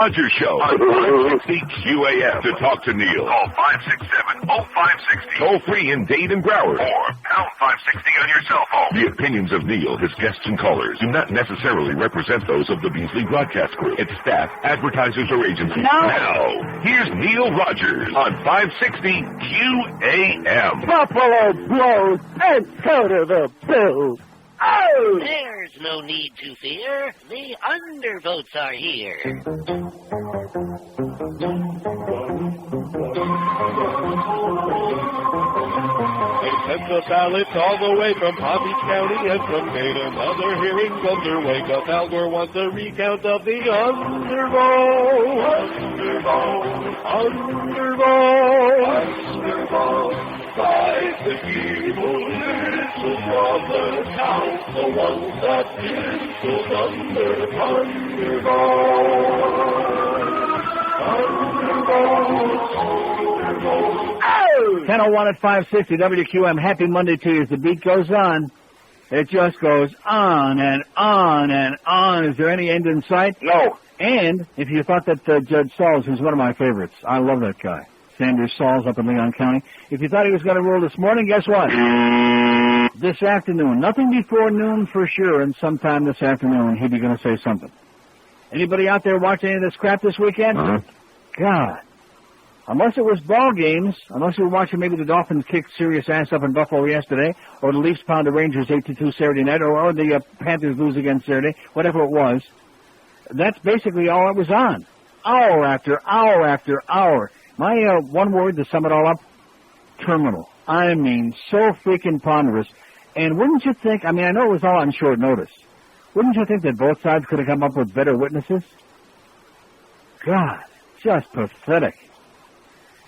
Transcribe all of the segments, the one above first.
Roger Show. 560 QAM to talk to Neil. Call 567-0560. Toll free in Dade and Broward. Or pound 560 on your cell phone. The opinions of Neil, his guests, and callers do not necessarily represent those of the Beasley Broadcast Group, its staff, advertisers, or agencies. No. Now, here's Neil Rogers on 560 QAM. Buffalo blows and so do the Bills. Oh! There's no need to fear. The undervotes are here. They sent the ballots all the way from Palm Beach County and from Dade and other hearings underway. 'Cause Al Gore wants a recount of the undervotes. Undervotes. By the evil little brother count, the ones that penciled undervotes. 10:01 at 560 WQM. Happy Monday to you. As the beat goes on, it just goes on and on and on. Is there any end in sight? No. And if you thought that Judge Sauls, who's one of my favorites, I love that guy, Sanders Sauls up in Leon County, if you thought he was going to rule this morning, guess what? This afternoon. Nothing before noon for sure, and sometime this afternoon he'd be going to say something. Anybody out there watching any of this crap this weekend? God. Unless it was ball games, unless you were watching maybe the Dolphins kick serious ass up in Buffalo yesterday, or the Leafs pound the Rangers 8-2 Saturday night, or the Panthers lose again Saturday, whatever it was, that's basically all it was on. Hour after hour after hour. My one word to sum it all up, terminal. I mean, so freaking ponderous. And wouldn't you think, I mean, I know it was all on short notice. Wouldn't you think that both sides could have come up with better witnesses? God, just pathetic.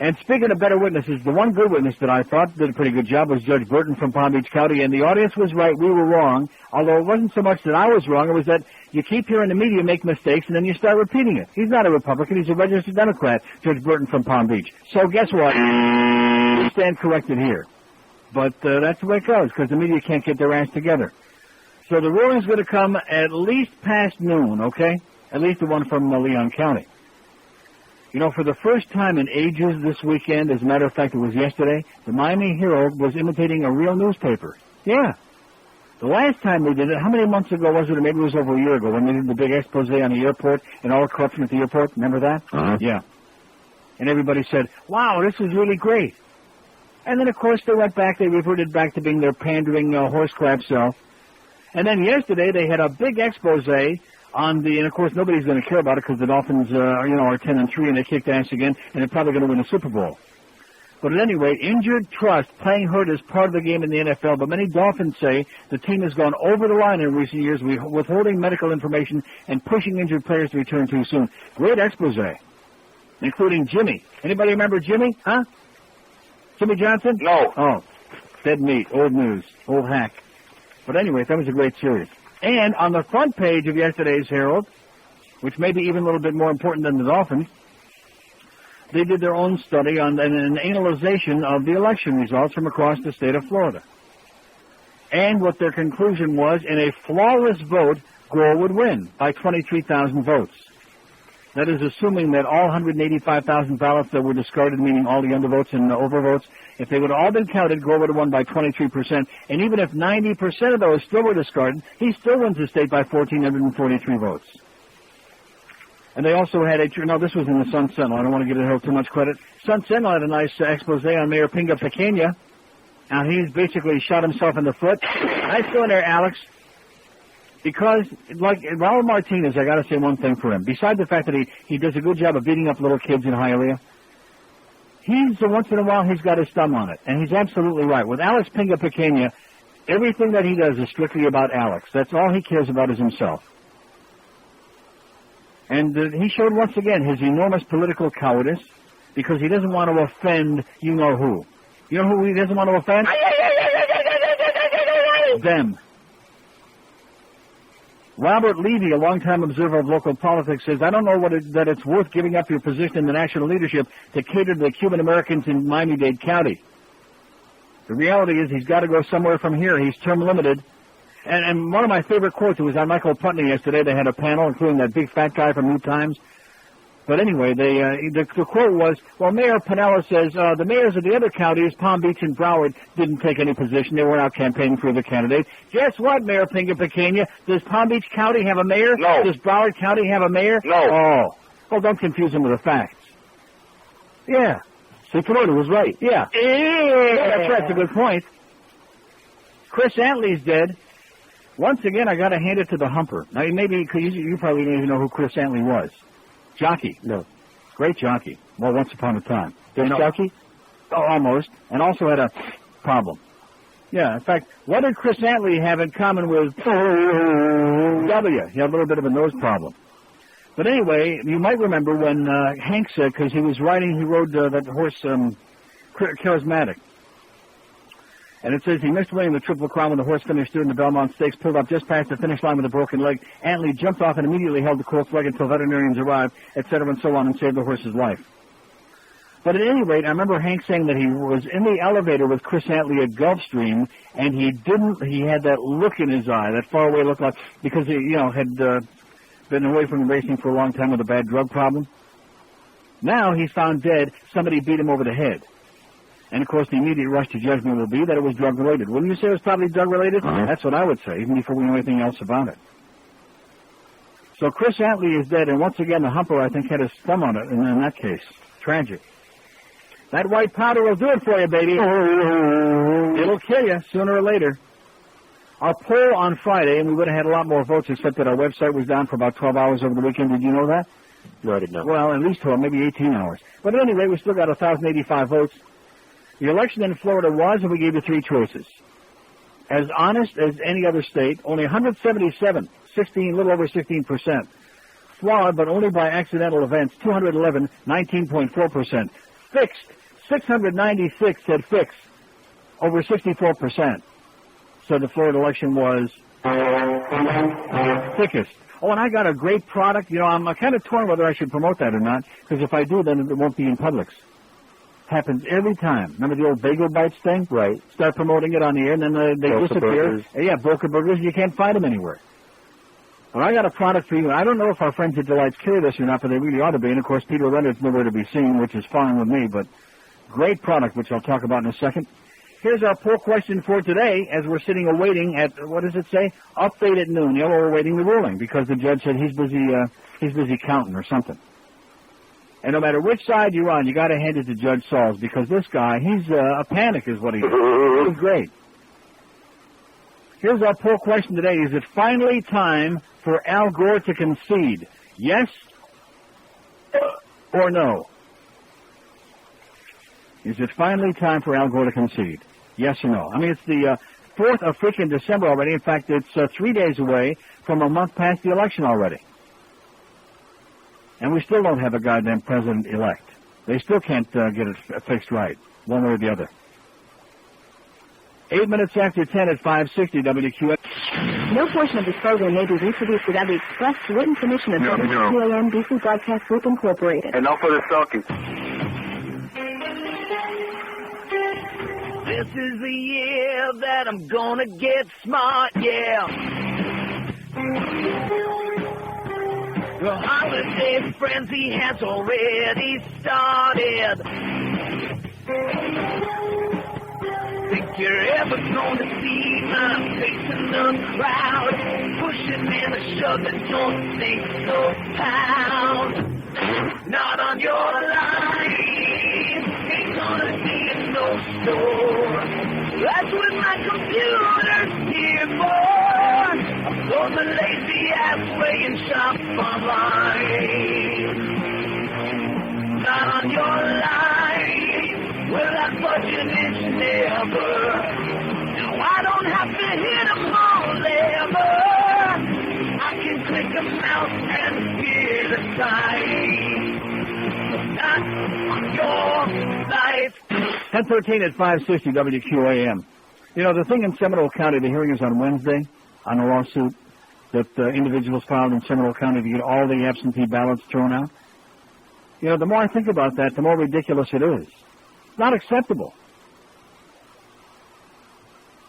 And speaking of better witnesses, the one good witness that I thought did a pretty good job was Judge Burton from Palm Beach County, and the audience was right, we were wrong, although it wasn't so much that I was wrong, it was that you keep hearing the media make mistakes, and then you start repeating it. He's not a Republican, he's a registered Democrat, Judge Burton from Palm Beach. So guess what? We stand corrected here. But that's the way it goes, because the media can't get their ass together. So the ruling's going to come at least past noon, okay? At least the one from Leon County. You know, for the first time in ages this weekend, as a matter of fact, it was yesterday, the Miami Herald was imitating a real newspaper. Yeah. The last time they did it, how many months ago was it? Or maybe it was over a year ago when they did the big expose on the airport and all the corruption at the airport. Remember that? Yeah. And everybody said, wow, this is really great. And then, of course, they reverted back to being their pandering horse crap self. And then yesterday they had a big expose on and of course nobody's going to care about it because the Dolphins, are 10-3 and they kicked ass again, and they're probably going to win the Super Bowl. But at any rate, injured trust playing hurt is part of the game in the NFL. But many Dolphins say the team has gone over the line in recent years, withholding medical information and pushing injured players to return too soon. Great expose, including Jimmy. Anybody remember Jimmy? Huh? Jimmy Johnson? No. Oh, dead meat, old news, old hack. But anyway, that was a great series. And on the front page of yesterday's Herald, which may be even a little bit more important than the Dolphins, they did their own study on an analyzation of the election results from across the state of Florida. And what their conclusion was, in a flawless vote, Gore would win by 23,000 votes. That is assuming that all 185,000 ballots that were discarded, meaning all the undervotes and the overvotes, if they would have all been counted, Gore would have won by 23%. And even if 90% of those still were discarded, he still wins the state by 1,443 votes. And they also had this was in the Sun Sentinel. I don't want to give the Hill too much credit. Sun Sentinel had a nice expose on Mayor Pinga Pequena. Now, he's basically shot himself in the foot. Nice going there, Alex. Because, like Raul Martinez, I got to say one thing for him. Besides the fact that he does a good job of beating up little kids in Hialeah, once in a while he's got his thumb on it. And he's absolutely right. With Alex Pinga Pequena, everything that he does is strictly about Alex. That's all he cares about is himself. And he showed once again his enormous political cowardice because he doesn't want to offend you-know-who. You know who he doesn't want to offend? Them. Robert Levy, a longtime observer of local politics, says, I don't know that it's worth giving up your position in the national leadership to cater to the Cuban Americans in Miami-Dade County. The reality is he's got to go somewhere from here. He's term limited. And one of my favorite quotes, it was on Michael Putney yesterday. They had a panel, including that big fat guy from New Times. But anyway, the quote was, well, Mayor Piniella says the mayors of the other counties, Palm Beach and Broward, didn't take any position. They weren't out campaigning for the candidate. Guess what, Mayor Pinga Pequena? Does Palm Beach County have a mayor? No. Does Broward County have a mayor? No. Oh. Well, don't confuse them with the facts. Yeah. See, Florida was right. Yeah. That's right. That's a good point. Chris Antley's dead. Once again, I got to hand it to the humper. Now, maybe you probably don't even know who Chris Antley was. Jockey. No. Great jockey. Well, once upon a time. Jockey? Oh, almost. And also had a problem. Yeah, in fact, what did Chris Antley have in common with W? He had a little bit of a nose problem. But anyway, you might remember when Hank said, because he rode that horse, Charismatic. And it says he missed winning the Triple Crown when the horse finished third in the Belmont Stakes, pulled up just past the finish line with a broken leg. Antley jumped off and immediately held the colt's leg until veterinarians arrived, etc., and so on, and saved the horse's life. But at any rate, I remember Hank saying that he was in the elevator with Chris Antley at Gulfstream, and he had that look in his eye, that faraway look, like, because he, had been away from racing for a long time with a bad drug problem. Now he's found dead. Somebody beat him over the head. And, of course, the immediate rush to judgment will be that it was drug-related. Wouldn't you say it was probably drug-related? Uh-huh. That's what I would say, even before we know anything else about it. So Chris Antley is dead, and once again, the humper, I think, had his thumb on it in that case. Tragic. That white powder will do it for you, baby. It'll kill you sooner or later. Our poll on Friday, and we would have had a lot more votes, except that our website was down for about 12 hours over the weekend. Did you know that? No, I didn't know. Well, at least 12, maybe 18 hours. But at any rate, we still got 1,085 votes. The election in Florida was, and we gave you three choices. As honest as any other state, only 177, a little over 16%. Flawed, but only by accidental events, 211, 19.4%. Fixed, 696 said fixed, over 64%. So the Florida election was thickest. Oh, and I got a great product. I'm kind of torn whether I should promote that or not, because if I do, then it won't be in Publix. Happens every time. Remember the old Bagel Bites thing? Right. Start promoting it on the air, and then they disappear. Burgers. Yeah, Boca Burgers. You can't find them anywhere. Well, I got a product for you. I don't know if our friends at Delights carry this or not, but they really ought to be. And, of course, Peter Leonard's nowhere to be seen, which is fine with me. But great product, which I'll talk about in a second. Here's our poll question for today as we're sitting awaiting at, what does it say? Update at noon. We're awaiting the ruling because the judge said he's busy counting or something. And no matter which side you're on, you got to hand it to Judge Sauls because this guy, he's a panic is what he is. He's great. Here's our poll question today. Is it finally time for Al Gore to concede? Yes or no? Is it finally time for Al Gore to concede? Yes or no? I mean, it's the 4th of freaking December already. In fact, it's 3 days away from a month past the election already. And we still don't have a goddamn president-elect. They still can't get it fixed right, one way or the other. 8 minutes after 10 at 560 WQS. No portion of this program may be reproduced without the express written permission of WQAM DC Broadcast Group Incorporated. Enough of the talking. This is the year that I'm gonna get smart, yeah. The holiday frenzy has already started. Think you're ever gonna see my face in the crowd? Pushing and a shoving, don't think so, pound. Not on your line, ain't gonna be in no store. That's what my computer's here for. I'm going the lazy ass way and shop online. Not on your line, well that budget is never. Now I don't have to hit them all ever. I can click a mouse and hear the sign. Not on your life. 10:13 at 560 WQAM. The thing in Seminole County, the hearing is on Wednesday on a lawsuit that individuals filed in Seminole County to get all the absentee ballots thrown out. The more I think about that, the more ridiculous it is. It's not acceptable.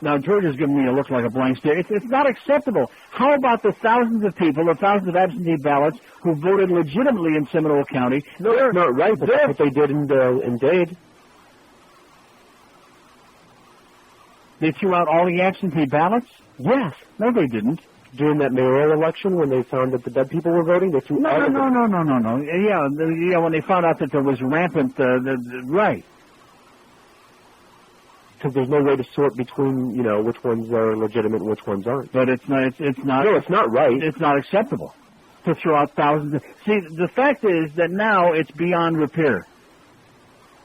Now, George is giving me a look like a blank stare. It's not acceptable. How about the thousands of people, the thousands of absentee ballots who voted legitimately in Seminole County? No, that's not right, but that's what they did in Dade. They threw out all the absentee ballots? Yes. No, they didn't. During that mayoral election, when they found that the dead people were voting, they threw No. Yeah, when they found out that there was rampant, right. Because there's no way to sort between, which ones are legitimate and which ones aren't. But it's not. No, it's not right. It's not acceptable to throw out thousands. See, the fact is that now it's beyond repair.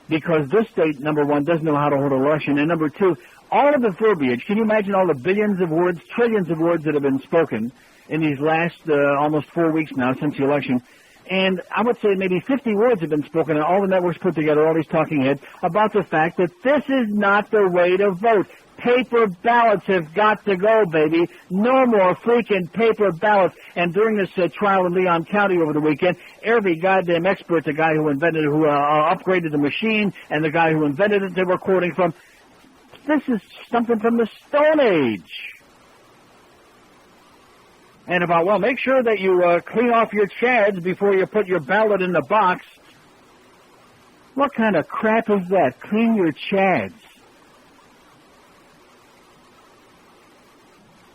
Because this state, number one, doesn't know how to hold an election, and number two, all of the verbiage, can you imagine all the billions of words, trillions of words that have been spoken in these last almost 4 weeks now since the election? And I would say maybe 50 words have been spoken, and all the networks put together, all these talking heads, about the fact that this is not the way to vote. Paper ballots have got to go, baby. No more freaking paper ballots. And during this trial in Leon County over the weekend, every goddamn expert, the guy who invented it, who upgraded the machine, and the guy who invented it they were quoting from, this is something from the Stone Age. And about, well, make sure that you clean off your chads before you put your ballot in the box. What kind of crap is that? Clean your chads.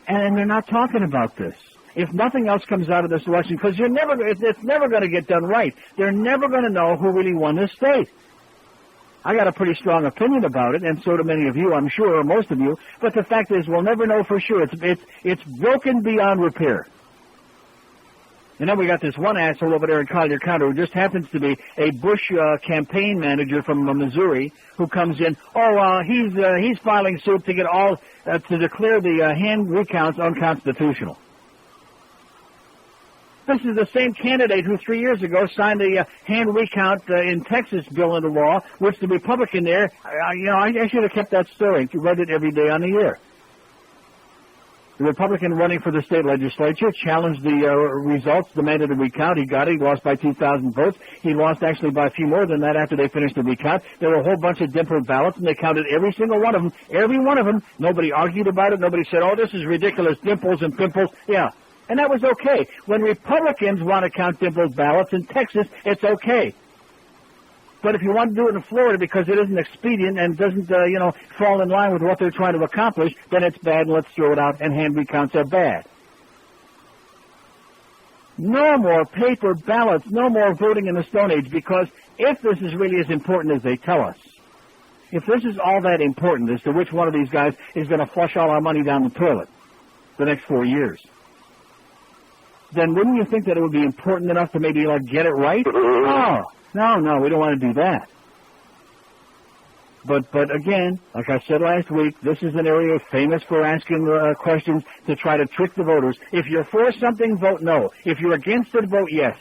And they're not talking about this. If nothing else comes out of this election, because it's never going to get done right. They're never going to know who really won this state. I got a pretty strong opinion about it, and so do many of you, I'm sure, or most of you. But the fact is, we'll never know for sure. It's broken beyond repair. And then we got this one asshole over there in Collier County who just happens to be a Bush campaign manager from Missouri who comes in. He's filing suit to get to declare the hand recounts unconstitutional. This is the same candidate who 3 years ago signed the hand recount in Texas bill into law, which the Republican there, I should have kept that story. You read it every day on the air. The Republican running for the state legislature challenged the results, demanded a recount. He got it. He lost by 2,000 votes. He lost actually by a few more than that after they finished the recount. There were a whole bunch of dimpled ballots, and they counted every single one of them. Every one of them. Nobody argued about it. Nobody said, oh, this is ridiculous, dimples and pimples. Yeah. And that was okay. When Republicans want to count dimpled ballots in Texas, it's okay. But if you want to do it in Florida because it isn't expedient and doesn't, fall in line with what they're trying to accomplish, then it's bad and let's throw it out, and hand recounts are bad. No more paper ballots, no more voting in the Stone Age, because if this is really as important as they tell us, if this is all that important as to which one of these guys is going to flush all our money down the toilet the next 4 years, then wouldn't you think that it would be important enough to maybe, get it right? Oh. No, we don't want to do that. But again, like I said last week, this is an area famous for asking questions to try to trick the voters. If you're for something, vote no. If you're against it, vote yes.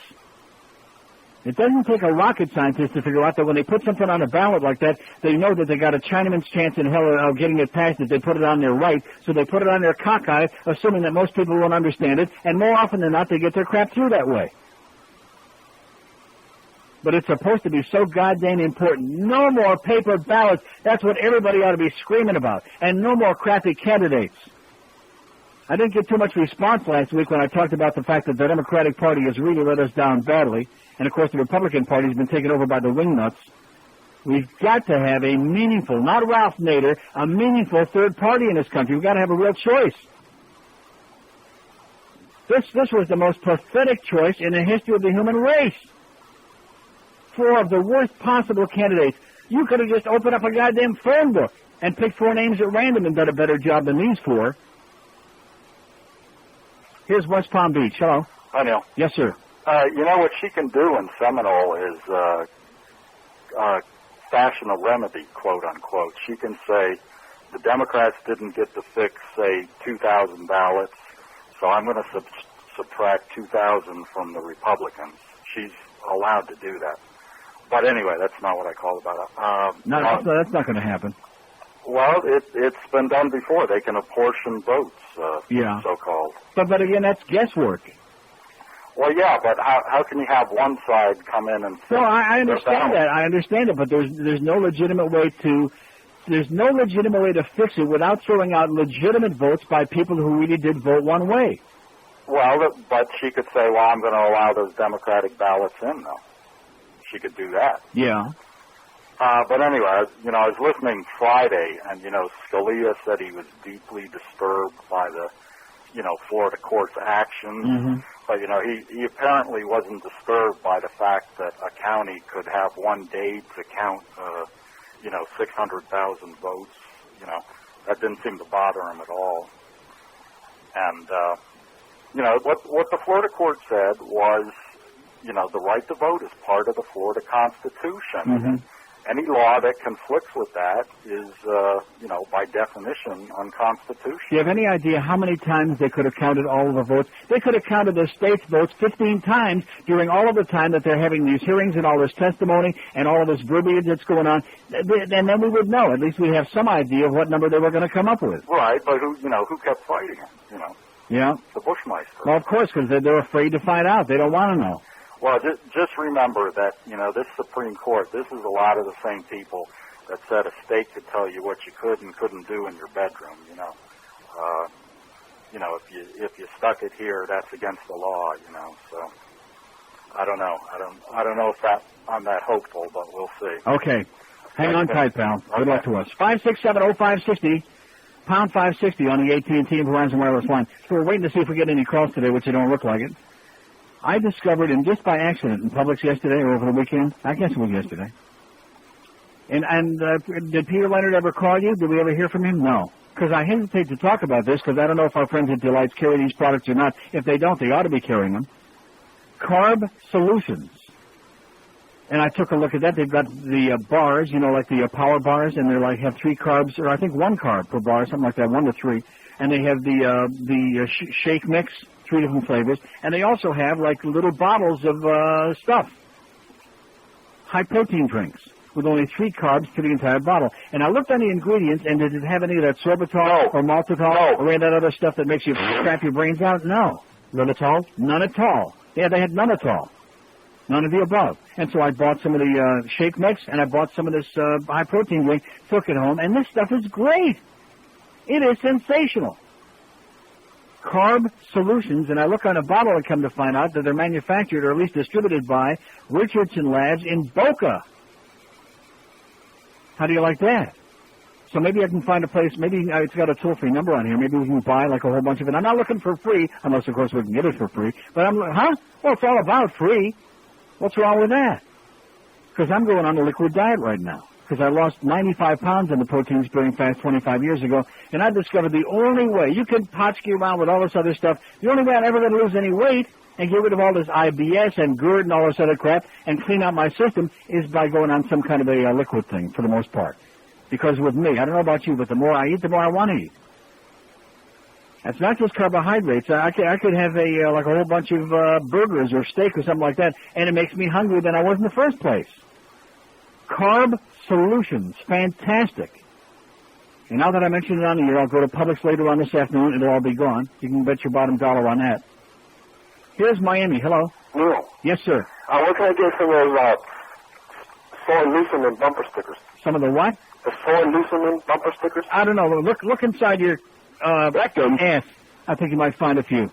It doesn't take a rocket scientist to figure out that when they put something on a ballot like that, they know that they got a Chinaman's chance in hell of getting it passed if they put it on their right, so they put it on their cockeye, assuming that most people won't understand it, and more often than not, they get their crap through that way. But it's supposed to be so goddamn important. No more paper ballots. That's what everybody ought to be screaming about. And no more crappy candidates. I didn't get too much response last week when I talked about the fact that the Democratic Party has really let us down badly. And, of course, the Republican Party has been taken over by the wingnuts. We've got to have a meaningful, not Ralph Nader, a meaningful third party in this country. We've got to have a real choice. This was the most pathetic choice in the history of the human race. 4 of the worst possible candidates. You could have just opened up a goddamn phone book and picked 4 names at random and done a better job than these 4. Here's West Palm Beach. Hello. Hi, Neil. Yes, sir. What she can do in Seminole is fashion a remedy, quote unquote. She can say the Democrats didn't get to fix, say, 2,000 ballots, so I'm going to subtract 2,000 from the Republicans. She's allowed to do that. But anyway, that's not what I called about it. No, that's not going to happen. Well, it's been done before. They can apportion votes, so-called. But again, that's guesswork. Well, yeah, but how can you have one side come in and... No, I understand that. I understand it, but there's no legitimate way to there's no legitimate way to fix it without throwing out legitimate votes by people who really did vote one way. Well, but she could say, well, I'm going to allow those Democratic ballots in, though. She could do that. Yeah. But anyway, I was listening Friday, and, Scalia said he was deeply disturbed by the, Florida court's actions. Mm-hmm. But, he apparently wasn't disturbed by the fact that a county could have one day to count, 600,000 votes. That didn't seem to bother him at all. And, what the Florida court said was, the right to vote is part of the Florida Constitution. Mm-hmm. Any law that conflicts with that is, by definition, unconstitutional. Do you have any idea how many times they could have counted all of the votes? They could have counted the state's votes 15 times during all of the time that they're having these hearings and all this testimony and all of this verbiage that's going on. And then we would know. At least we have some idea of what number they were going to come up with. Right, but who kept fighting it, Yeah. The Bushmeister. Well, of course, because they're afraid to find out. They don't want to know. Well, just remember that, this Supreme Court, this is a lot of the same people that said a state could tell you what you could and couldn't do in your bedroom, if you stuck it here, that's against the law, so I don't know. I don't know if I'm that hopeful, but we'll see. Okay. Hang on tight, pal. Good luck to us. 567-0560, pound 560 on the AT&T and Verizon wireless line. So we're waiting to see if we get any calls today, which they don't look like it. I discovered, and just by accident, in Publix yesterday or over the weekend, I guess it was yesterday. And did Peter Leonard ever call you? Did we ever hear from him? No. Because I hesitate to talk about this because I don't know if our friends at Delight's carry these products or not. If they don't, they ought to be carrying them. Carb Solutions. And I took a look at that. They've got the bars, like the power bars, and they're have 3 carbs, or I think 1 carb per bar, something like that, 1 to 3. And they have the shake mix, 3 different flavors, and they also have little bottles of stuff, high protein drinks with only 3 carbs to the entire bottle. And I looked on the ingredients, and did it have any of that sorbitol or maltitol or any of that other stuff that makes you crap your brains out? No. None at all? None at all. Yeah, they had none at all. None of the above. And so I bought some of the shake mix, and I bought some of this high protein drink, took it home, and this stuff is great. It is sensational. Carb Solutions, and I look on a bottle and come to find out that they're manufactured or at least distributed by Richardson Labs in Boca. How do you like that? So maybe I can find a place, maybe it's got a toll-free number on here, maybe we can buy a whole bunch of it. I'm not looking for free, unless of course we can get it for free, but I'm like, well, it's all about free. What's wrong with that? Because I'm going on a liquid diet right now. Because I lost 95 pounds on the protein-sparing fast 25 years ago, and I discovered the only way, you can potchkey around with all this other stuff, the only way I'm ever going to lose any weight and get rid of all this IBS and GERD and all this other crap and clean out my system is by going on some kind of a liquid thing for the most part. Because with me, I don't know about you, but the more I eat, the more I want to eat. It's not just carbohydrates. I could have a whole bunch of burgers or steak or something like that, and it makes me hungrier than I was in the first place. Carb Solutions, fantastic. And now that I mentioned it on the air, I'll go to Publix later on this afternoon. It'll all be gone. You can bet your bottom dollar on that. Here's Miami. Hello. Neil. Yes, sir. Where can I get some of those sore loosening bumper stickers? Some of the what? The sore loosening bumper stickers? I don't know. Look inside your ass. I think you might find a few.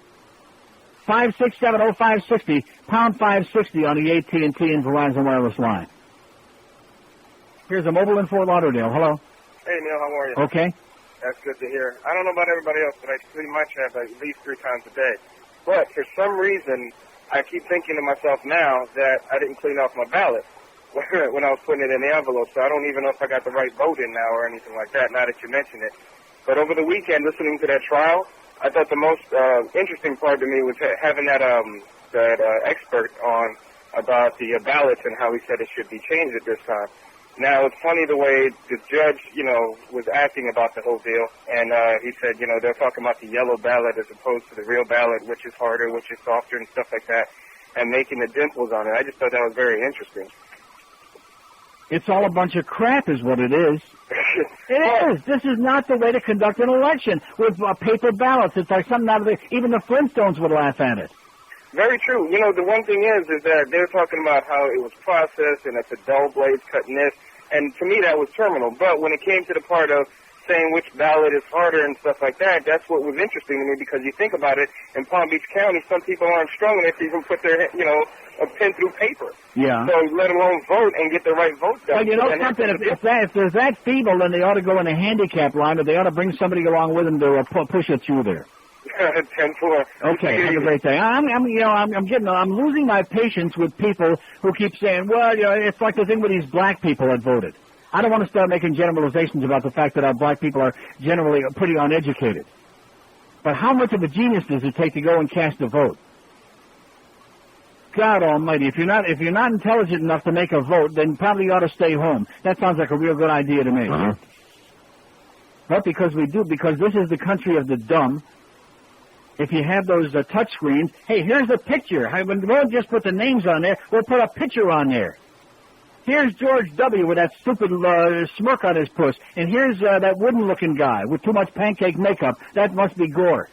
567-0560, pound 560 on the AT&T and Verizon wireless line. Here's a mobile in Fort Lauderdale. Hello. Hey, Neil, how are you? Okay. That's good to hear. I don't know about everybody else, but I pretty much have at least 3 times a day. But for some reason, I keep thinking to myself now that I didn't clean off my ballot when I was putting it in the envelope, so I don't even know if I got the right vote in now or anything like that, now that you mention it. But over the weekend, listening to that trial, I thought the most interesting part to me was having that expert on about the ballots and how he said it should be changed at this time. Now, it's funny the way the judge, was acting about the whole deal, and he said, they're talking about the yellow ballot as opposed to the real ballot, which is harder, which is softer, and stuff like that, and making the dimples on it. I just thought that was very interesting. It's all a bunch of crap is what it is. It is. This is not the way to conduct an election with paper ballots. It's like something out of even the Flintstones would laugh at it. Very true. The one thing is that they're talking about how it was processed and it's a dull blades cutting this. And to me, that was terminal. But when it came to the part of saying which ballot is harder and stuff like that, that's what was interesting to me, because you think about it, in Palm Beach County, some people aren't strong enough to even put their, a pen through paper. Yeah. So let alone vote and get the right vote done. Well, you know something, if there's that feeble, then they ought to go in a handicap line, or they ought to bring somebody along with them to push it through there. 10-4. Okay, have a great day. I'm losing my patience with people who keep saying, well, it's like the thing with these black people that voted. I don't want to start making generalizations about the fact that our black people are generally pretty uneducated. But how much of a genius does it take to go and cast a vote? God Almighty! If you're not intelligent enough to make a vote, then probably you ought to stay home. That sounds like a real good idea to me. Uh-huh. But because this is the country of the dumb. If you have those touch screens, hey, here's a picture. We won't just put the names on there. We'll put a picture on there. Here's George W. with that stupid smirk on his puss. And here's that wooden-looking guy with too much pancake makeup. That must be Gore.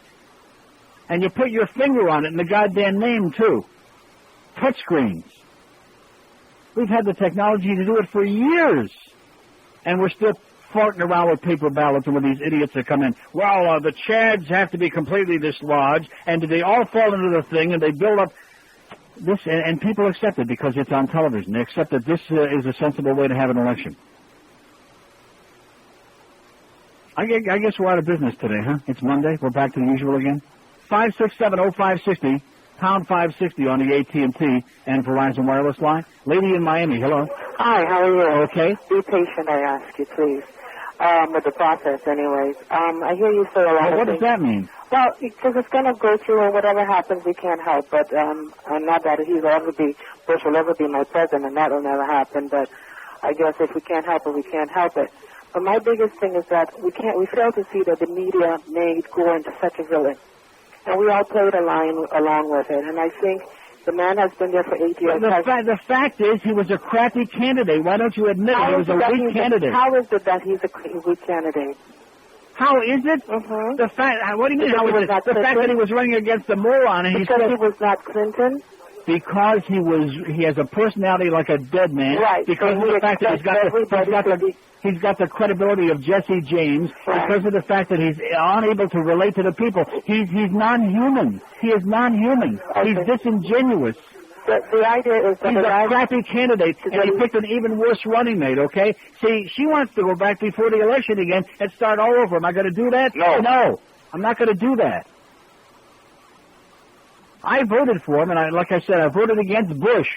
And you put your finger on it and the goddamn name, too. Touch screens. We've had the technology to do it for years. And we're still farting around with paper ballots and with these idiots that come in. Well, the chads have to be completely dislodged, and they all fall into the thing, and they build up this, and people accept it because it's on television. They accept that this is a sensible way to have an election. I guess we're out of business today, huh? It's Monday. We're back to the usual again. 567-0560, pound 560 on the AT&T and Verizon wireless line. Lady in Miami, hello. Hi, how are you? Okay. Be patient, I ask you, please. With the process, anyways. I hear you say a lot of What things. does that mean? Well, because it's going to go through, and whatever happens, we can't help. But not that Bush will ever be my president, and that will never happen. But I guess if we can't help it, we can't help it. But my biggest thing is that we fail to see that the media made Gore into such a villain, and we all played along with it. And I think the man has been there for 8 years. The fact is, he was a crappy candidate. Why don't you admit it? He was a weak candidate. How is it that he's a weak candidate? How is it? Mm-hmm. The fact. What do you mean? How is it? The fact that he was running against the moron, and because he was not Clinton. Because he has a personality like a dead man. Right. Because of the fact that he's got the credibility of Jesse James. Right. Because of the fact that he's unable to relate to the people. He's non-human. He is non-human. Okay. He's disingenuous. The idea is that he's a crappy candidate, and he picked an even worse running mate, okay? See, she wants to go back before the election again and start all over. Am I going to do that? No. I'm not going to do that. I voted for him, and like I said, I voted against Bush.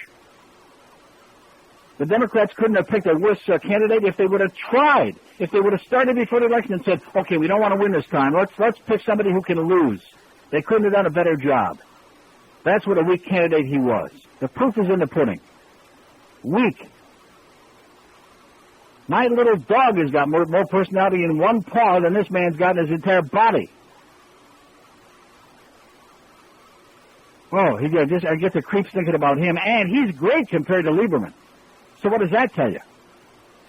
The Democrats couldn't have picked a worse candidate if they would have tried. If they would have started before the election and said, okay, we don't want to win this time. Let's pick somebody who can lose. They couldn't have done a better job. That's what a weak candidate he was. The proof is in the pudding. Weak. My little dog has got more personality in one paw than this man's got in his entire body. Oh, I get the creeps thinking about him, and he's great compared to Lieberman. So what does that tell you?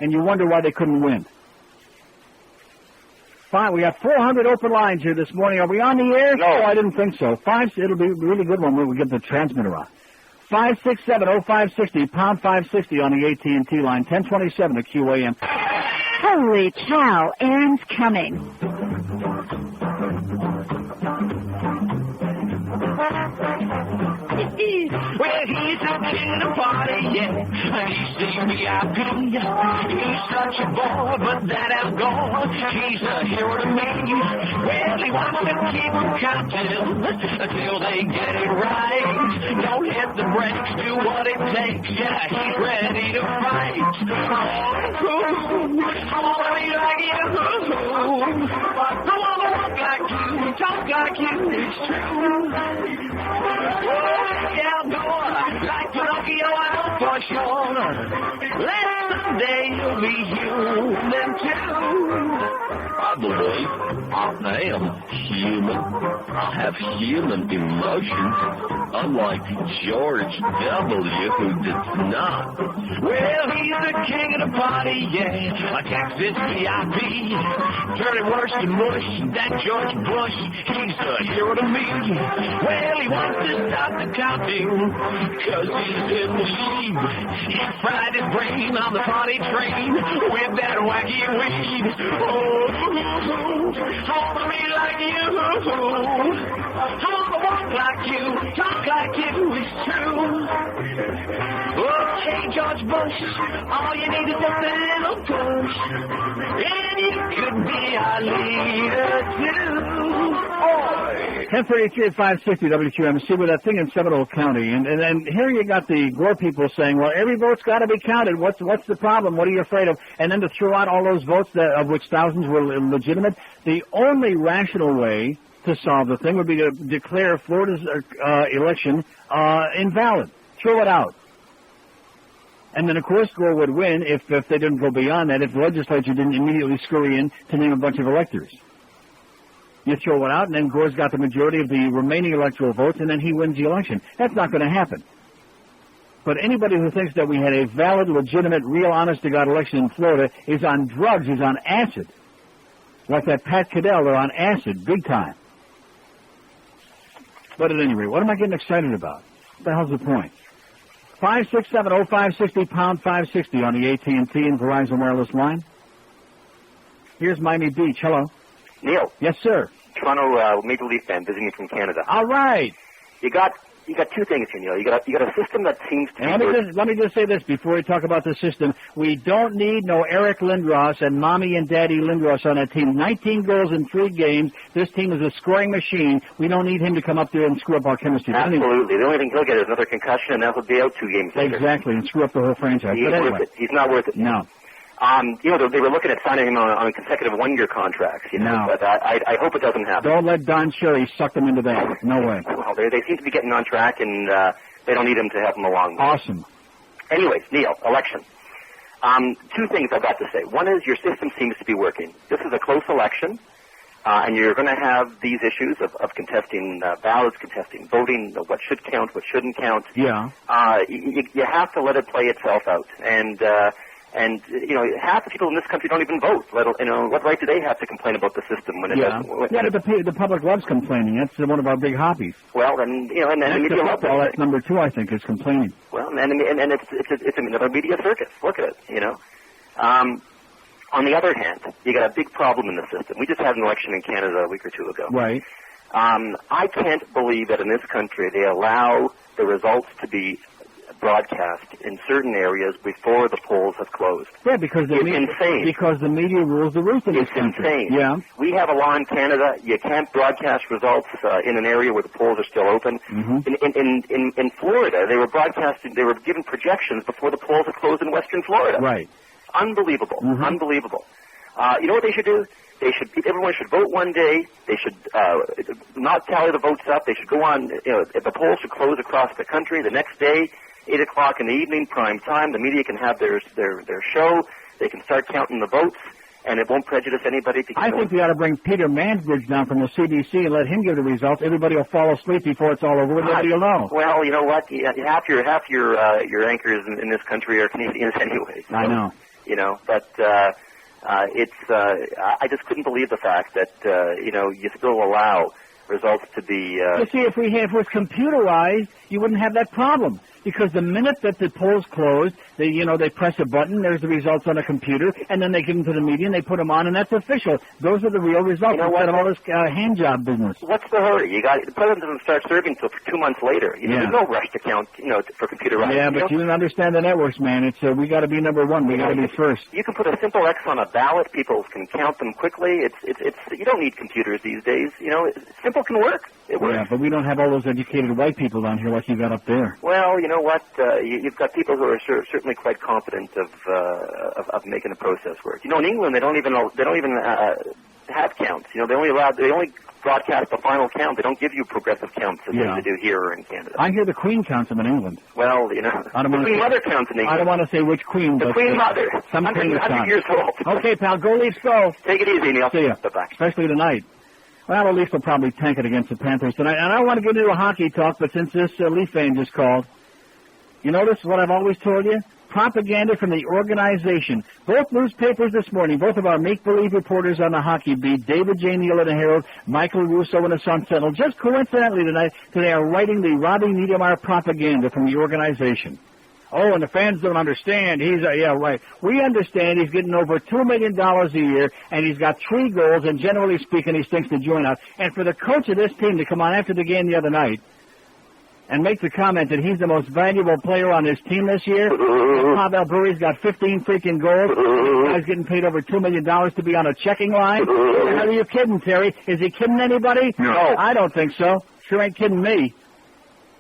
And you wonder why they couldn't win. Fine, we have 400 open lines here this morning. Are we on the air? No. Oh, I didn't think so. It'll be a really good one when we get the transmitter on. 567-0560, pound 560 on the AT&T line, 1027 at QAM. Holy cow, Aaron's coming. Well, he's a king of the party, yeah. He's the VIP. He's such a boy, but that has gone. He's a hero to me. Well, he wants to keep them counting until they get it right. Don't hit the brakes, do what it takes. Yeah, he's ready to fight. I want to be like you. I want to walk like you, talk like you. It's true. Yeah, Gore, like Pinocchio, I know for sure. Let someday you'll be human too. I believe I am human. I have human emotions, unlike George W., who does not. Well, he's the king of the party, yeah. A Texas VIP. Turn it worse than mush. That George Bush, he's a hero to me. Well, he wants to stop the counting, 'cause he's in the lead. He fried his brain on the party train with that wacky weed. Oh, I wanna be like you. I wanna walk like you, talk like you, it's true. Oh, hey, George Bush, all you need is a little push, and you could be our leader too. 1033 at 560 WQMC with that thing in Seminole County. And here you got the Gore people saying, well, every vote's got to be counted. What's the problem? What are you afraid of? And then to throw out all those votes, of which thousands were legitimate. The only rational way to solve the thing would be to declare Florida's election invalid. Throw it out. And then, of course, Gore would win if they didn't go beyond that, if the legislature didn't immediately scurry in to name a bunch of electors. You throw it out, and then Gore's got the majority of the remaining electoral votes, and then he wins the election. That's not going to happen. But anybody who thinks that we had a valid, legitimate, real, honest-to-God election in Florida is on drugs, is on acid. Like that Pat Caddell, they're on acid, big time. But at any rate, what am I getting excited about? What the hell's the point? 567-0560, pound 560 on the AT&T and Verizon wireless line. Here's Miami Beach. Hello. Neil. Yes, sir. Toronto Maple Leaf fan visiting me from Canada. All right. You got two things here, Neil. You got a system that seems to be... Let me just say this before we talk about the system. We don't need no Eric Lindros and Mommy and Daddy Lindros on that team. 19 goals in 3 games. This team is a scoring machine. We don't need him to come up there and screw up our chemistry. Absolutely. The only thing he'll get is another concussion, and that will be out 2 games later. Exactly, and screw up the whole franchise. He's worth it. He's not worth it. No. You know, they were looking at signing him on consecutive 1-year contracts, you know, but I hope it doesn't happen. Don't let Don Cherry suck them into that. No way. Well, they seem to be getting on track, and they don't need him to help them along. Awesome. Anyways, Neil, election. 2 things I've got to say. One is your system seems to be working. This is a close election, and you're going to have these issues of contesting ballots, contesting voting, what should count, what shouldn't count. Yeah. You have to let it play itself out. And you know, half the people in this country don't even vote. You know, what right do they have to complain about the system when it doesn't? But the public loves complaining. That's one of our big hobbies. Well, then you know, and the media loves it. That's number 2, I think, is complaining. Well, and it's another media circus. Look at it, you know. On the other hand, you got a big problem in the system. We just had an election in Canada a week or 2 ago. Right. I can't believe that in this country they allow the results to be broadcast in certain areas before the polls have closed. Yeah, because the media rules the roost in this country. It's insane. Yeah. We have a law in Canada. You can't broadcast results in an area where the polls are still open. Mm-hmm. In Florida, they were broadcasting. They were given projections before the polls had closed in Western Florida. Right. Unbelievable. Mm-hmm. Unbelievable. You know what they should do? Everyone should vote one day. They should not tally the votes up. They should go on. You know, if the polls should close across the country the next day. 8 o'clock in the evening, prime time. The media can have their show. They can start counting the votes, and it won't prejudice anybody. I think we ought to bring Peter Mansbridge down from the CBC and let him give the results. Everybody will fall asleep before it's all over with. Nobody will know. Well, you know what? Half your anchors in this country are Canadians anyway. So, I know. You know, but I just couldn't believe the fact that you know, you still allow results to be. You see, if it was computerized, you wouldn't have that problem. Because the minute that the polls closed, they press a button, there's the results on a computer, and then they give them to the media and they put them on, and that's official. Those are the real results. You know what? Instead of all this hand job business. What's the hurry? The president doesn't start serving until 2 months later. There's no rush to count, for computerized. Yeah, but you don't understand the networks, man. It's we got to be number 1. We got to be first. You can put a simple X on a ballot. People can count them quickly. It's you don't need computers these days. Simple can work. It works. Yeah, but we don't have all those educated white people down here like you got up there. Well, you know what? You've got people who are certainly quite confident of making the process work. In England, they don't even have counts. They only broadcast the final count. They don't give you progressive counts as they do here or in Canada. I hear the Queen counts them in England. Well, the Queen Mother counts in England. I don't want to say which Queen. The Queen Mother. 100 years old. Okay, pal. Go Leafs, go. Take it easy, Neil. See ya. Bye-bye. Especially tonight. Well, the Leafs will probably tank it against the Panthers tonight. And I want to get into a hockey talk, but since this Leaf fan just called, you notice what I've always told you? Propaganda from the organization. Both newspapers this morning, both of our make-believe reporters on the hockey beat, David J. Neal in the Herald, Michael Russo in the Sun-Sentinel, just coincidentally today are writing the Robbie Niedermeyer propaganda from the organization. Oh, and the fans don't understand. Yeah, right. We understand he's getting over $2 million a year, and he's got 3 goals, and generally speaking, he stinks the joint out. And for the coach of this team to come on after the game the other night and make the comment that he's the most valuable player on his team this year, Pavel Bure's got 15 freaking goals, the guy's getting paid over $2 million to be on a checking line. Are you kidding, Terry? Is he kidding anybody? No. I don't think so. Sure ain't kidding me.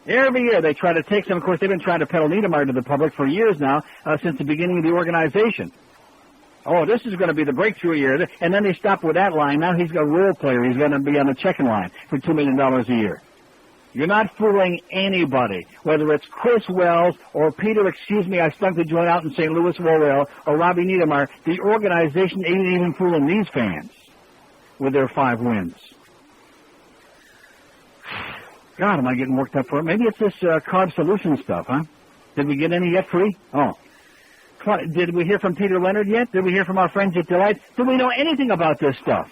Every year they try to take some. Of course, they've been trying to peddle Niedermeyer to the public for years now, since the beginning of the organization. Oh, this is going to be the breakthrough year. And then they stop with that line. Now he's a role player. He's going to be on the checking line for $2 million a year. You're not fooling anybody, whether it's Chris Wells or Peter, I stunk the joint out in St. Louis Worrell, or Robbie Niedermeyer. The organization ain't even fooling these fans with their 5 wins. God, am I getting worked up for it? Maybe it's this carb solution stuff, huh? Did we get any yet free? Oh. Did we hear from Peter Leonard yet? Did we hear from our friends at Delight? Do we know anything about this stuff?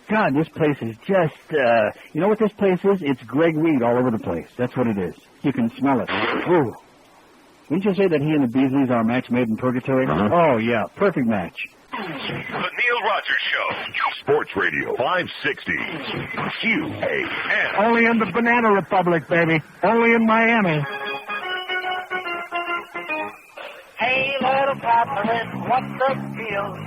God, this place is just, you know what this place is? It's Greg Reed all over the place. That's what it is. You can smell it. Ooh. Wouldn't you say that he and the Beasleys are a match made in purgatory? Oh, yeah. Perfect match. The Neil Rogers Show. Sports Radio 560. QAM. Only in the Banana Republic, baby. Only in Miami. Hey, little Catherine, what's the deal?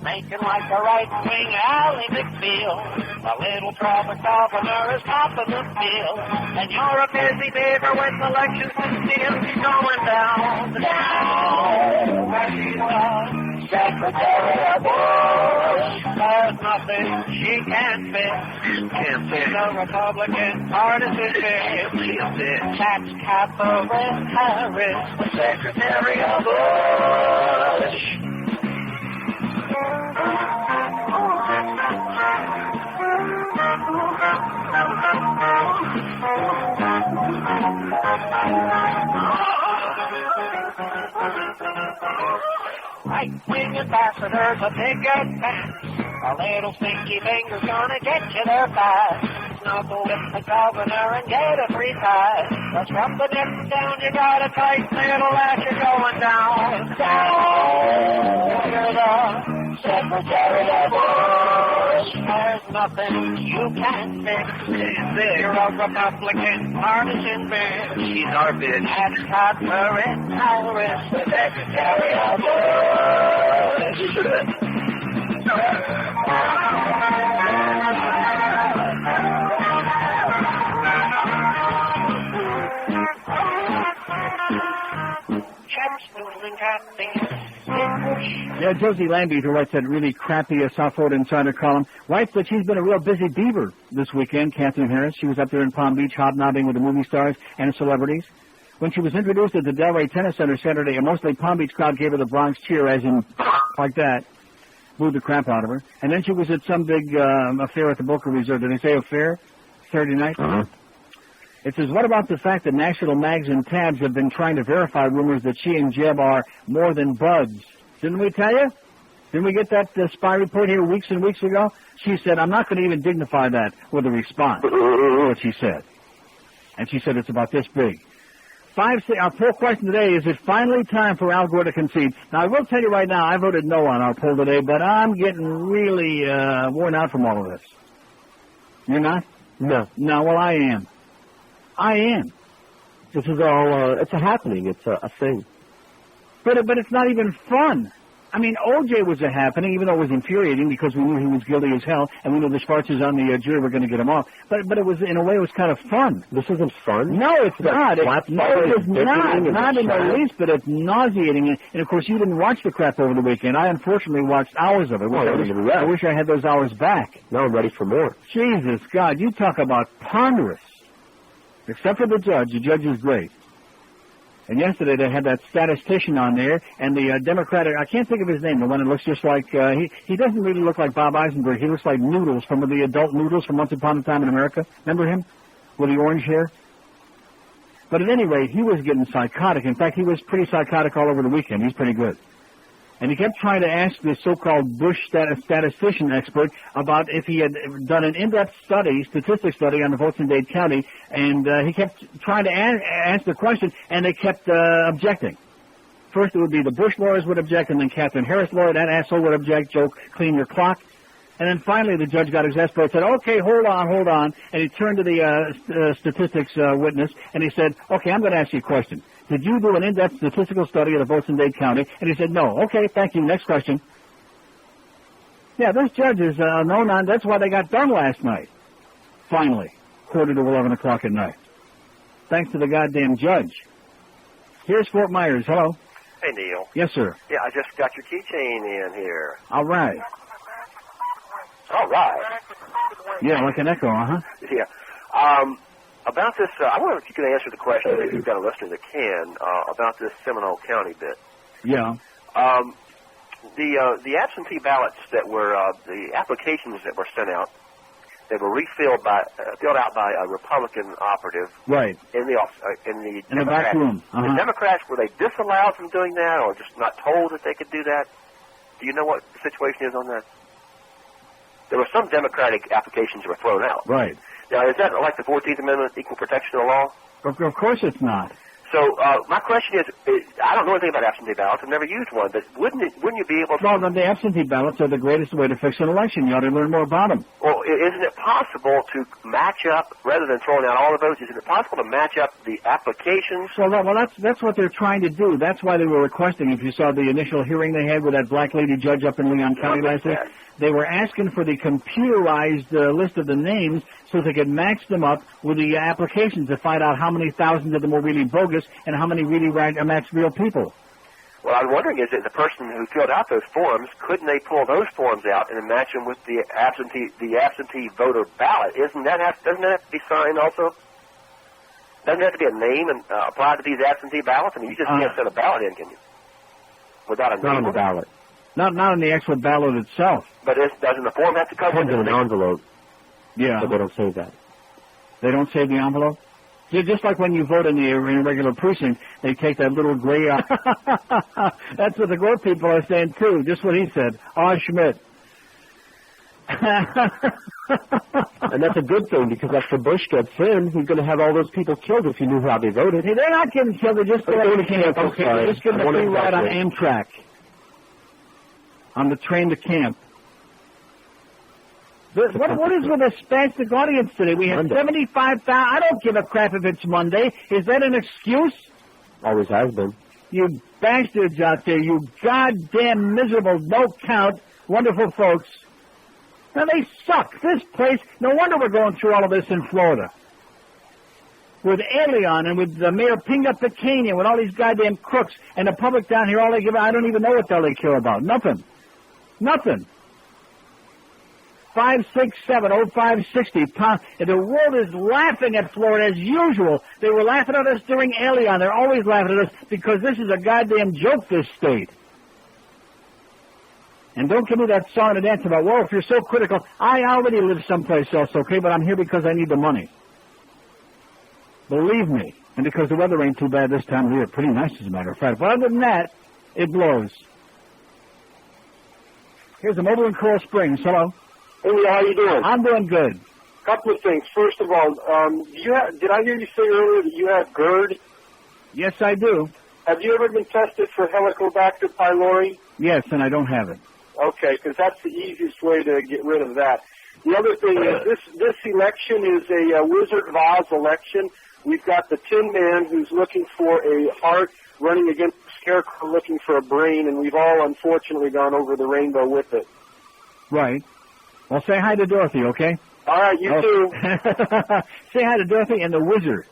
Making like a right-wing Ally McBeal. A little trouble governor is topping the field. And you're a busy beaver with elections and still going down. Down. Where she's the Secretary of War. There's nothing she can't fix. Can't fix. The Republican partisan fix. That's Catherine Harris, the Secretary of Bush. Right-wing ambassadors, a big advance. A little stinky finger's gonna get you there fast. Snuggle with the governor and get a free pass. But from the neck down, you got a tight little ass, you're going down. Down! You're the Secretary of Bush. There's nothing you can't fix. You're a Republican partisan bitch. She's our bitch. That's Catherine Harris, the Secretary of Bush. Yeah, Josie Lambie, who writes that really crappy South Florida Insider column, writes that she's been a real busy beaver this weekend, Catherine Harris. She was up there in Palm Beach hobnobbing with the movie stars and celebrities. When she was introduced at the Delray Tennis Center Saturday, a mostly Palm Beach crowd gave her the Bronx cheer, as in, like that, booed the crap out of her. And then she was at some big affair at the Boca Resort. Did they say affair? Saturday night? It says, what about the fact that national mags and tabs have been trying to verify rumors that she and Jeb are more than buds? Didn't we tell you? Didn't we get that spy report here weeks and weeks ago? She said, I'm not going to even dignify that with a response. That's what she said. And she said it's about this big. Our poll question today, is it finally time for Al Gore to concede? Now, I will tell you right now, I voted no on our poll today, but I'm getting really worn out from all of this. You're not? No. No, well, I am. I am. This is all, it's a happening. It's a thing. But it's not even fun. I mean, O.J. was a happening, even though it was infuriating because we knew he was guilty as hell, and we knew the Schwarzes on the jury were going to get him off. But it was, in a way, it was kind of fun. This isn't fun? No, it's not. It is not. Not in the least, but it's nauseating. And, of course, you didn't watch the crap over the weekend. I, unfortunately, watched hours of it. I wish I had those hours back. Now I'm ready for more. Jesus, God, you talk about ponderous. Except for the judge. The judge is great. And yesterday they had that statistician on there, and the Democratic, I can't think of his name, the one that looks just like, he doesn't really look like Bob Eisenberg. He looks like Noodles, from the adult Noodles from Once Upon a Time in America. Remember him? With the orange hair? But at any rate, he was getting psychotic. In fact, he was pretty psychotic all over the weekend. He's pretty good. And he kept trying to ask this so-called Bush statistician expert about if he had done an in-depth statistics study on the votes in Dade County, and he kept trying to ask the question, and they kept objecting. First it would be the Bush lawyers would object, and then Catherine Harris lawyer, that asshole would object, Joe, clean your clock. And then finally the judge got exasperated, said, okay, hold on. And he turned to the statistics witness, and he said, okay, I'm going to ask you a question. Did you do an in-depth statistical study of the votes in Dade County? And he said, no. Okay, thank you. Next question. Yeah, those judges, that's why they got done last night. Finally, 11:15 at night. Thanks to the goddamn judge. Here's Fort Myers. Hello. Hey, Neil. Yes, sir. Yeah, I just got your keychain in here. All right. All right. Yeah, like an echo, uh-huh. Yeah. About this, I wonder if you can answer the question, if you've got a listener that can, about this Seminole County bit. Yeah. The absentee ballots that were, the applications that were sent out, they were filled out by a Republican operative. Right. In the back room. Uh-huh. The Democrats, were they disallowed from doing that, or just not told that they could do that? Do you know what the situation is on that? There were some Democratic applications that were thrown out. Right. Now, is that like the 14th Amendment, equal protection of law? Of course it's not. So my question is, I don't know anything about absentee ballots. I've never used one, but wouldn't you be able to... Well, the absentee ballots are the greatest way to fix an election. You ought to learn more about them. Well, isn't it possible to match up, rather than throwing out all the votes, isn't it possible to match up the applications? Well, that's what they're trying to do. That's why they were requesting, if you saw the initial hearing they had with that black lady judge up in Leon County last week, they were asking for the computerized list of the names so they could match them up with the applications to find out how many thousands of them were really bogus and how many really matched real people. Well, I'm wondering, is it the person who filled out those forms, couldn't they pull those forms out and then match them with the absentee voter ballot? Doesn't that have to be signed also? Doesn't there have to be a name and applied to these absentee ballots? I mean, you just can't send a ballot in, can you? Without a name on the ballot. Not on the actual ballot itself. But doesn't the form have to cover it? An envelope. Yeah. But they don't save that. They don't save the envelope? Just like when you vote in the regular precinct, they take that little gray... That's what the Gore people are saying, too. Just what he said. Schmidt. And that's a good thing, because after Bush gets in, he's going to have all those people killed if he knew how they voted. Hey, they're not getting killed. They're just going to camp. Okay, they're just getting a free ride on Amtrak. On the train to camp. What is with the spastic audience today? We have 75,000. I don't give a crap if it's Monday. Is that an excuse? Always has been. You bastards out there, you goddamn miserable, no-count, wonderful folks. Now, they suck. This place, no wonder we're going through all of this in Florida. With Elion and with Mayor Pinga Pequena, with all these goddamn crooks, and the public down here, all they give, I don't even know what the hell they care about. Nothing. 567-0560 pound. The world is laughing at Florida as usual. They were laughing at us during Elion. They're always laughing at us because this is a goddamn joke, this state. And don't give me that song and dance about, well, if you're so critical, I already live someplace else, okay, but I'm here because I need the money. Believe me. And because the weather ain't too bad this time of year. Pretty nice, as a matter of fact. But other than that, it blows. Here's a mobile in Coral Springs. Hello. Hey, how you doing? I'm doing good. Couple of things. First of all, did I hear you say earlier that you have GERD? Yes, I do. Have you ever been tested for Helicobacter pylori? Yes, and I don't have it. Okay, because that's the easiest way to get rid of that. The other thing is this election is a Wizard of Oz election. We've got the Tin Man who's looking for a heart, running against the Scarecrow looking for a brain, and we've all unfortunately gone over the rainbow with it. Right. Well, say hi to Dorothy, okay? All right, you too. Say hi to Dorothy and the Wizard.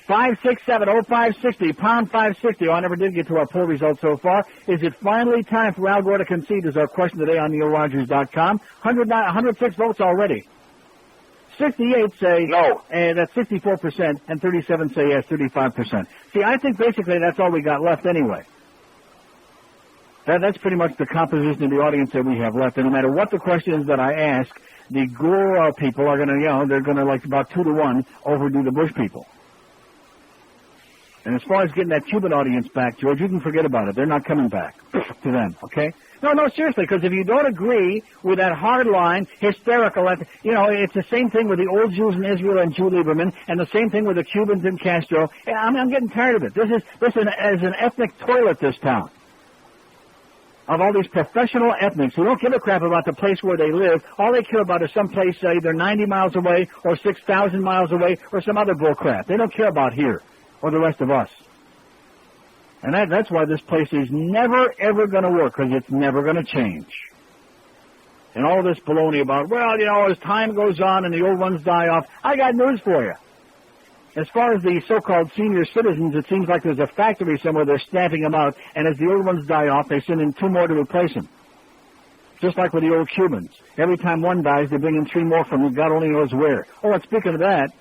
567-0560, pound 560. Oh, I never did get to our poll results so far. Is it finally time for Al Gore to concede? Is our question today on NeilRogers.com. 106 votes already. 68 say no, and that's 64%, and 37 say yes, 35%. See, I think basically that's all we got left anyway. That's pretty much the composition of the audience that we have left. And no matter what the questions that I ask, the Gore people are going to, they're going to, like about 2-1, overdo the Bush people. And as far as getting that Cuban audience back, George, you can forget about it. They're not coming back to them, okay? No, seriously, because if you don't agree with that hard-line, hysterical, it's the same thing with the old Jews in Israel and Jew Lieberman, and the same thing with the Cubans in Castro. I'm getting tired of it. This is an ethnic toilet, this town. Of all these professional ethnics who don't give a crap about the place where they live. All they care about is some place either 90 miles away or 6,000 miles away or some other bull crap. They don't care about here or the rest of us. And that's why this place is never, ever going to work, because it's never going to change. And all this baloney about, as time goes on and the old ones die off, I got news for you. As far as the so-called senior citizens, it seems like there's a factory somewhere they're stamping them out, and as the old ones die off, they send in 2 more to replace them. Just like with the old Cubans. Every time one dies, they bring in 3 more from God only knows where. Oh, and speaking of that,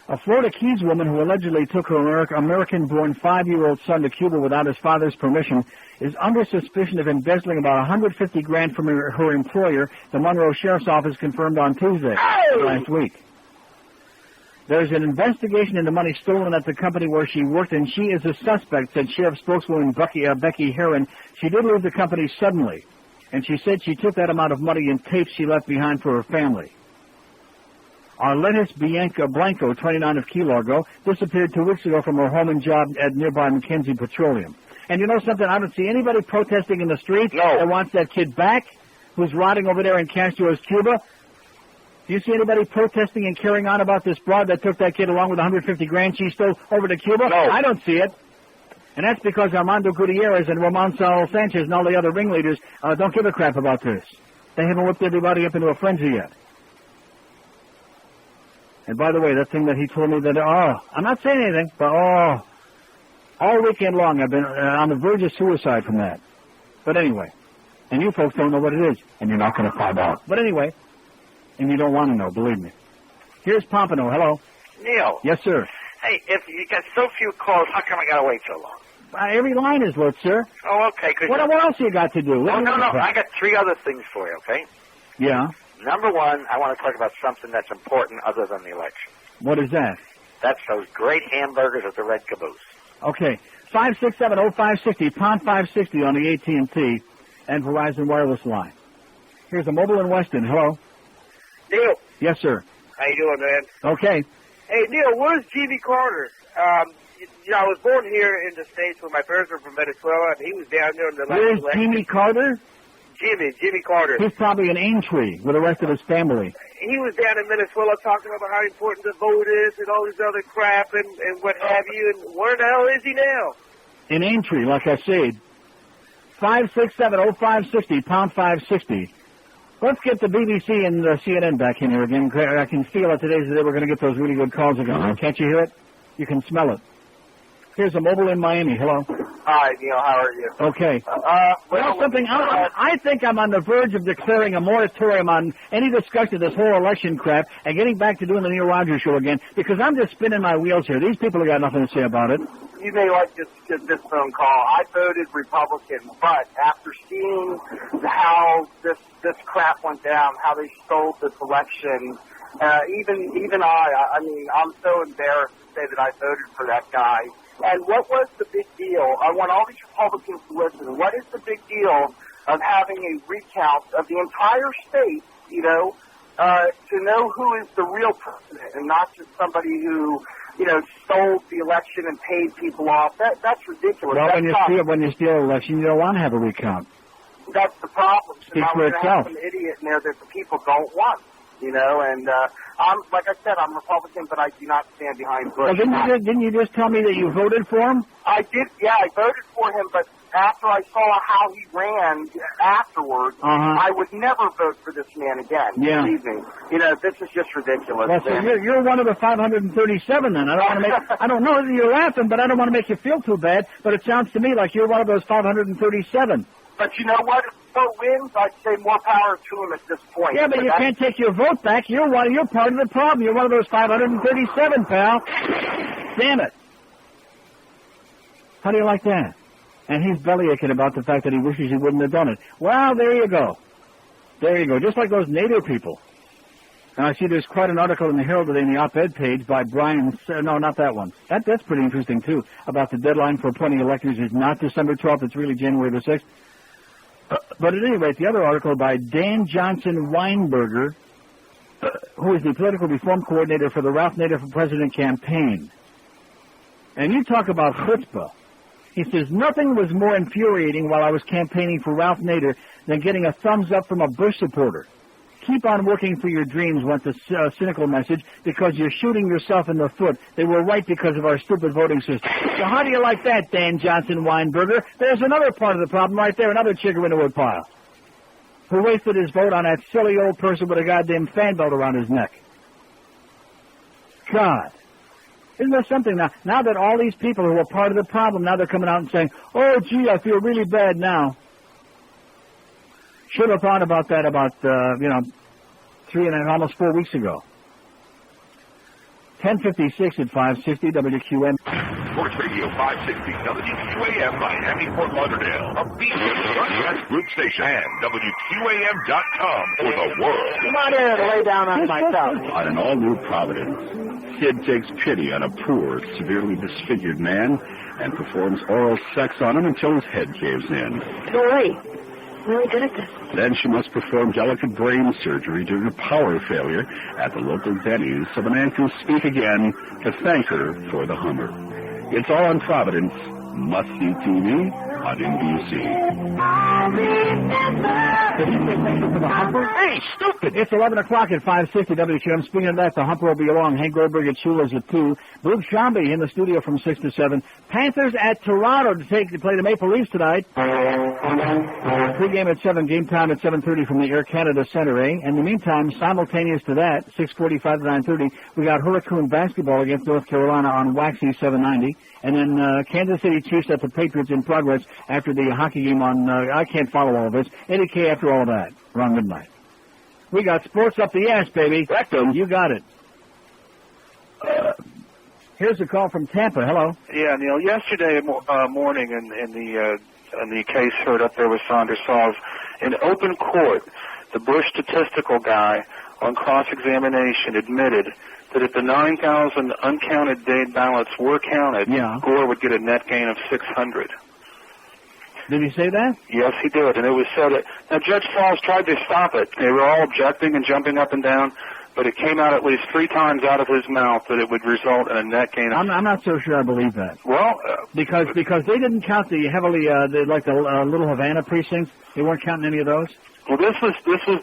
a Florida Keys woman who allegedly took her American-born 5-year-old son to Cuba without his father's permission is under suspicion of embezzling about $150,000 from her employer, the Monroe Sheriff's Office confirmed on Tuesday last week. There's an investigation into money stolen at the company where she worked, and she is a suspect, said Sheriff spokeswoman Becky Herron. She did leave the company suddenly, and she said she took that amount of money in tapes she left behind for her family. Arletis Blanco, 29 of Key Largo, disappeared 2 weeks ago from her home and job at nearby McKenzie Petroleum. And you know something? I don't see anybody protesting in the street that wants that kid back, who's rotting over there in Castro's Cuba. Do you see anybody protesting and carrying on about this broad that took that kid along with $150,000 she stole over to Cuba? No. I don't see it. And that's because Armando Gutierrez and Ramon Sanchez and all the other ringleaders don't give a crap about this. They haven't whipped everybody up into a frenzy yet. And by the way, that thing that he told me that, I'm not saying anything, but all weekend long I've been on the verge of suicide from that. But anyway, and you folks don't know what it is, and you're not going to find out. But anyway, and you don't want to know, believe me. Here's Pompano. Hello. Neil. Yes, sir. Hey, if you got so few calls, how come I got to wait so long? Every line is lit, sir. Oh, okay. What else you got to do? No. I got 3 other things for you, okay? Yeah. Number 1, I want to talk about something that's important other than the election. What is that? That's those great hamburgers at the Red Caboose. Okay. 567-0560, pound 560 on the AT&T and Verizon wireless line. Here's a mobile in Weston. Hello. Neil. Yes, sir. How you doing, man? Okay. Hey, Neil, where's Jimmy Carter? I was born here in the States when my parents were from Venezuela, and he was down there in the last election. Where's Jimmy Carter? Jimmy Carter. He's probably in Aintree with the rest of his family. He was down in Venezuela talking about how important the vote is and all this other crap and what have you, and where the hell is he now? In Aintree, like I said. 567-0560, pound 560. Let's get the BBC and CNN back in here again. I can feel it today's the day we're going to get those really good calls again. Can't you hear it? You can smell it. Here's a mobile in Miami. Hello. Hi, Neil. How are you? Okay. I think I'm on the verge of declaring a moratorium on any discussion of this whole election crap and getting back to doing the Neil Rogers show again, because I'm just spinning my wheels here. These people have got nothing to say about it. You may like this phone call. I voted Republican, but after seeing how this crap went down, how they stole this election, even I mean, I'm so embarrassed to say that I voted for that guy. And what was the big deal? I want all these Republicans to listen. What is the big deal of having a recount of the entire state, to know who is the real president and not just somebody who, stole the election and paid people off? That's ridiculous. Well, when you steal an election, you don't want to have a recount. That's the problem. Speak for itself. Some idiot in there that the people don't want. And I'm Republican, but I do not stand behind Bush. Well, didn't you just tell me that you voted for him? I did, yeah, I voted for him, but after I saw how he ran afterwards, I would never vote for this man again. Yeah. Believe me. This is just ridiculous. Well, so you're one of the 537 then. I don't know, you're laughing, but I don't want to make you feel too bad, but it sounds to me like you're one of those 537. But you know what? If Vote wins, I'd say more power to him at this point. Yeah, but you can't take your vote back. You're part of the problem. You're one of those 537, pal. Damn it. How do you like that? And he's bellyaching about the fact that he wishes he wouldn't have done it. Well, there you go. There you go. Just like those NATO people. And I see there's quite an article in the Herald today in the op-ed page by Brian, no, not that one. That's pretty interesting, too, about the deadline for appointing electors is not December 12th, it's really January the 6th. But at any rate, the other article by Dan Johnson Weinberger, who is the political reform coordinator for the Ralph Nader for President campaign. And you talk about chutzpah. He says, nothing was more infuriating while I was campaigning for Ralph Nader than getting a thumbs up from a Bush supporter. Keep on working for your dreams, went the cynical message, because you're shooting yourself in the foot. They were right because of our stupid voting system. So how do you like that, Dan Johnson Weinberger? There's another part of the problem right there, another chigger in the wood pile, who wasted his vote on that silly old person with a goddamn fan belt around his neck. God. Isn't there something now? Now that all these people who are part of the problem, now they're coming out and saying, oh, gee, I feel really bad now. Should have thought about that about, almost 4 weeks ago. 10:56 at 560 WQM. Sports Radio 560 WQAM Miami, Fort Lauderdale. A beat broadcast group station and WQAM.com for the world. Come on in and lay down on my couch. On an all-new Providence, Sid takes pity on a poor, severely disfigured man and performs oral sex on him until his head caves in. Great. Really good at this. Then she must perform delicate brain surgery during a power failure at the local Denny's so the man can speak again to thank her for the Hummer. It's all on Providence. Must-see TV on NBC. Hey, stupid! It's 11 o'clock at 560 WQM. Speaking of that, the Humper will be along. Hank Goldberg at Shula's at 2. Luke Shambi in the studio from 6 to 7. Panthers at Toronto to play the Maple Leafs tonight. Pre-game at 7, game time at 7:30 from the Air Canada Center, eh? In the meantime, simultaneous to that, 6:45 to 9:30, we got Hurricane basketball against North Carolina on Waxy 790. And then Kansas City Chiefs at the Patriots in progress after the hockey game on, I can't follow all of this, 80K after all that, around midnight. We got sports up the ass, baby. Rectum. You got it. Here's a call from Tampa. Hello. Yeah, Neil. Yesterday morning in the case heard up there with Saunders Sauls, in open court, the Bush statistical guy on cross-examination admitted that if the 9,000 uncounted dead ballots were counted, Gore would get a net gain of 600. Did he say that? Yes, he did, and it was said that. Now, Judge Sauls tried to stop it. They were all objecting and jumping up and down, but it came out at least 3 times out of his mouth that it would result in a net gain of... I'm not so sure I believe that. Well... because they didn't count the heavily, the Little Havana precincts. They weren't counting any of those? Well, this was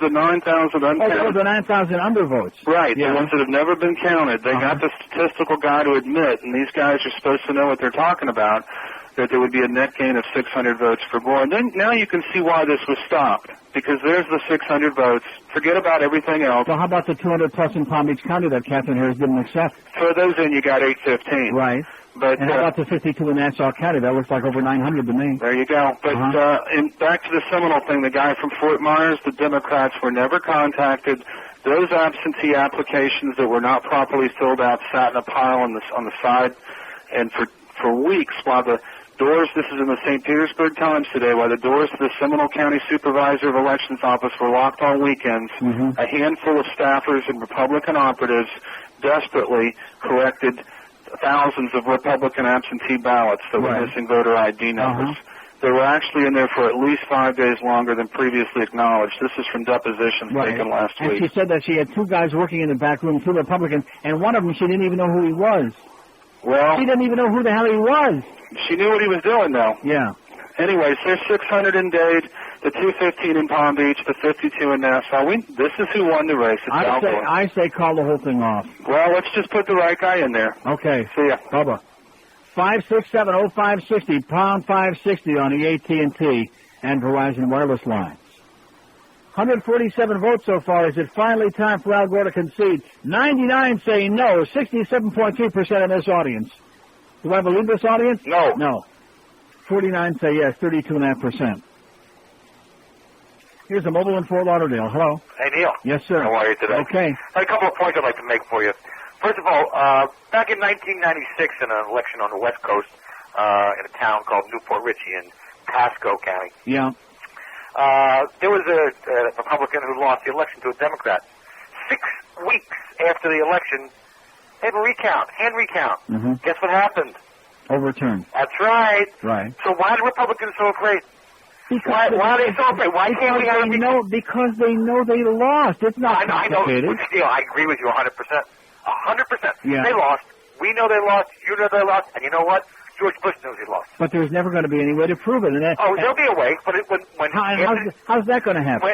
the 9,000 uncounted. Oh, the 9,000 undervotes. Right, the ones that have never been counted. They got the statistical guy to admit, and these guys are supposed to know what they're talking about, that there would be a net gain of 600 votes for Gore. And then now you can see why this was stopped, because there's the 600 votes. Forget about everything else. Well, how about the 200 plus in Palm Beach County that Catherine Harris didn't accept? Throw those in, you got 815. Right. But, and how about the 52 in Nassau County? That looks like over 900 to me. There you go. But back to the Seminole thing, the guy from Fort Myers, the Democrats were never contacted. Those absentee applications that were not properly filled out sat in a pile on the side. And for weeks, while the doors, this is in the St. Petersburg Times today, while the doors to the Seminole County Supervisor of Elections office were locked on weekends, a handful of staffers and Republican operatives desperately collected thousands of Republican absentee ballots that were missing voter ID numbers. They were actually in there for at least 5 days longer than previously acknowledged. This is from depositions taken last week. And she said that she had 2 guys working in the back room, 2 Republicans, and one of them she didn't even know who he was. Well, she didn't even know who the hell he was. She knew what he was doing, though. Yeah. Anyways, there's 600 in Dade, the 215 in Palm Beach, the 52 in Nassau. This is who won the race. It's I say call the whole thing off. Well, let's just put the right guy in there. Okay. See ya. Bubba. 567-0560, pound 560 on the AT&T and Verizon wireless lines. 147 votes so far. Is it finally time for Al Gore to concede? 99 say no, 67.2% in this audience. Do I believe this audience? No. No. 49 say yes, 32.5%. Here's a mobile in Fort Lauderdale. Hello. Hey, Neil. Yes, sir. How are you today? Okay. I had a couple of points I'd like to make for you. First of all, back in 1996 in an election on the West Coast in a town called Newport Richey in Pasco County. Yeah. There was a Republican who lost the election to a Democrat. 6 weeks after the election, they had a recount, hand recount. Mm-hmm. Guess what happened? Overturned. That's right. Right. So why are the Republicans so afraid? Why are they so afraid? Why can't we have because they know they lost. It's not complicated. I know. But still, I agree with you 100%. 100%. Yeah. They lost. We know they lost. You know they lost. And you know what? George Bush knows he lost. But there's never going to be any way to prove it. And there'll be a way. But how's that going to happen?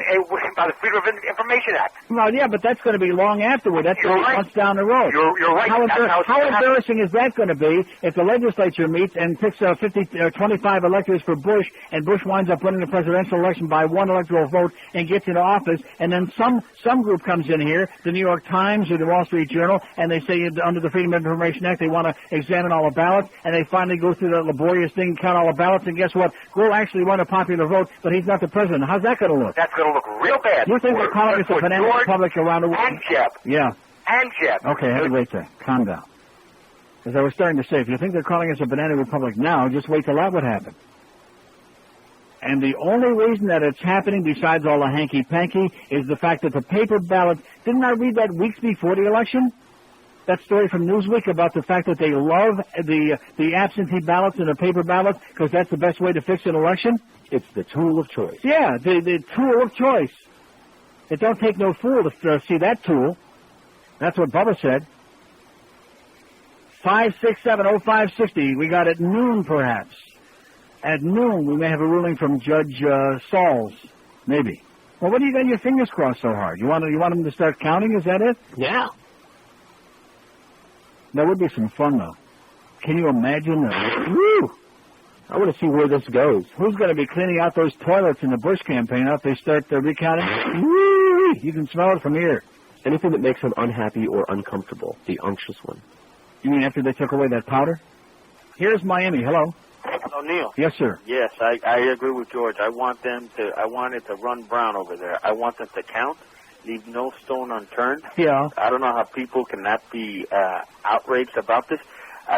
By the Freedom of Information Act. Well, yeah, but that's going to be long afterward. That's going to be months down the road. You're right. How embarrassing is that going to be if the legislature meets and picks 25 electors for Bush, and Bush winds up winning the presidential election by 1 electoral vote and gets into office, and then some group comes in here, the New York Times or the Wall Street Journal, and they say under the Freedom of Information Act they want to examine all the ballots, and they finally go through that laborious thing, count all the ballots, and guess what? Gore actually won a popular vote, but he's not the president. How's that going to look? That's going to look real bad. You think they're calling us a banana republic around the world? And Jeb. Yeah. And Jeb. Okay, wait there. Calm down. As I was starting to say, if you think they're calling us a banana republic now, just wait till that would happen. And the only reason that it's happening, besides all the hanky-panky, is the fact that the paper ballots... Didn't I read that weeks before the election? That story from Newsweek about the fact that they love the absentee ballots and the paper ballots because that's the best way to fix an election? It's the tool of choice. Yeah, the tool of choice. It don't take no fool to see that tool. That's what Bubba said. 567-0560. We got at noon, perhaps. At noon, we may have a ruling from Judge Sauls. Maybe. Well, what do you got your fingers crossed so hard? You want them to start counting? Is that it? Yeah. That would be some fun, though. Can you imagine that? Woo! I want to see where this goes. Who's going to be cleaning out those toilets in the Bush campaign after they start recounting? Woo! You can smell it from here. Anything that makes them unhappy or uncomfortable. The unctuous one. You mean after they took away that powder? Here's Miami. Hello. Hello, Neil. Yes, sir. Yes, I agree with George. I want it to run brown over there. I want them to count. Leave no stone unturned. Yeah. I don't know how people cannot be outraged about this.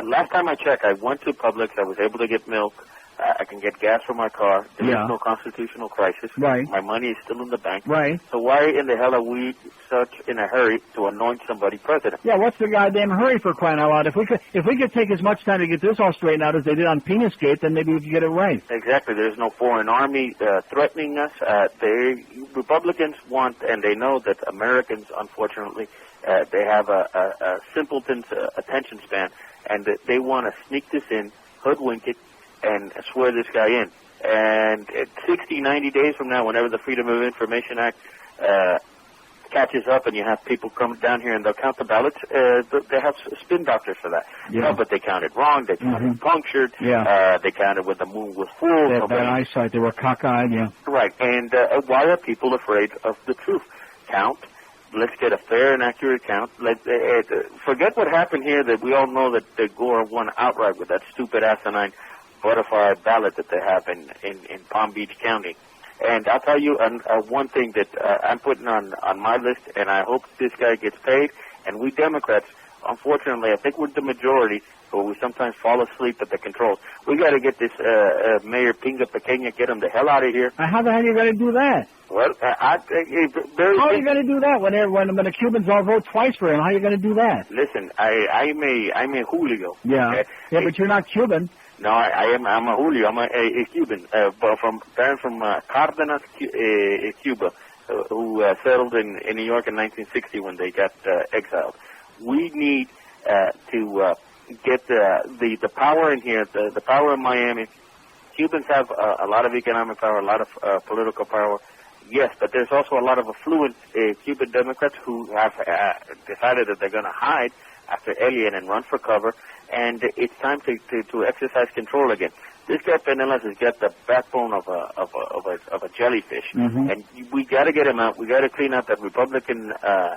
Last time I checked, I went to Publix. I was able to get milk. I can get gas for my car. There is no constitutional crisis. Right. My money is still in the bank. Right. So why in the hell are we such in a hurry to anoint somebody president? Yeah, what's the goddamn hurry, for crying out loud? If we could take as much time to get this all straightened out as they did on Penisgate, then maybe we could get it right. Exactly. There's no foreign army threatening us. Republicans want, and they know that Americans, unfortunately, they have a simpleton's attention span, and that they want to sneak this in, hoodwink it, and swear this guy in. And 60, 90 days from now, whenever the Freedom of Information Act catches up and you have people come down here and they'll count the ballots, they have spin doctors for that. Yeah. No, but they counted wrong. They counted punctured. Yeah. They counted when the moon was full. They had bad eyesight. They were cockeyed, yeah. Right. And why are people afraid of the truth? Count. Let's get a fair and accurate count. Forget what happened here, that we all know that Gore won outright with that stupid asinine butterfly ballot that they have in Palm Beach County. And I'll tell you one thing that I'm putting on my list, and I hope this guy gets paid. And we Democrats, unfortunately, I think we're the majority, but we sometimes fall asleep at the controls. We got to get this Mayor Pinga Pequeña, get him the hell out of here. How the hell are you going to do that? Well, how are you going to do that when the Cubans all vote twice for him? How are you going to do that? Listen, I'm a Julio. Yeah, okay? Yeah, but you're not Cuban. No, I'm a Julio. I'm a Cuban, but from Cardenas, Cuba, who settled in New York in 1960 when they got exiled. We need to get the power in here, the power in Miami. Cubans have a lot of economic power, a lot of political power. Yes, but there's also a lot of affluent Cuban Democrats who have decided that they're going to hide after Elian and run for cover, and it's time to exercise control again. This guy Pinellas has got the backbone of a jellyfish, and we got to get him out. We got to clean out that Republican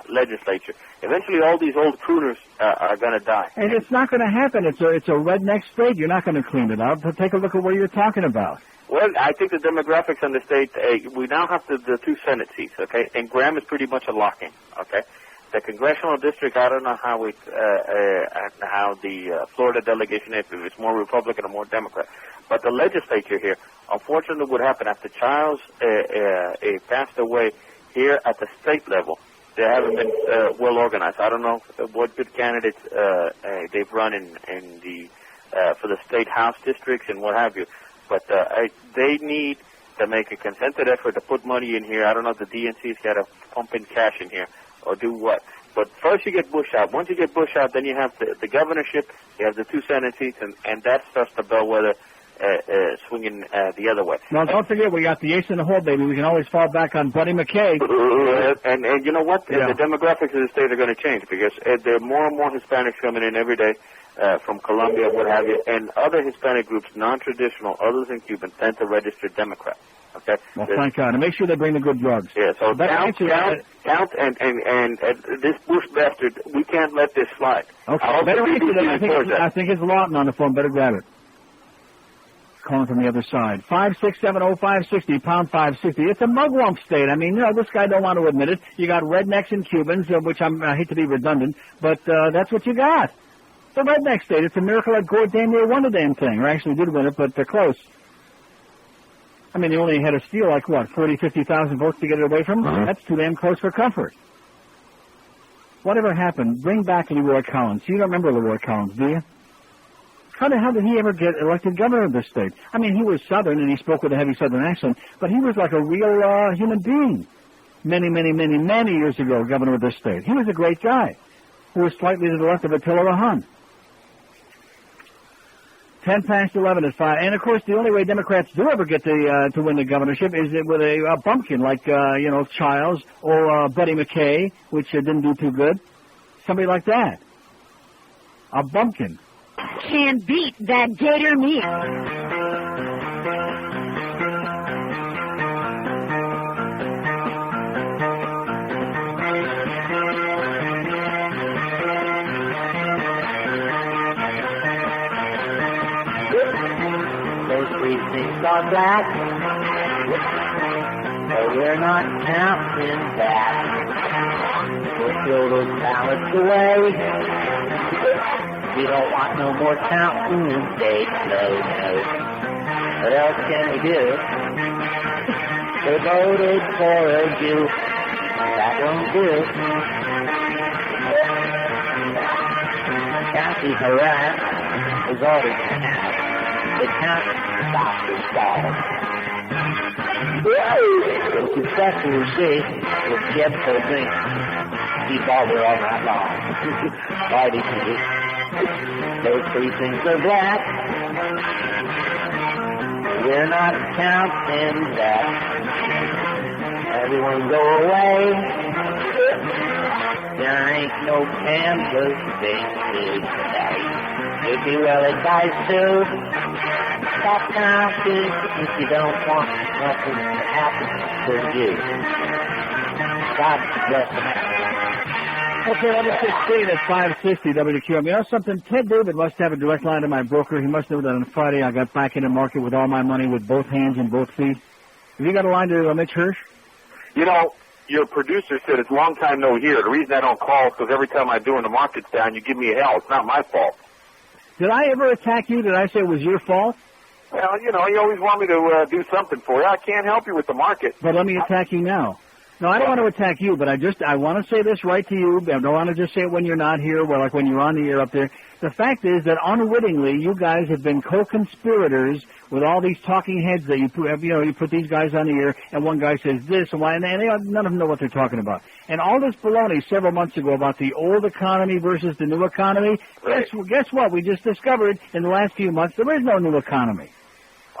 legislature. Eventually, all these old crooners are going to die. And it's not going to happen. It's a redneck state. You're not going to clean it out. But take a look at what you're talking about. Well, I think the demographics on the state, we now have the 2 Senate seats, okay? And Graham is pretty much a lock-in, okay? The congressional district, I don't know how the Florida delegation is, if it's more Republican or more Democrat. But the legislature here, unfortunately what happened after Charles passed away here at the state level, they haven't been well organized. I don't know what good candidates they've run in the for the state house districts and what have you, but they need to make a concerted effort to put money in here. I don't know if the DNC's got to pump in cash in here or do what. But first you get Bush out. Once you get Bush out, then you have the governorship, you have the 2 Senate seats, and that starts the bellwether swinging the other way. Now, don't forget, we got the ace in the hole, baby. We can always fall back on Buddy McKay. And you know what? Yeah. The demographics of the state are going to change because there are more and more Hispanics coming in every day from Colombia, what have you, and other Hispanic groups, non-traditional, others than Cubans, tend to register Democrats. Okay. Well, thank God. And make sure they bring the good drugs. Yeah. So count, and this Bush bastard. We can't let this slide. Okay. Better answer that. I think it's Lawton on the phone. Better grab it. Calling from the other side. 5670560 pound 560. It's a mugwump state. I mean, this guy don't want to admit it. You got rednecks and Cubans, which I hate to be redundant, but that's what you got. It's a redneck state. It's a miracle that Gore damn near won the damn thing. Or actually did win it, but they're close. I mean, they only had to steal, 50,000 votes to get it away from them? Uh-huh. That's too damn close for comfort. Whatever happened, bring back Leroy Collins. You don't remember Leroy Collins, do you? How the hell did he ever get elected governor of this state? I mean, he was Southern, and he spoke with a heavy Southern accent, but he was like a real human being. Many years ago, governor of this state. He was a great guy who was slightly to the left of Attila the Hun. 10 past 11 is 5. And, of course, the only way Democrats do ever get to win the governorship is with a bumpkin like, Childs or Buddy McKay, which didn't do too good. Somebody like that. A bumpkin. Can't beat that gator meat. Those precincts are black, but we're not counting that. We'll throw those ballots away. We don't want no more counting in state, no. What else can we do? They voted for a Jew. That won't do. County harassed is ordered to have. The count stops the stall. The successor will see with Jeb for drink. Keep all there all night long. Party to those precincts are black. We're not counting that. Everyone go away. There ain't no canvassing today. You'd be well advised to stop counting if you don't want nothing to happen to you. God bless America. Okay, number 16 at 560 WQM. You know something? Ted David must have a direct line to my broker. He must know that on Friday I got back in the market with all my money with both hands and both feet. Have you got a line to Mitch Hirsch? Your producer said it's long time no hear. The reason I don't call is because every time I do and the market's down, you give me a hell. It's not my fault. Did I ever attack you? Did I say it was your fault? Well, you always want me to do something for you. I can't help you with the market. But let me attack you now. No, I don't want to attack you, but I want to say this right to you. I don't want to just say it when you're not here, like when you're on the air up there. The fact is that unwittingly, you guys have been co-conspirators with all these talking heads that you put these guys on the air, and one guy says this and why, and none of them know what they're talking about. And all this baloney several months ago about the old economy versus the new economy, right. Guess what? We just discovered in the last few months there is no new economy.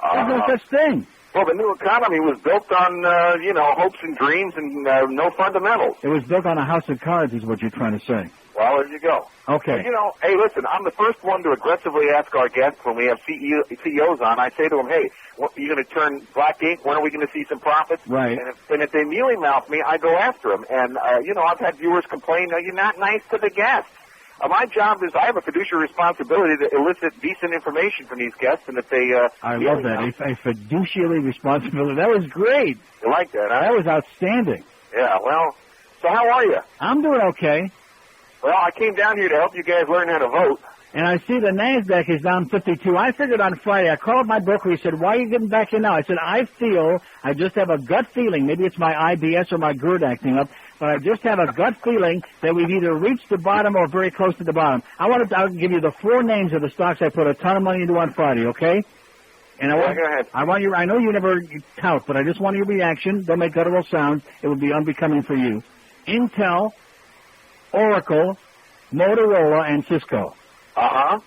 There's no such thing. Well, the new economy was built on, hopes and dreams and no fundamentals. It was built on a house of cards is what you're trying to say. Well, there you go. Okay. Well, hey, listen, I'm the first one to aggressively ask our guests when we have CEOs on. I say to them, hey, you're going to turn black ink? When are we going to see some profits? Right. And if they mealy mouth me, I go after them. And, I've had viewers complain, you're not nice to the guests. My job is I have a fiduciary responsibility to elicit decent information from these guests, and if they... I love that. A fiduciary responsibility. That was great. You like that, huh? That was outstanding. Yeah, well, so how are you? I'm doing okay. Well, I came down here to help you guys learn how to vote. And I see the NASDAQ is down 52. I figured on Friday, I called my broker. He said, why are you getting back in now? I said, I just have a gut feeling, maybe it's my IBS or my GERD acting up, but I just have a gut feeling that we've either reached the bottom or very close to the bottom. I'll give you the 4 names of the stocks I put a ton of money into on Friday, okay? And go ahead. I know you never tout, but I just want your reaction. Don't make guttural sounds. It would be unbecoming for you. Intel, Oracle, Motorola, and Cisco. Uh-huh.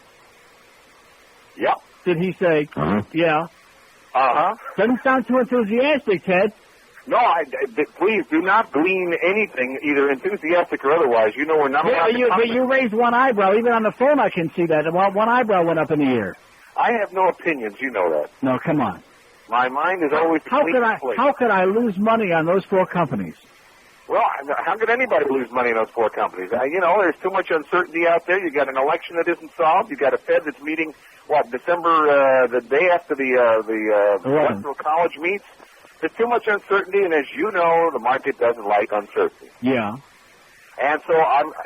Yep. Did he say, yeah? Uh-huh. Doesn't sound too enthusiastic, Ted. No, please do not glean anything, either enthusiastic or otherwise. You know we're not allowed to But you raised one eyebrow. Even on the phone I can see that. One eyebrow went up in the air. I have no opinions. You know that. No, come on. My mind is always How could I lose money on those 4 companies? Well, how could anybody lose money in those 4 companies? There's too much uncertainty out there. You got an election that isn't solved. You got a Fed that's meeting, December, the day after the Electoral College meets. There's too much uncertainty, and as you know, the market doesn't like uncertainty. Yeah. And so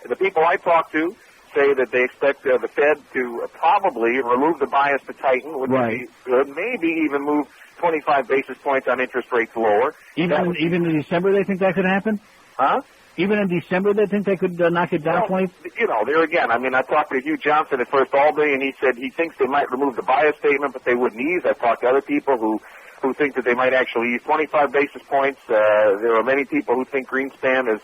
the people I talk to say that they expect the Fed to probably remove the bias to tighten, which would be good, maybe even move 25 basis points on interest rates lower. Even in December they think that could happen? Huh? Even in December they think they could knock it down 20? There again, I talked to Hugh Johnson at First Albany, and he said he thinks they might remove the bias statement, but they wouldn't ease. I've talked to other people who think that they might actually ease 25 basis points. There are many people who think Greenspan is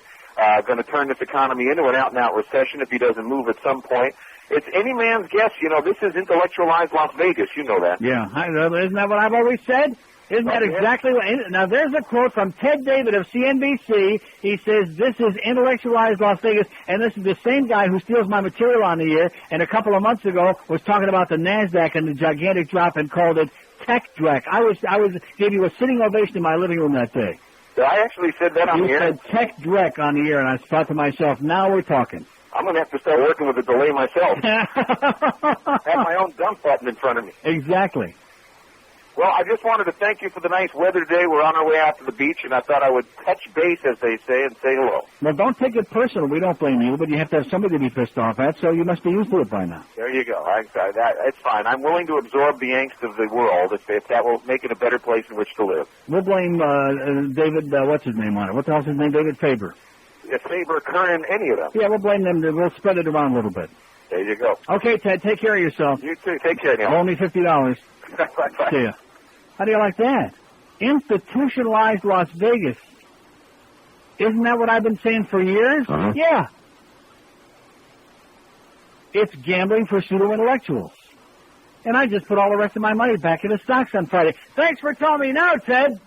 going to turn this economy into an out-and-out recession if he doesn't move at some point. It's any man's guess. This is intellectualized Las Vegas. You know that. Yeah. Isn't that what I've always said? Isn't that exactly what... Now, there's a quote from Ted David of CNBC. He says, this is intellectualized Las Vegas, and this is the same guy who steals my material on the air, and a couple of months ago was talking about the NASDAQ and the gigantic drop and called it tech dreck. I gave you a sitting ovation in my living room that day. I actually said that on the air. You said tech dreck on the air, and I thought to myself, now we're talking. I'm going to have to start working with the delay myself. Have my own dump button in front of me. Exactly. Well, I just wanted to thank you for the nice weather today. We're on our way out to the beach, and I thought I would touch base, as they say, and say hello. Well, don't take it personal. We don't blame you, but you have to have somebody to be pissed off at, so you must be used to it by now. There you go. It's fine. I'm willing to absorb the angst of the world if that will make it a better place in which to live. We'll blame David, what's his name on it? What the hell's his name? David Faber. Yeah, Faber, Curran, any of them. Yeah, we'll blame them. We'll spread it around a little bit. There you go. Okay, Ted, take care of yourself. You too. Take care, Neil. Only $50. Bye-bye. See ya. How do you like that? Institutionalized Las Vegas. Isn't that what I've been saying for years? Uh-huh. Yeah. It's gambling for pseudo-intellectuals. And I just put all the rest of my money back into stocks on Friday. Thanks for telling me now, Ted.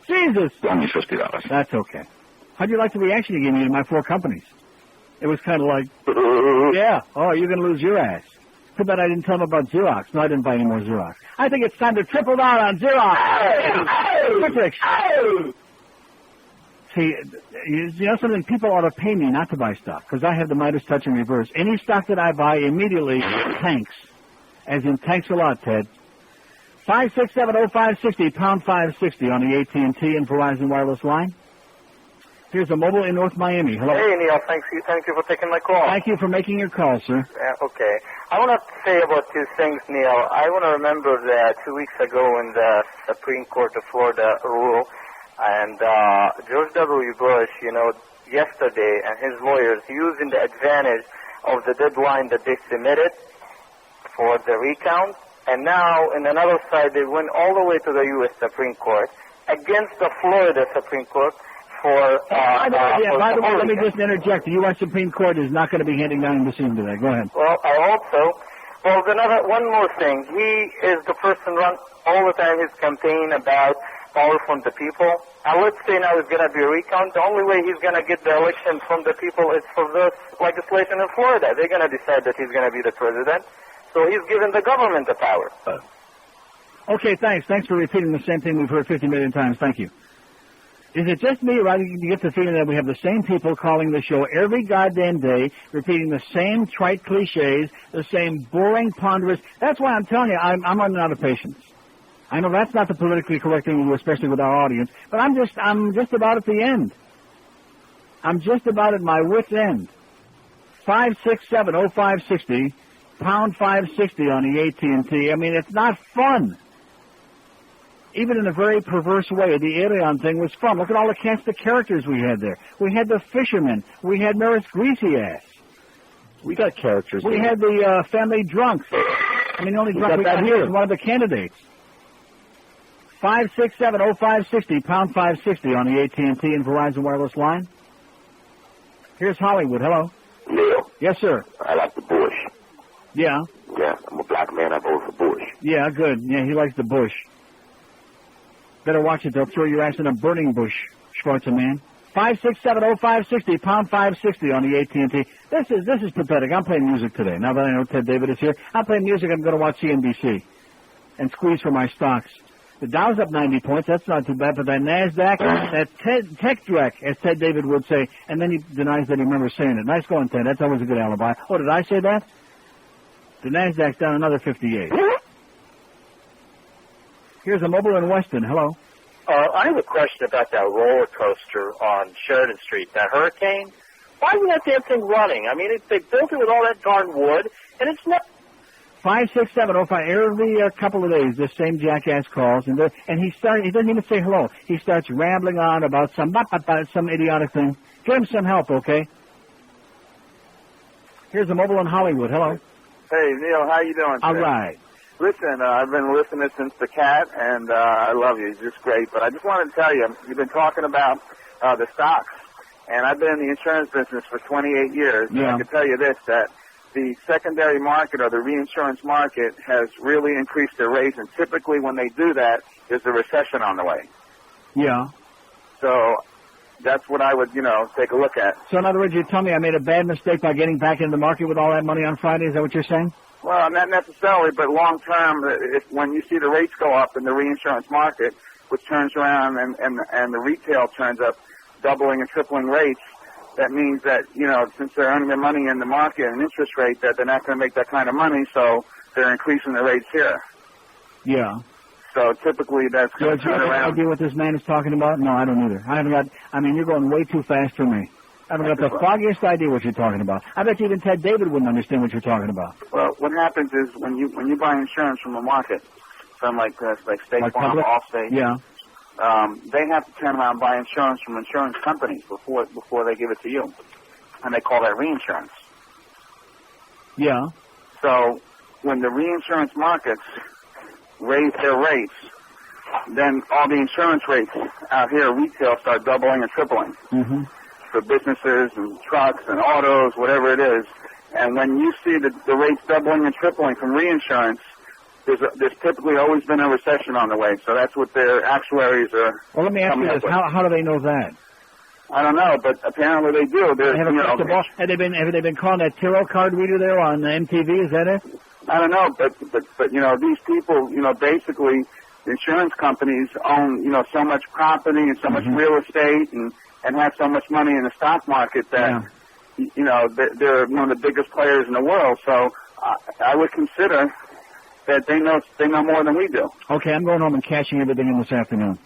Jesus. Only $50. That's okay. How'd you like the reaction you gave me to my 4 companies? It was kind of like, yeah, you're going to lose your ass. Too bad I didn't tell them about Xerox. No, I didn't buy any more Xerox. I think it's time to triple down on Xerox. See, you know something? People ought to pay me not to buy stock because I have the Midas touch in reverse. Any stock that I buy immediately tanks. As in tanks a lot, Ted. 567-0560, pound 560 on the AT&T and Verizon wireless line. Here's a mobile in North Miami. Hello. Hey, Neil. Thank you for taking my call. Thank you for making your call, sir. Okay. I want to say about 2 things, Neil. I want to remember that 2 weeks ago when the Supreme Court of Florida ruled, and George W. Bush, yesterday, and his lawyers using the advantage of the deadline that they submitted for the recount, and now, in another side, they went all the way to the U.S. Supreme Court against the Florida Supreme Court. By the way, let me just interject. The U.S. Supreme Court is not going to be handing down a decision today. Go ahead. Well, I hope so. Well, one more thing. He is the person run all the time his campaign about power from the people. And let's say now it's going to be a recount. The only way he's going to get the election from the people is for this legislation in Florida. They're going to decide that he's going to be the president. So he's given the government the power. Okay, thanks. Thanks for repeating the same thing we've heard 50 million times. Thank you. Is it just me, right? You get the feeling that we have the same people calling the show every goddamn day, repeating the same trite cliches, the same boring, ponderous... That's why I'm telling you, I'm running out of patience. I know that's not the politically correct thing to do, especially with our audience, but I'm just about at the end. I'm just about at my wit's end. 567-0560, pound 560 on the AT&T. I mean, it's not fun. even in a very perverse way, the Alien thing was fun. Look at all the cast of characters we had there. We had the fisherman. We had Maris Greasy Ass. We got characters. We had the family drunks. I mean, the only drunk we got here is one of the candidates. 567-0560, pound 560 on the AT&T and Verizon wireless line. Here's Hollywood. Hello. Neil. Yes, sir. I like the bush. Yeah. Yeah, I'm a black man. I vote for Bush. Yeah, good. Yeah, he likes the bush. Better watch it. They'll throw your ass in a burning bush, Schwarzer man. 567-0560, pound 560 on the AT&T. This is pathetic. I'm playing music today. Now that I know Ted David is here, I'm playing music. I'm going to watch CNBC and squeeze for my stocks. The Dow's up 90 points. That's not too bad. But that NASDAQ, that tech dreck, as Ted David would say, and then he denies that he remembers saying it. Nice going, Ted. That's always a good alibi. Oh, did I say that? The NASDAQ's down another 58. Here's a mobile in Weston. Hello. I have a question about that roller coaster on Sheridan Street, that hurricane. Why isn't that damn thing running? I mean, they built it with all that darn wood, and it's not... 56705. Every couple of days, this same jackass calls, and he doesn't even say hello. He starts rambling on about some idiotic thing. Give him some help, okay? Here's a mobile in Hollywood. Hello. Hey, Neil, how you doing today? All right. Listen, I've been listening since the cat, and I love you. You're just great. But I just wanted to tell you, you've been talking about the stocks, and I've been in the insurance business for 28 years. Yeah. And I can tell you this, that the secondary market or the reinsurance market has really increased their rates, and typically when they do that, there's a recession on the way. Yeah. So that's what I would, take a look at. So in other words, you tell me I made a bad mistake by getting back into the market with all that money on Friday? Is that what you're saying? Well, not necessarily, but long term, when you see the rates go up in the reinsurance market, which turns around and the retail turns up, doubling and tripling rates, that means that, since they're earning their money in the market and interest rate, that they're not going to make that kind of money, so they're increasing the rates here. Yeah. So typically that's going to turn around. Do you have any idea what this man is talking about? No, I don't either. You're going way too fast for me. I haven't got the foggiest idea what you're talking about. I bet even Ted David wouldn't understand what you're talking about. Well, what happens is when you buy insurance from the market, from like State Farm, Allstate, yeah, they have to turn around and buy insurance from insurance companies before they give it to you, and they call that reinsurance. Yeah. So when the reinsurance markets raise their rates, then all the insurance rates out here, retail, start doubling and tripling. Mm-hmm. For businesses and trucks and autos, whatever it is. And when you see the rates doubling and tripling from reinsurance, there's typically always been a recession on the way. So that's what their actuaries are. Well, let me ask you this: how do they know that? I don't know, but apparently they do. They have a ball. Have they been calling that tarot card reader there on MTV? Is that it? I don't know, but these people, basically, the insurance companies own so much property and so much real estate and have so much money in the stock market that, they're one of the biggest players in the world. So I would consider that they know more than we do. Okay, I'm going home and cashing everything in this afternoon.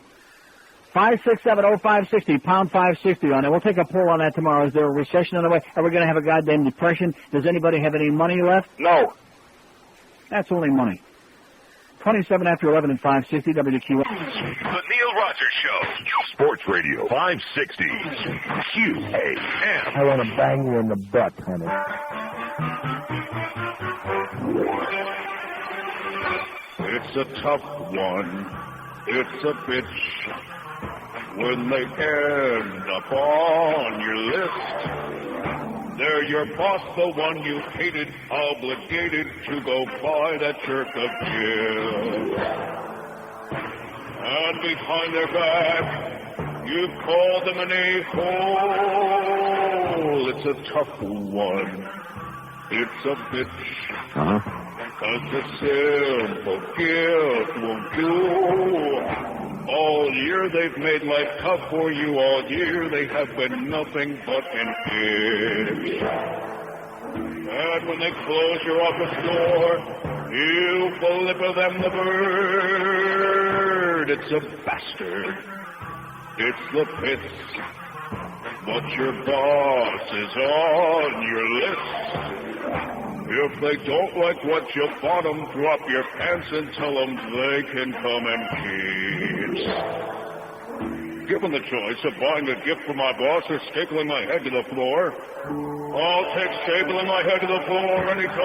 567-0560, pound 560 on it. We'll take a poll on that tomorrow. Is there a recession on the way? Are we going to have a goddamn depression? Does anybody have any money left? No. That's only money. 27 after 11 and 560 WQAM. The Neil Rogers Show. Sports Radio 560 QAM. I want to bang you in the butt, honey. It's a tough one. It's a bitch. When they end up on your list, they're your boss, the one you hated, obligated to go fight at your gift. And behind their back, you call them an a-hole. It's a tough one. It's a bitch. 'Cause the simple gift won't do. All year they've made life tough for you. All year they have been nothing but an itch. And when they close your office door, you deliver them the bird. It's a bastard. It's the pits. But your boss is on your list. If they don't like what you bought them, drop your pants and tell them they can come and keep. Given the choice of buying a gift for my boss or stapling my head to the floor, I'll take stapling my head to the floor anytime.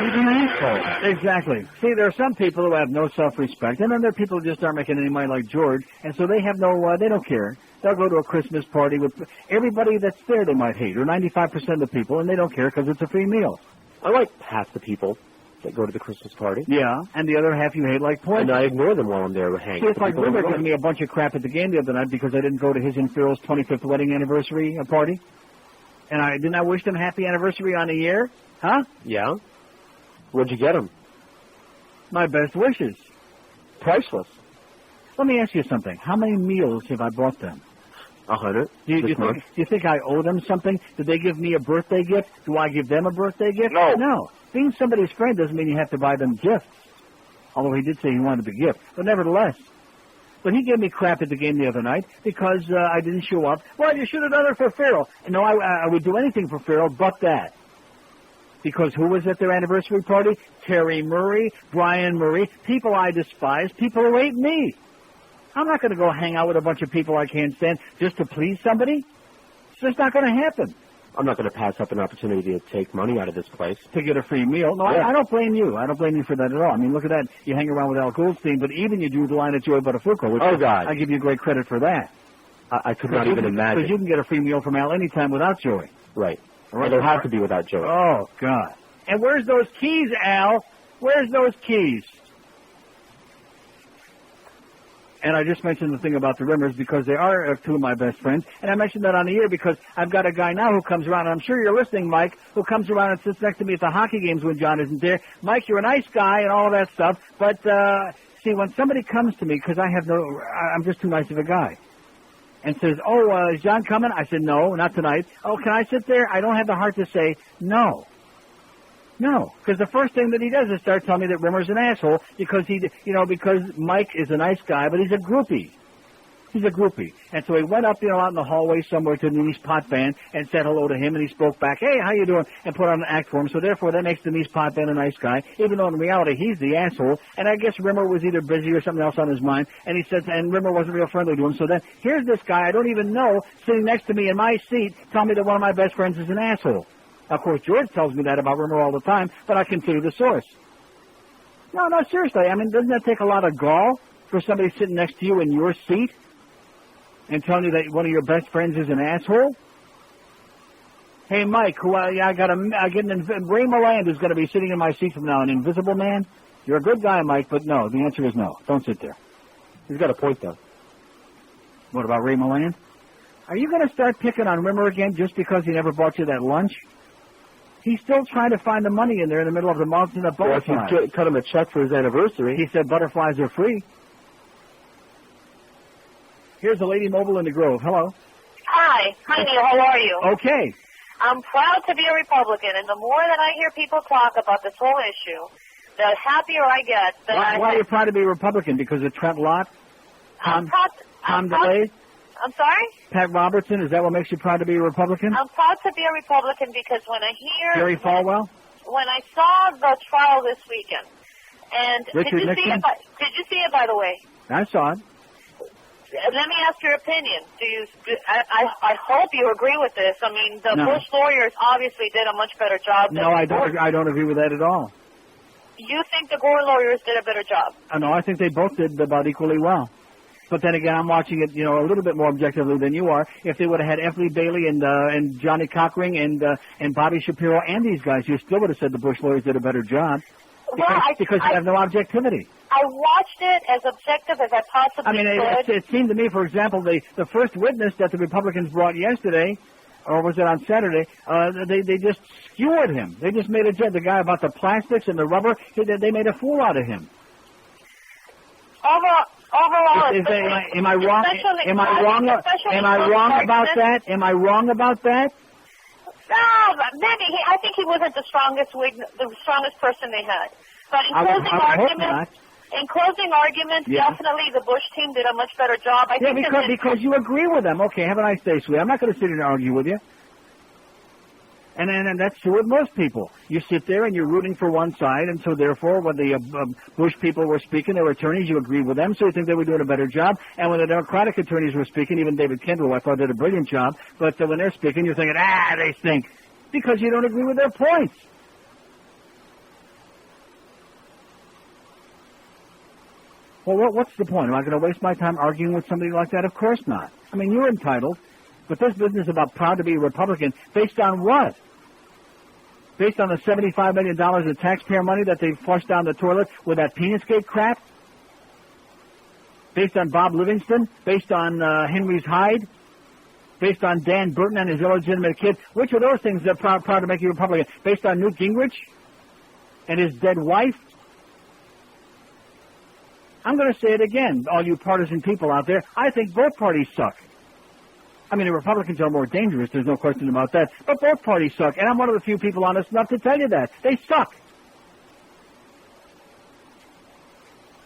He's an asshole. Exactly. See, there are some people who have no self-respect, and then there are people who just aren't making any money like George, and so they have no, they don't care. They'll go to a Christmas party with everybody that's there they might hate, or 95% of the people, and they don't care because it's a free meal. I like half the people that go to the Christmas party. Yeah, and the other half you hate like poison. And I ignore them while I'm there hanging. See, it's like River giving me a bunch of crap at the game the other night because I didn't go to his and Phil's 25th wedding anniversary party. And didn't I wish them happy anniversary on the air? Huh? Yeah. What'd you get them? My best wishes. Priceless. Let me ask you something. How many meals have I bought them? 100. Do you think I owe them something? Did they give me a birthday gift? Do I give them a birthday gift? No. No. Being somebody's friend doesn't mean you have to buy them gifts. Although he did say he wanted the gift. But nevertheless. But he gave me crap at the game the other night because I didn't show up. Well, you should have done it for Farrell. No, I would do anything for Farrell but that. Because who was at their anniversary party? Terry Murray, Brian Murray, people I despise, people who hate me. I'm not going to go hang out with a bunch of people I can't stand just to please somebody. It's just not going to happen. I'm not going to pass up an opportunity to take money out of this place. To get a free meal. No, yeah. I don't blame you. I don't blame you for that at all. I mean, look at that. You hang around with Al Goldstein, but even you do the line at Joy Buttafuoco, which God. I give you great credit for that. I could not even imagine. Because you can get a free meal from Al anytime without Joy. Right. Or it'll have to be without Joy. Oh, God. And where's those keys, Al? Where's those keys? And I just mentioned the thing about the Rimmers because they are two of my best friends. And I mentioned that on the air because I've got a guy now who comes around, and I'm sure you're listening, Mike, who comes around and sits next to me at the hockey games when John isn't there. Mike, you're a nice guy and all of that stuff. But, see, when somebody comes to me, because I'm just too nice of a guy, and says, is John coming? I said, no, not tonight. Oh, can I sit there? I don't have the heart to say no. No, because the first thing that he does is start telling me that Rimmer's an asshole because because Mike is a nice guy, but he's a groupie. He's a groupie. And so he went up, out in the hallway somewhere to Denise Potvin and said hello to him, and he spoke back, hey, how you doing, and put on an act for him. So therefore, that makes Denise Potvin a nice guy, even though in reality he's the asshole. And I guess Rimmer was either busy or something else on his mind, and he said, and Rimmer wasn't real friendly to him. So then here's this guy I don't even know sitting next to me in my seat telling me that one of my best friends is an asshole. Of course, George tells me that about Rimmer all the time, but I can tell you the source. No, seriously. I mean, doesn't that take a lot of gall for somebody sitting next to you in your seat and telling you that one of your best friends is an asshole? Hey, Mike, Ray Milland is going to be sitting in my seat from now, an invisible man. You're a good guy, Mike, but no, the answer is no. Don't sit there. He's got a point, though. What about Ray Milland? Are you going to start picking on Rimmer again just because he never bought you that lunch? He's still trying to find the money in there in the middle of the mountain of butterflies. Well, if you cut him a check for his anniversary. He said butterflies are free. Here's a lady mobile in the Grove. Hello. Hi, Neil. How are you? Okay. I'm proud to be a Republican, and the more that I hear people talk about this whole issue, the happier I get. Why are you proud to be a Republican? Because of Trent Lott? Tom DeLay? I'm sorry? Pat Robertson, is that what makes you proud to be a Republican? I'm proud to be a Republican because when I hear... Jerry Falwell? When I saw the trial this weekend, and Richard did you see it, by the way? I saw it. Let me ask your opinion. I hope you agree with this. I mean, the Bush lawyers obviously did a much better job than I don't agree with that at all. You think the Gore lawyers did a better job? No, I think they both did about equally well. But then again, I'm watching it, a little bit more objectively than you are. If they would have had Effley Bailey and Johnny Cochran and Bobby Shapiro and these guys, you still would have said the Bush lawyers did a better job. Because you have no objectivity. I watched it as objective as I possibly could. It seemed to me, for example, the first witness that the Republicans brought yesterday, or was it on Saturday, they just skewered him. They just made the guy about the plastics and the rubber, they made a fool out of him. Overall, am I wrong? Am I wrong about that? Am I wrong about that? Maybe. I think he wasn't the strongest person they had. But in closing arguments, definitely the Bush team did a much better job. Because you agree with them. Okay, have a nice day, sweetie. I'm not going to sit here and argue with you. And that's true with most people. You sit there and you're rooting for one side, and so therefore when the Bush people were speaking, their attorneys, you agree with them, so you think they were doing a better job. And when the Democratic attorneys were speaking, even David Kendall, I thought did a brilliant job, but when they're speaking, you're thinking, they stink, because you don't agree with their points. Well, what's the point? Am I going to waste my time arguing with somebody like that? Of course not. I mean, you're entitled. But this business about proud to be a Republican, based on what? Based on the $75 million of taxpayer money that they flushed down the toilet with that Penisgate crap? Based on Bob Livingston? Based on Henry's Hyde? Based on Dan Burton and his illegitimate kid? Which of those things are proud to make you a Republican? Based on Newt Gingrich and his dead wife? I'm going to say it again, all you partisan people out there. I think both parties suck. I mean, the Republicans are more dangerous, there's no question about that. But both parties suck, and I'm one of the few people honest enough to tell you that. They suck.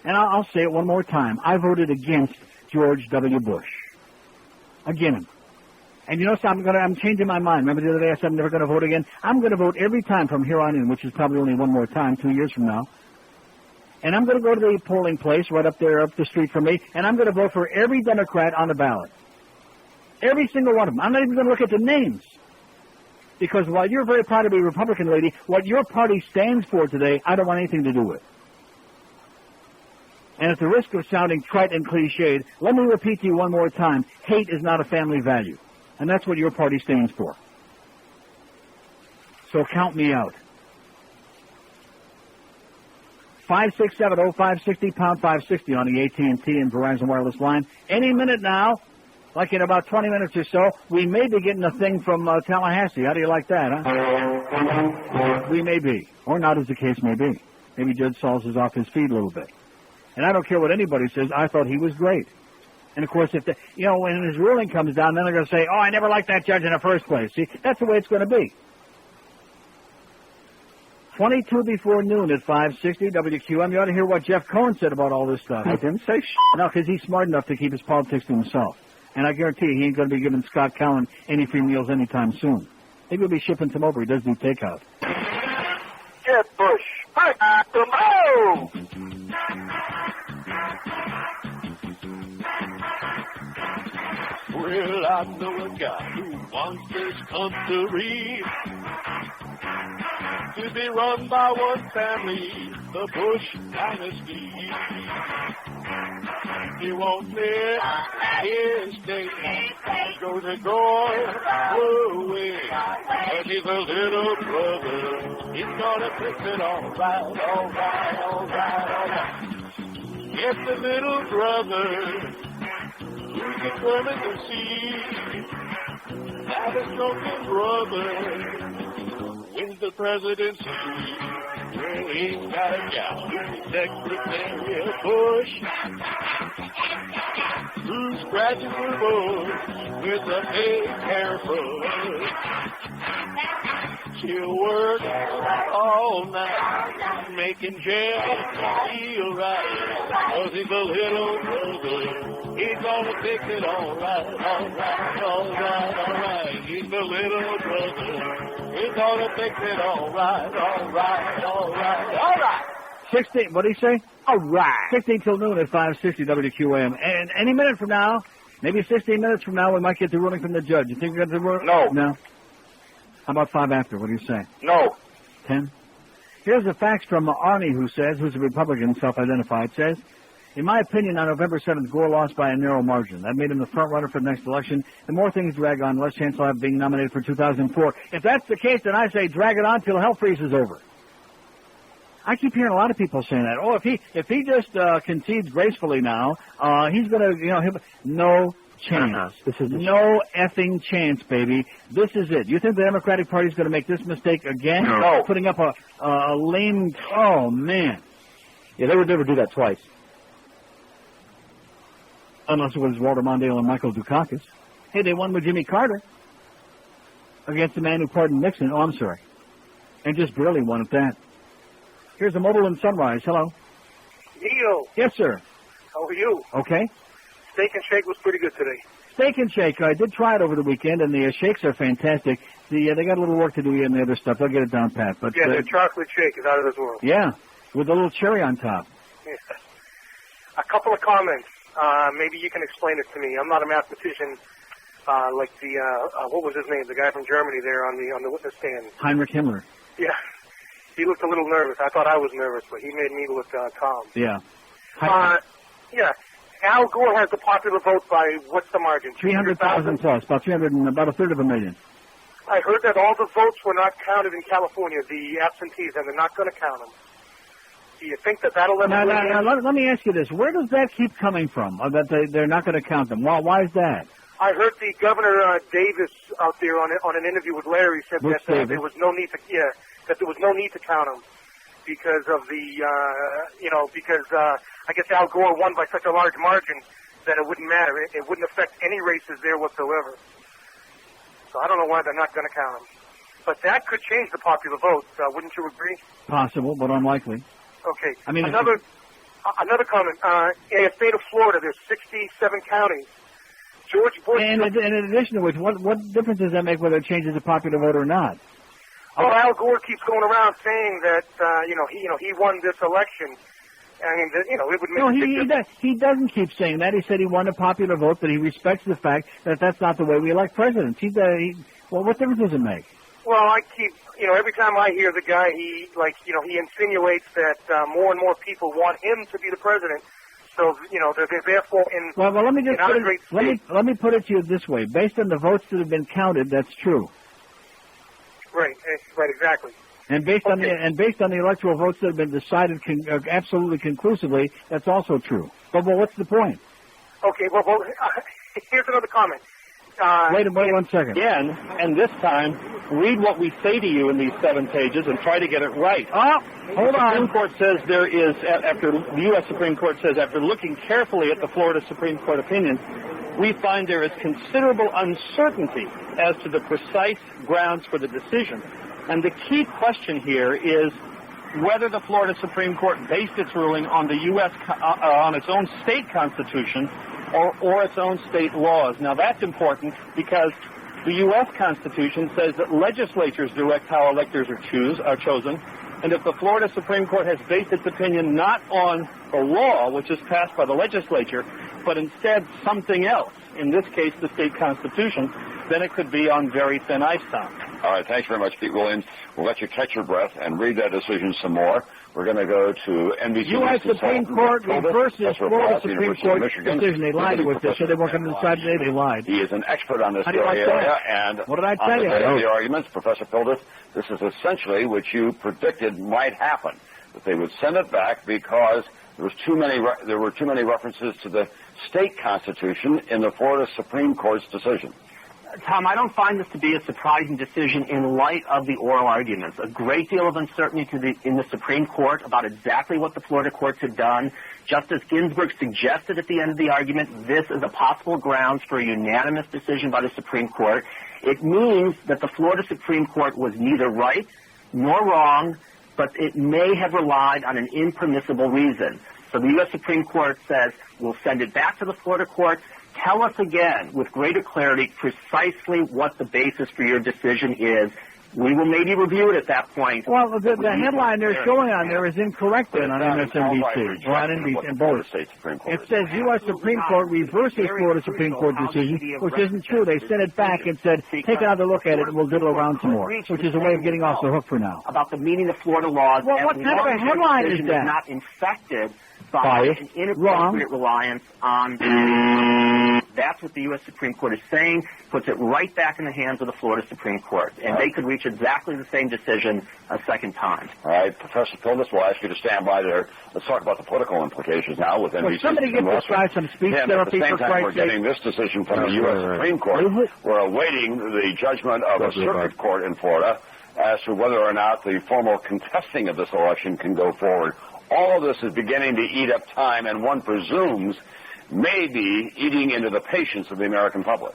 And I'll say it one more time. I voted against George W. Bush. Again. And you know something, I'm changing my mind. Remember the other day I said I'm never going to vote again? I'm going to vote every time from here on in, which is probably only one more time, 2 years from now. And I'm going to go to the polling place right up there, up the street from me, and I'm going to vote for every Democrat on the ballot. Every single one of them. I'm not even going to look at the names. Because while you're very proud to be a Republican, lady, what your party stands for today, I don't want anything to do with. And at the risk of sounding trite and cliched, let me repeat to you one more time. Hate is not a family value. And that's what your party stands for. So count me out. 5670560, pound 560 on the AT&T and Verizon wireless line. Any minute now. Like in about 20 minutes or so, we may be getting a thing from Tallahassee. How do you like that, huh? We may be. Or not, as the case may be. Maybe Judge Sauls is off his feet a little bit. And I don't care what anybody says. I thought he was great. And, of course, when his ruling comes down, then they're going to say, I never liked that judge in the first place. See, that's the way it's going to be. 22 before noon at 560 WQM. You ought to hear what Jeff Cohen said about all this stuff. I didn't say shit. No, because he's smart enough to keep his politics to himself. And I guarantee you, he ain't going to be giving Scott Cowan any free meals anytime soon. Maybe he'll be shipping some over. He does do takeout. Get Bush back to move! Well, I know a guy who wants this country to be run by one family, the Bush dynasty. He won't let his state go to Gore away. But he's a little brother. He's gonna fix it all right, all right, all right, all right. Yes, the little brother who's determined to see that the stroking brother wins the presidency. Well, he's got a gal, Secretary of Bush, who scratches her bush with a big hairbrush. She'll work all night, making jail feel right. 'Cause he's a little brother, he's gonna fix it all right, all right, all right, all right. He's the little brother. He's gonna fix it all right, all right, all right, all right. 16, what did he say? All right. 16 till noon at 560 WQAM. And any minute from now, maybe 16 minutes from now, we might get the ruling from the judge. You think we got the ruling? No. No? How about 5 after? What do you say? No. 10? Here's a fax from Arnie, who's a Republican, self-identified, says, in my opinion, on November 7th, Gore lost by a narrow margin. That made him the front runner for the next election. The more things drag on, the less chance I'll have being nominated for 2004. If that's the case, then I say drag it on till hell freezes over. I keep hearing a lot of people saying that. Oh, if he just concedes gracefully now, he's going to, no chance. This is no effing chance, baby. This is it. You think the Democratic Party is going to make this mistake again? No. Putting up a lame, oh, man. Yeah, they would never do that twice. Unless it was Walter Mondale and Michael Dukakis. Hey, they won with Jimmy Carter against the man who pardoned Nixon. Oh, I'm sorry. And just barely won at that. Here's a mobile in Sunrise. Hello. Neil. Yes, sir. How are you? Okay. Steak and Shake was pretty good today. Steak and Shake. I did try it over the weekend, and the shakes are fantastic. They got a little work to do here and the other stuff. They'll get it down pat. But yeah, their chocolate shake is out of this world. Yeah, with a little cherry on top. Yeah. A couple of comments. Maybe you can explain it to me. I'm not a mathematician like the what was his name? The guy from Germany there on the witness stand. Heinrich Himmler. Yeah. He looked a little nervous. I thought I was nervous, but he made me look calm. Yeah. Yeah. Al Gore has the popular vote by, what's the margin? 300,000 plus, about 300 and about a third of a million. I heard that all the votes were not counted in California, the absentees, and they're not going to count them. Do you think that'll ever... Now, let me ask you this. Where does that keep coming from, that they're not going to count them? Why is that? I heard the Governor Davis out there on an interview with Larry said that there was no need to... Yeah, that there was no need to count them because of the, I guess Al Gore won by such a large margin that it wouldn't matter. It wouldn't affect any races there whatsoever. So I don't know why they're not going to count them. But that could change the popular vote. Wouldn't you agree? Possible, but unlikely. Okay. I mean, another comment. In the state of Florida, there's 67 counties. George Bush... And in addition to which, what difference does that make whether it changes the popular vote or not? Well, Al Gore keeps going around saying that, he won this election. I mean, it would make No, he doesn't keep saying that. He said he won a popular vote, but he respects the fact that that's not the way we elect presidents. Well, what difference does it make? Well, I keep, every time I hear the guy, he insinuates that more and more people want him to be the president. So, they're therefore in... Well, let me just let me put it to you this way. Based on the votes that have been counted, that's true. Right, exactly. And based on the electoral votes that have been decided absolutely conclusively, that's also true. But what's the point? Okay, well here's another comment. Wait 1 second. Again, and this time, read what we say to you in these 7 pages and try to get it right. Oh, hold on. The Supreme Court says the U.S. Supreme Court says, after looking carefully at the Florida Supreme Court opinion, we find there is considerable uncertainty as to the precise grounds for the decision. And the key question here is whether the Florida Supreme Court based its ruling on the U.S. On its own state constitution or its own state laws. Now that's important because the U.S. Constitution says that legislatures direct how electors are chosen, and if the Florida Supreme Court has based its opinion not on the law, which is passed by the legislature, but instead something else, in this case the state constitution, then it could be on very thin ice, Tom. All right, thanks very much, Pete Williams. We'll let you catch your breath and read that decision some more. We're going to go to NBC. U.S. Supreme Court reverses Florida Supreme Court decision. They lied with this, so they weren't going to decide today. They lied. He is an expert on this How do you like area. that? And what did I tell you? On the arguments, Professor Pildus, this is essentially what you predicted might happen, that they would send it back because there were too many references to the state constitution in the Florida Supreme Court's decision. Tom, I don't find this to be a surprising decision in light of the oral arguments. A great deal of uncertainty in the Supreme Court about exactly what the Florida courts had done. Justice Ginsburg suggested at the end of the argument this is a possible grounds for a unanimous decision by the Supreme Court. It means that the Florida Supreme Court was neither right nor wrong, but it may have relied on an impermissible reason. So the U.S. Supreme Court says we'll send it back to the Florida courts. Tell us again, with greater clarity, precisely what the basis for your decision is. We will maybe review it at that point. Well, the headline they're showing on there is incorrect then on MSNBC, or on NBC, and both. It says U.S. Supreme Court reverses Florida Supreme Court decision, which isn't true. They sent it back and said, take another look at it and we'll diddle around some more, which is a way of getting off the hook for now. About the meaning of Florida laws. Well, what kind of a headline is that? Not infected by an inappropriate reliance on... That's what the U.S. Supreme Court is saying, puts it right back in the hands of the Florida Supreme Court. And they could reach exactly the same decision a second time. All right, Professor Pildus, we'll ask you to stand by there. Let's talk about the political implications now with NBC. Well, somebody get this guy some speech therapy for Christ's sake. We're getting this decision from the U.S. Supreme Court. We're awaiting the judgment of a circuit court in Florida as to whether or not the formal contesting of this election can go forward. All of this is beginning to eat up time, and one presumes may be eating into the patience of the American public.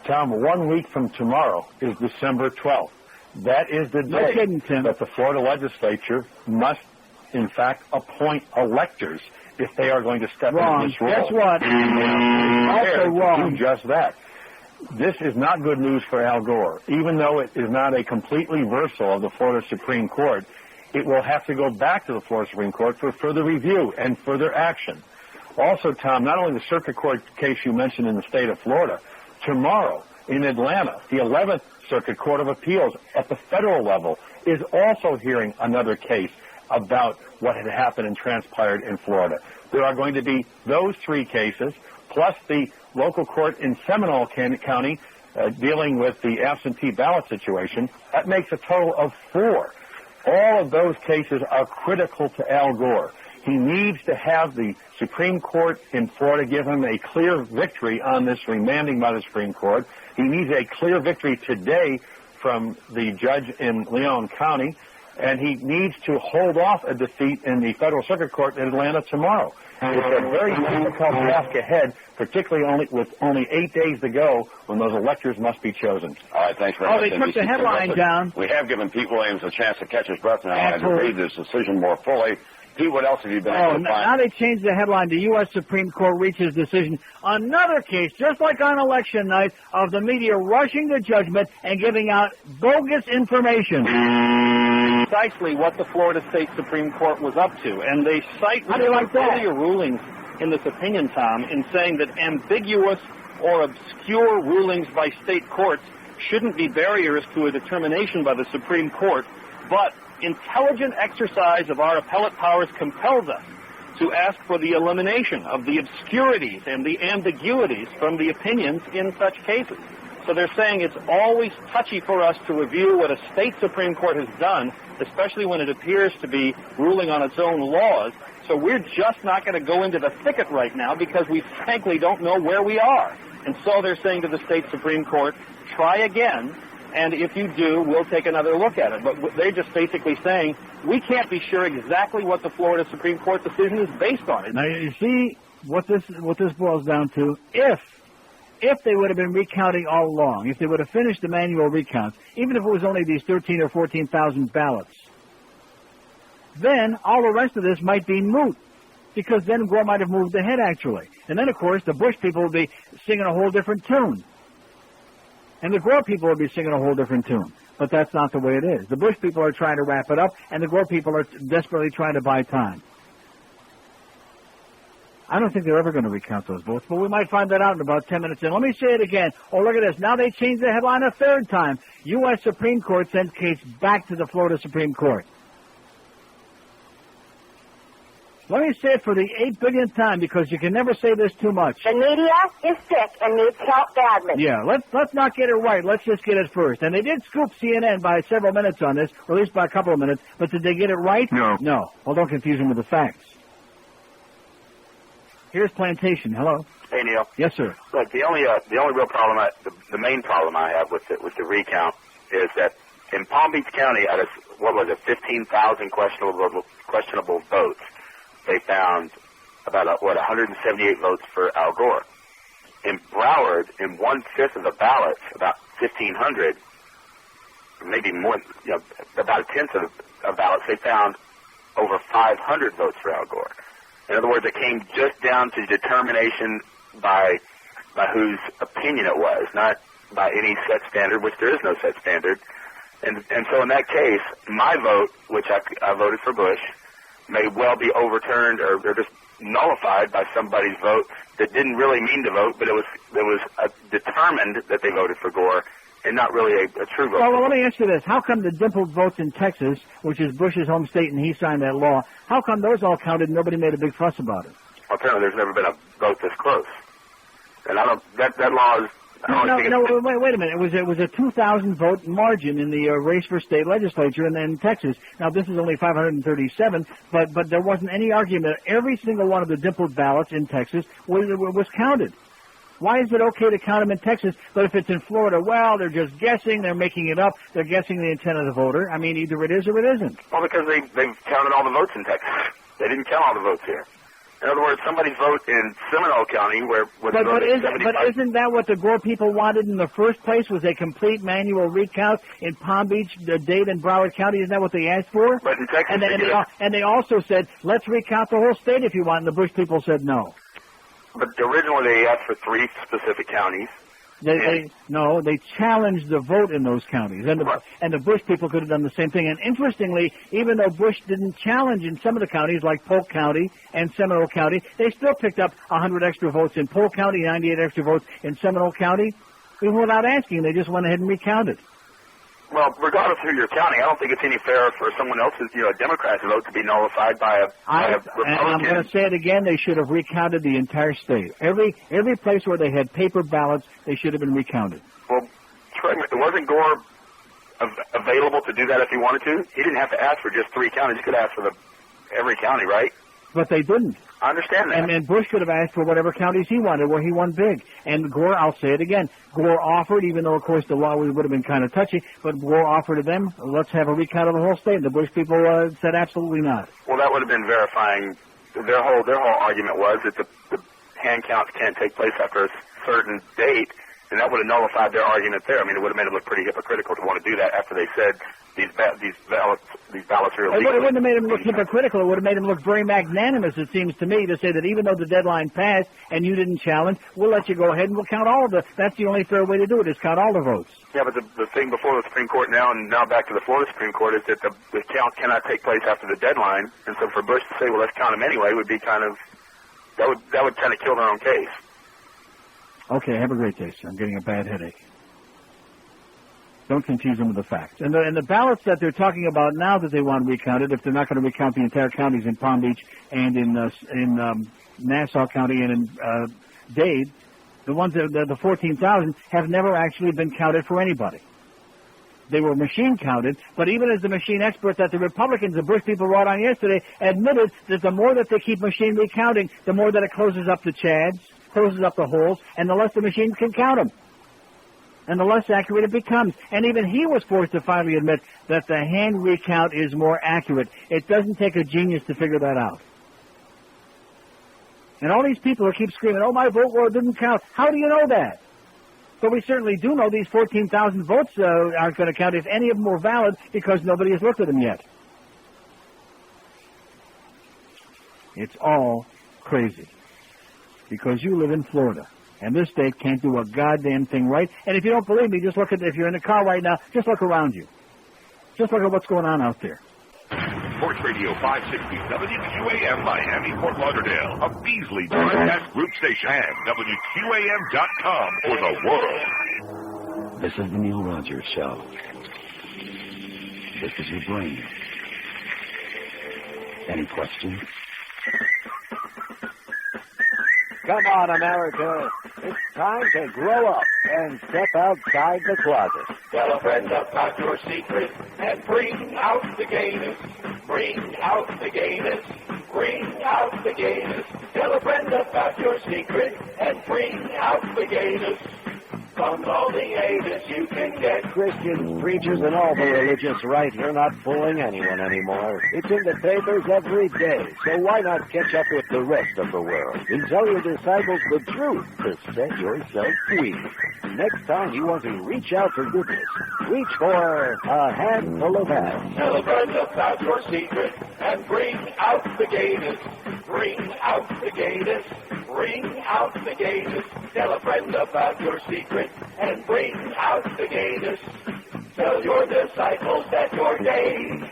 Tom, 1 week from tomorrow is December 12th. That is the day that the Florida legislature must, in fact, appoint electors if they are going to step into this role. Guess what? Also wrong. Do just that. this is not good news for Al Gore. Even though it is not a complete reversal of the Florida Supreme Court, it will have to go back to the Florida Supreme Court for further review and further action. Also, Tom, not only the circuit court case you mentioned in the state of Florida, tomorrow in Atlanta, the 11th Circuit Court of Appeals at the federal level is also hearing another case about what had happened and transpired in Florida. There are going to be those three cases, plus the local court in Seminole County dealing with the absentee ballot situation. That makes a total of 4. All of those cases are critical to Al Gore. He needs to have the Supreme Court in Florida give him a clear victory on this remanding by the Supreme Court. He needs a clear victory today from the judge in Leon County, and he needs to hold off a defeat in the Federal Circuit Court in Atlanta tomorrow. It's a very difficult task ahead, particularly with only 8 days to go when those electors must be chosen. All right, thanks very much. They took the headline down. We have given Pete Williams a chance to catch his breath now and to read this decision more fully. Pete, what else have you been able to find? Now they changed the headline. The U.S. Supreme Court reaches decision. Another case, just like on election night, of the media rushing to judgment and giving out bogus information. Precisely what the Florida State Supreme Court was up to. And they cite earlier rulings in this opinion, Tom, in saying that ambiguous or obscure rulings by state courts shouldn't be barriers to a determination by the Supreme Court, but intelligent exercise of our appellate powers compels us to ask for the elimination of the obscurities and the ambiguities from the opinions in such cases. So they're saying it's always touchy for us to review what a state Supreme Court has done, especially when it appears to be ruling on its own laws. So we're just not going to go into the thicket right now because we frankly don't know where we are. And so they're saying to the state Supreme Court, try again, and if you do, we'll take another look at it. But they're just basically saying we can't be sure exactly what the Florida Supreme Court decision is based on. Now, you see what this boils down to. If they would have been recounting all along, if they would have finished the manual recounts, even if it was only these 13 or 14,000 ballots, then all the rest of this might be moot, because then Gore might have moved ahead, actually. And then, of course, the Bush people would be singing a whole different tune. And the Gore people would be singing a whole different tune. But that's not the way it is. The Bush people are trying to wrap it up, and the Gore people are desperately trying to buy time. I don't think they're ever going to recount those votes, but we might find that out in about 10 minutes. And let me say it again. Oh, look at this. Now they changed the headline a third time. U.S. Supreme Court sends case back to the Florida Supreme Court. Let me say it for the 8 billionth time, because you can never say this too much. The media is sick and needs help badly. Yeah, let's not get it right. Let's just get it first. And they did scoop CNN by several minutes on this, or at least by a couple of minutes. But did they get it right? No. No. Well, don't confuse them with the facts. Here's Plantation. Hello. Hey, Neil. Yes, sir. Look, the only real problem, the main problem I have with the recount is that in Palm Beach County, out of 15,000 questionable votes, they found about 178 votes for Al Gore. In Broward, in 1/5 of the ballots, about 1,500, maybe more, about 1/10 of ballots, they found over 500 votes for Al Gore. In other words, it came just down to determination by whose opinion it was, not by any set standard, which there is no set standard. And so in that case, my vote, which I voted for Bush, may well be overturned or just nullified by somebody's vote that didn't really mean to vote, but it was determined that they voted for Gore and not really a true vote. Well, let me ask you this. How come the dimpled votes in Texas, which is Bush's home state and he signed that law, how come those all counted and nobody made a big fuss about it? Well, apparently there's never been a vote this close. And that law is... Wait a minute. It was a 2,000 vote margin in the race for state legislature in Texas. Now, this is only 537, but there wasn't any argument. Every single one of the dimpled ballots in Texas was counted. Why is it okay to count them in Texas, but if it's in Florida, well, they're just guessing, they're making it up, they're guessing the intent of the voter. I mean, either it is or it isn't. Well, because they've counted all the votes in Texas. They didn't count all the votes here. In other words, somebody's vote in Seminole County but isn't that what the Gore people wanted in the first place, was a complete manual recount in Palm Beach, Dade, and Broward County? Isn't that what they asked for? But in Texas, and they also said, let's recount the whole state if you want, and the Bush people said no. But originally they asked for 3 specific counties, They challenged the vote in those counties, and the Bush people could have done the same thing. And interestingly, even though Bush didn't challenge in some of the counties, like Polk County and Seminole County, they still picked up 100 extra votes in Polk County, 98 extra votes in Seminole County. Even without asking, they just went ahead and recounted. Well, regardless of who you're counting, I don't think it's any fair for someone else's, a Democrat's vote to be nullified by a Republican. And I'm going to say it again, they should have recounted the entire state. Every place where they had paper ballots, they should have been recounted. Well, wasn't Gore available to do that if he wanted to? He didn't have to ask for just 3 counties. He could ask for every county, right? But they didn't. I understand that. And Bush could have asked for whatever counties he wanted, where he won big. And Gore, I'll say it again, Gore offered, even though, of course, the law would have been kind of touchy, but Gore offered to them, let's have a recount of the whole state. And the Bush people said absolutely not. Well, that would have been verifying. Their whole argument was that the hand counts can't take place after a certain date, and that would have nullified their argument there. I mean, it would have made it look pretty hypocritical to want to do that after they said these ballots are illegal. It wouldn't have made him look hypocritical. It would have made him look very magnanimous, it seems to me, to say that even though the deadline passed and you didn't challenge, we'll let you go ahead and we'll count all of that's the only fair way to do it, is count all the votes. Yeah, but the thing before the Supreme Court now, and now back to the Florida Supreme Court, is that the count cannot take place after the deadline. And so for Bush to say, well, let's count them anyway, would be kind of, that would kind of kill their own case. Okay, have a great day, sir. I'm getting a bad headache. Don't confuse them with the facts. And the ballots that they're talking about now that they want recounted, if they're not going to recount the entire counties in Palm Beach and in Nassau County and in Dade, the ones the 14,000 have never actually been counted for anybody. They were machine counted, but even as the machine experts that the Republicans, the Bush people wrote on yesterday, admitted that the more that they keep machine recounting, the more that it closes up the chads, closes up the holes, and the less the machines can count them. And the less accurate it becomes. And even he was forced to finally admit that the hand recount is more accurate. It doesn't take a genius to figure that out. And all these people who keep screaming, oh, my vote didn't count. How do you know that? But we certainly do know these 14,000 votes aren't going to count if any of them were valid because nobody has looked at them yet. It's all crazy. Because you live in Florida. And this state can't do a goddamn thing right. And if you don't believe me, just look at, if you're in a car right now, just look around you. Just look at what's going on out there. Sports Radio 560 WQAM Miami, Fort Lauderdale, a Beasley Broadcast Group station, and WQAM.com for the world. This is the Neil Rogers Show. This is your brain. Any questions? Come on, America. It's time to grow up and step outside the closet. Tell a friend about your secret and bring out the gayness. Bring out the gayness. Bring out the gayness. Tell a friend about your secret and bring out the gayness. From all the anus you can get. Christians, preachers, and all the religious right, you're not fooling anyone anymore. It's in the papers every day, so why not catch up with the rest of the world and tell your disciples the truth to set yourself free? Next time you want to reach out for goodness, reach for a handful of ass. Tell a friend about your secret and bring out the gayness. Bring out the gayness. Bring out the gayness. Tell a friend about your secret and bring out the gayness. Tell your disciples that you're gay.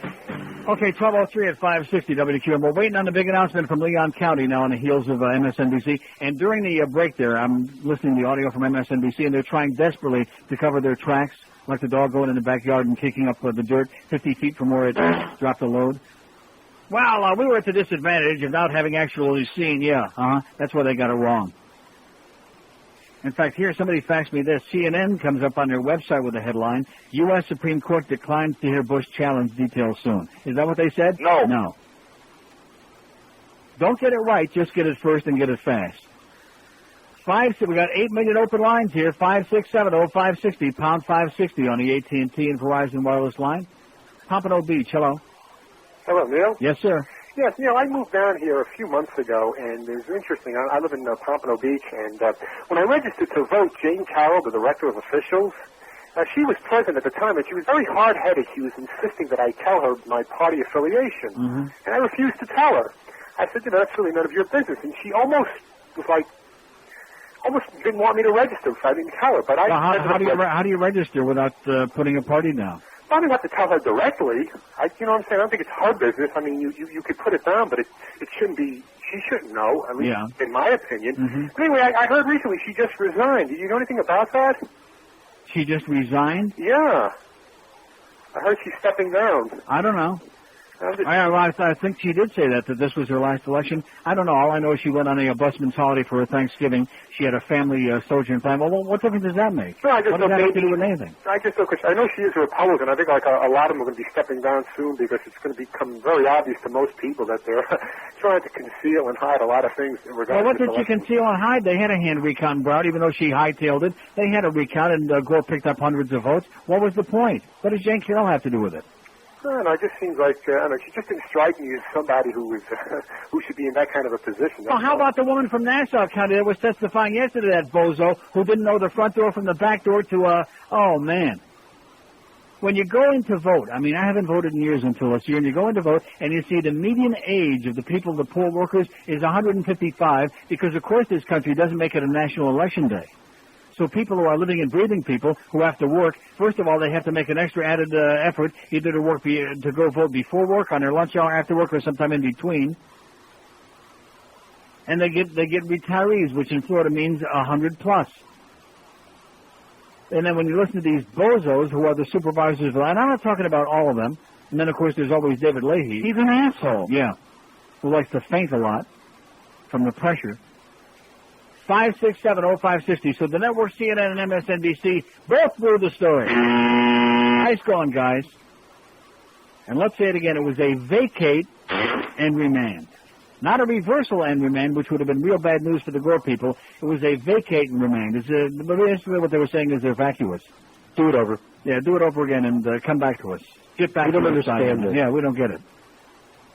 Okay, 12:03 at 560 WQAM. We're waiting on the big announcement from Leon County now on the heels of MSNBC. And during the break there, I'm listening to the audio from MSNBC, and they're trying desperately to cover their tracks, like the dog going in the backyard and kicking up the dirt 50 feet from where it dropped the load. Well, we were at the disadvantage of not having actually seen, that's where they got it wrong. In fact, here, somebody faxed me this. CNN comes up on their website with a headline, U.S. Supreme Court declines to hear Bush challenge details soon. Is that what they said? No. No. Don't get it right, just get it first and get it fast. We got 8 million open lines here, 567-0560, pound 560 on the AT&T and Verizon wireless line. Pompano Beach, hello. Hello, Neil? Yes, sir. Yes, Neil, I moved down here a few months ago, and it was interesting. I live in Pompano Beach, and when I registered to vote, Jane Carroll, the director of officials, she was present at the time, and she was very hard-headed. She was insisting that I tell her my party affiliation, and I refused to tell her. I said, that's really none of your business, and she almost was like, almost didn't want me to register, so I didn't tell her. But how do you register without putting a party down? I don't have to tell her directly. You know what I'm saying? I don't think it's her business. I mean, you could put it down, but it shouldn't be. She shouldn't know, at least in my opinion. Mm-hmm. But anyway, I heard recently she just resigned. Do you know anything about that? She just resigned? Yeah. I heard she's stepping down. I don't know. I think she did say that this was her last election. I don't know. All I know is she went on a busman's holiday for her Thanksgiving. She had a family, sojourn time. Well, what difference does that make? No, I just what does that have to do with anything? I just know, because I know she is a Republican. I think like a lot of them are going to be stepping down soon because it's going to become very obvious to most people that they're trying to conceal and hide a lot of things in regards to what did she conceal and hide? They had a hand recount in Broward, even though she hightailed it. They had a recount, and Gore picked up hundreds of votes. What was the point? What does Jane Carroll have to do with it? I don't know, it just seems like, I don't know, she just didn't strike me as somebody who was, who should be in that kind of a position. Well, how about the woman from Nassau County that was testifying yesterday, that bozo, who didn't know the front door from the back door to, oh, man. When you go in to vote, I mean, I haven't voted in years until this year, and you go in to vote, and you see the median age of the people, the poll workers, is 155, because, of course, this country doesn't make it a national election day. So people who are living and breathing people who have to work, first of all, they have to make an extra added effort either to go vote before work, on their lunch hour, after work, or sometime in between. And they get retirees, which in Florida means 100 plus. And then when you listen to these bozos who are the supervisors, and I'm not talking about all of them. And then of course there's always David Leahy. He's an asshole. Yeah, who likes to faint a lot from the pressure. 5670560. So the network, CNN and MSNBC, both blew the story. Nice going, guys. And let's say it again. It was a vacate and remand. Not a reversal and remand, which would have been real bad news for the Gore people. It was a vacate and remand. Basically what they were saying is they're vacuous. Do it over. Yeah, do it over again and come back to us. Get back to us. We don't understand it. Yeah, we don't get it.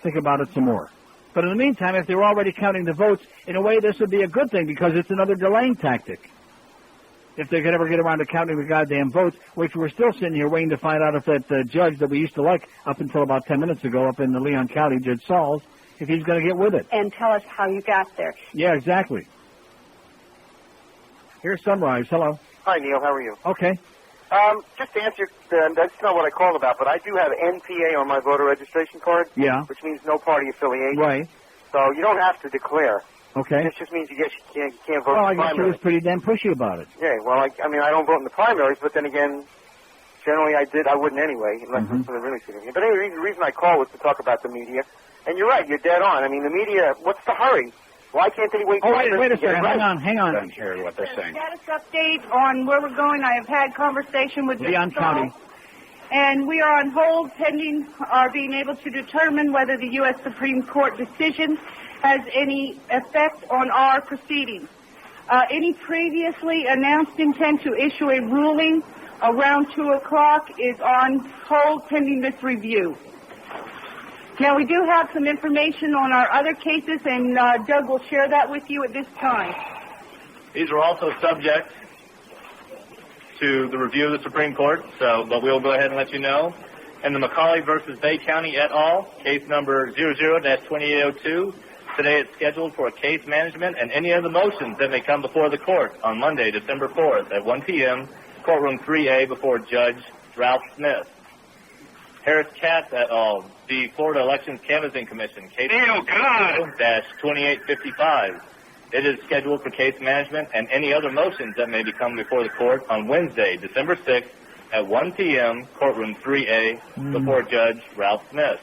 Think about it some more. But in the meantime, if they're already counting the votes, in a way this would be a good thing because it's another delaying tactic. If they could ever get around to counting the goddamn votes, which we're still sitting here waiting to find out if that judge that we used to like up until about 10 minutes ago up in the Leon County, Judge Sauls, if he's going to get with it. And tell us how you got there. Yeah, exactly. Here's Sunrise. Hello. Hi, Neil. How are you? Okay. Just to answer, that's not what I called about, but I do have NPA on my voter registration card. Yeah. Which means no party affiliation. Right. So you don't have to declare. Okay. This just means you can't vote well, in the I guess she was pretty damn pushy about it. Yeah, well, I mean, I don't vote in the primaries, but then again, generally I wouldn't anyway, unless it's for the really significant. But anyway, the reason I called was to talk about the media. And you're right, you're dead on. I mean, the media, what's the hurry? Why can't they wait? Oh, wait a second. Right? Hang on. I don't hear what they're saying. Status update on where we're going. I have had conversation with Leon County. And we are on hold pending our being able to determine whether the U.S. Supreme Court decision has any effect on our proceedings. Any previously announced intent to issue a ruling around 2 o'clock is on hold pending this review. Now, we do have some information on our other cases, and Doug will share that with you at this time. These are also subject to the review of the Supreme Court, but we'll go ahead and let you know. In the McCauley versus Bay County et al., case number 00-2802, today it's scheduled for a case management and any other motions that may come before the court on Monday, December 4th at 1 p.m., courtroom 3A before Judge Ralph Smith. Harris Katz et al., the Florida Elections Canvassing Commission, case 2855. It is scheduled for case management and any other motions that may become before the court on Wednesday, December 6th at 1 p.m., courtroom 3A before Judge Ralph Smith.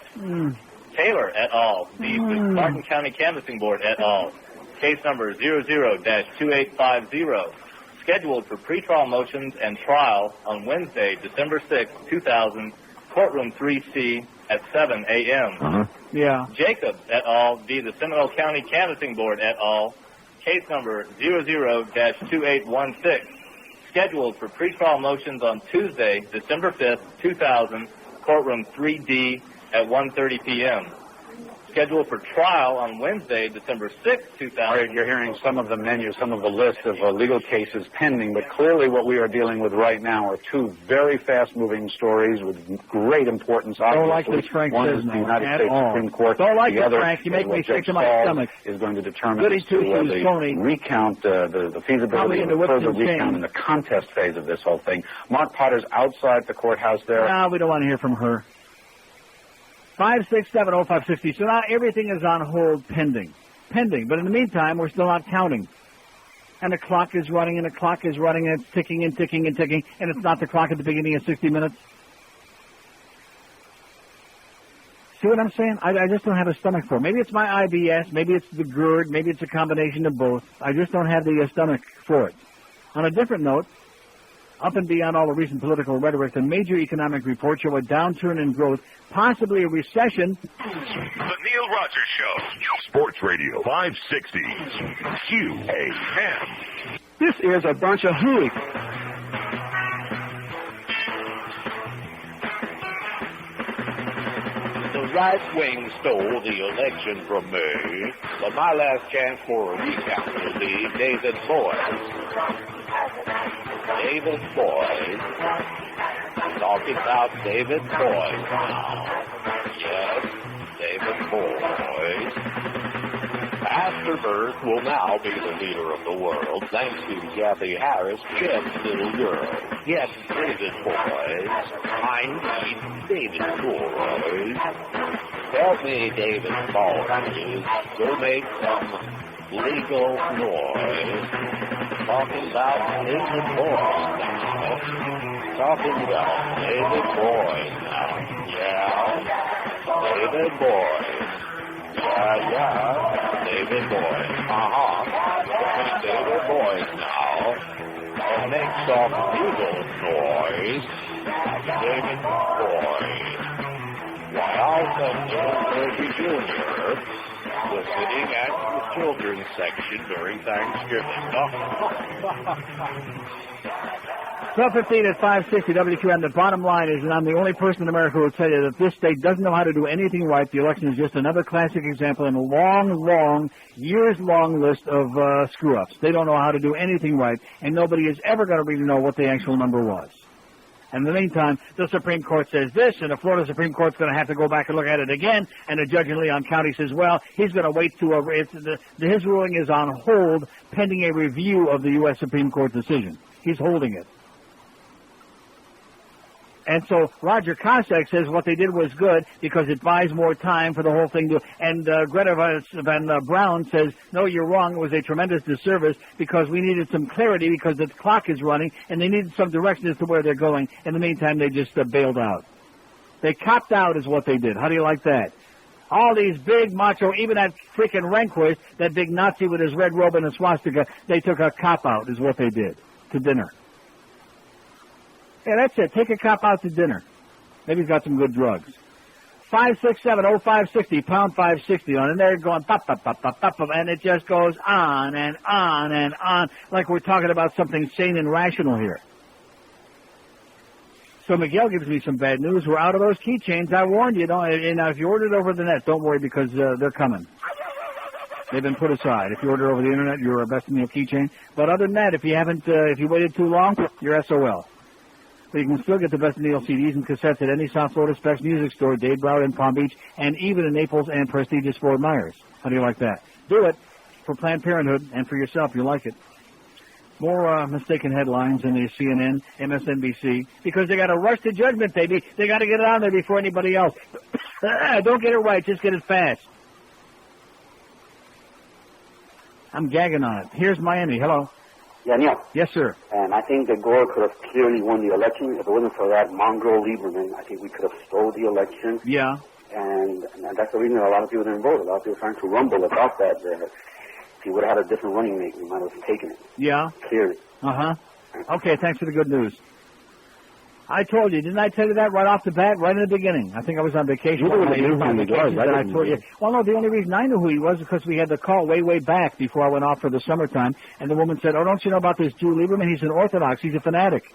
Taylor et al., the Martin County Canvassing Board et al., case number 00-2850, scheduled for pretrial motions and trial on Wednesday, December 6th, 2000, courtroom 3C at 7 a.m. Yeah. Jacobs et al., the Seminole County Canvassing Board et al., case number 00-2816, scheduled for pretrial motions on Tuesday, December 5th, 2000, courtroom 3D at 1:30 p.m. scheduled for trial on Wednesday, December 6, 2000. You're hearing some of the menu, some of the list of legal cases pending, but clearly what we are dealing with right now are two very fast-moving stories with great importance. Don't like this, Frank. One is the United States Supreme Court. Don't like the it, other, Frank. You make me sick to my stomach. Is going to determine Goody two-shoes, the Tony. recount, the feasibility of the further recount in the contest phase of this whole thing. Mark Potter's outside the courthouse there. No, we don't want to hear from her. 5670560. So now everything is on hold pending. But in the meantime, we're still not counting. And the clock is running, and it's ticking and ticking and ticking, and it's not the clock at the beginning of 60 minutes. See what I'm saying? I just don't have a stomach for it. Maybe it's my IBS, maybe it's the GERD, maybe it's a combination of both. I just don't have the stomach for it. On a different note, up and beyond all the recent political rhetoric, the major economic reports show a downturn in growth, possibly a recession. The Neil Rogers Show. Sports Radio 560. QAM. This is a bunch of hooey. The right wing stole the election from me, but my last chance for a recount will be David Boyd. David Boyd. Talking about David Boyd now. Yes, David Boyd. Pastor Birth will now be the leader of the world, thanks to Kathy Harris, Jeff's little girl. Yes, David Boyd. I need David Boyd. Help me, David Boyd. Go make some legal noise. Talking about David Boyd now. Talking about David Boyd now. Yeah. David Boyd. Yeah. David Boyd. David Boyd now. And make some legal noise. David Boyd. While Senator Reggie Jr. was sitting at the children's section during Thanksgiving. 12:15 at 560 WQM. The bottom line is, and I'm the only person in America who will tell you that this state doesn't know how to do anything right. The election is just another classic example in a long, years-long list of screw-ups. They don't know how to do anything right, and nobody is ever going to really know what the actual number was. And in the meantime, the Supreme Court says this, and the Florida Supreme Court's going to have to go back and look at it again. And the judge in Leon County says, well, he's going to wait to his ruling is on hold pending a review of the U.S. Supreme Court decision. He's holding it. And so Roger Cossack says what they did was good because it buys more time for the whole thing. And Greta Van Braun says, no, you're wrong. It was a tremendous disservice because we needed some clarity because the clock is running and they needed some direction as to where they're going. In the meantime, they just bailed out. They copped out is what they did. How do you like that? All these big macho, even that freaking Rehnquist, that big Nazi with his red robe and a swastika, they took a cop-out is what they did to dinner. Yeah, that's it. Take a cop out to dinner. Maybe he's got some good drugs. 567-0560, pound 560 on, and they're going pop, pop, pop, pop, pop, and it just goes on and on and on, like we're talking about something sane and rational here. So Miguel gives me some bad news. We're out of those keychains. I warned you. If you ordered over the net, don't worry because they're coming. They've been put aside. If you order over the internet, you're a best meal keychain. But other than that, if you waited too long, you're SOL. But you can still get the best Neil CDs and cassettes at any South Florida Specs music store, Dade Broward and Palm Beach, and even in Naples and prestigious Fort Myers. How do you like that? Do it for Planned Parenthood and for yourself. You like it. More mistaken headlines in the CNN, MSNBC, because they got to rush to judgment, baby. They got to get it on there before anybody else. Don't get it right. Just get it fast. I'm gagging on it. Here's Miami. Hello. Yeah, Neil. Yes, sir. And I think that Gore could have clearly won the election. If it wasn't for that mongrel Lieberman, I think we could have stole the election. Yeah. And that's the reason that a lot of people didn't vote. A lot of people trying to rumble about that. If he would have had a different running mate, we might have taken it. Yeah. Clearly. Uh-huh. Okay, thanks for the good news. I told you, didn't I tell you that right off the bat, right in the beginning? I think I was on vacation. You knew who he was. I told you. Well, no, the only reason I knew who he was is because we had the call way back before I went off for the summertime, and the woman said, oh, don't you know about this Jew Lieberman? He's an Orthodox. He's a fanatic.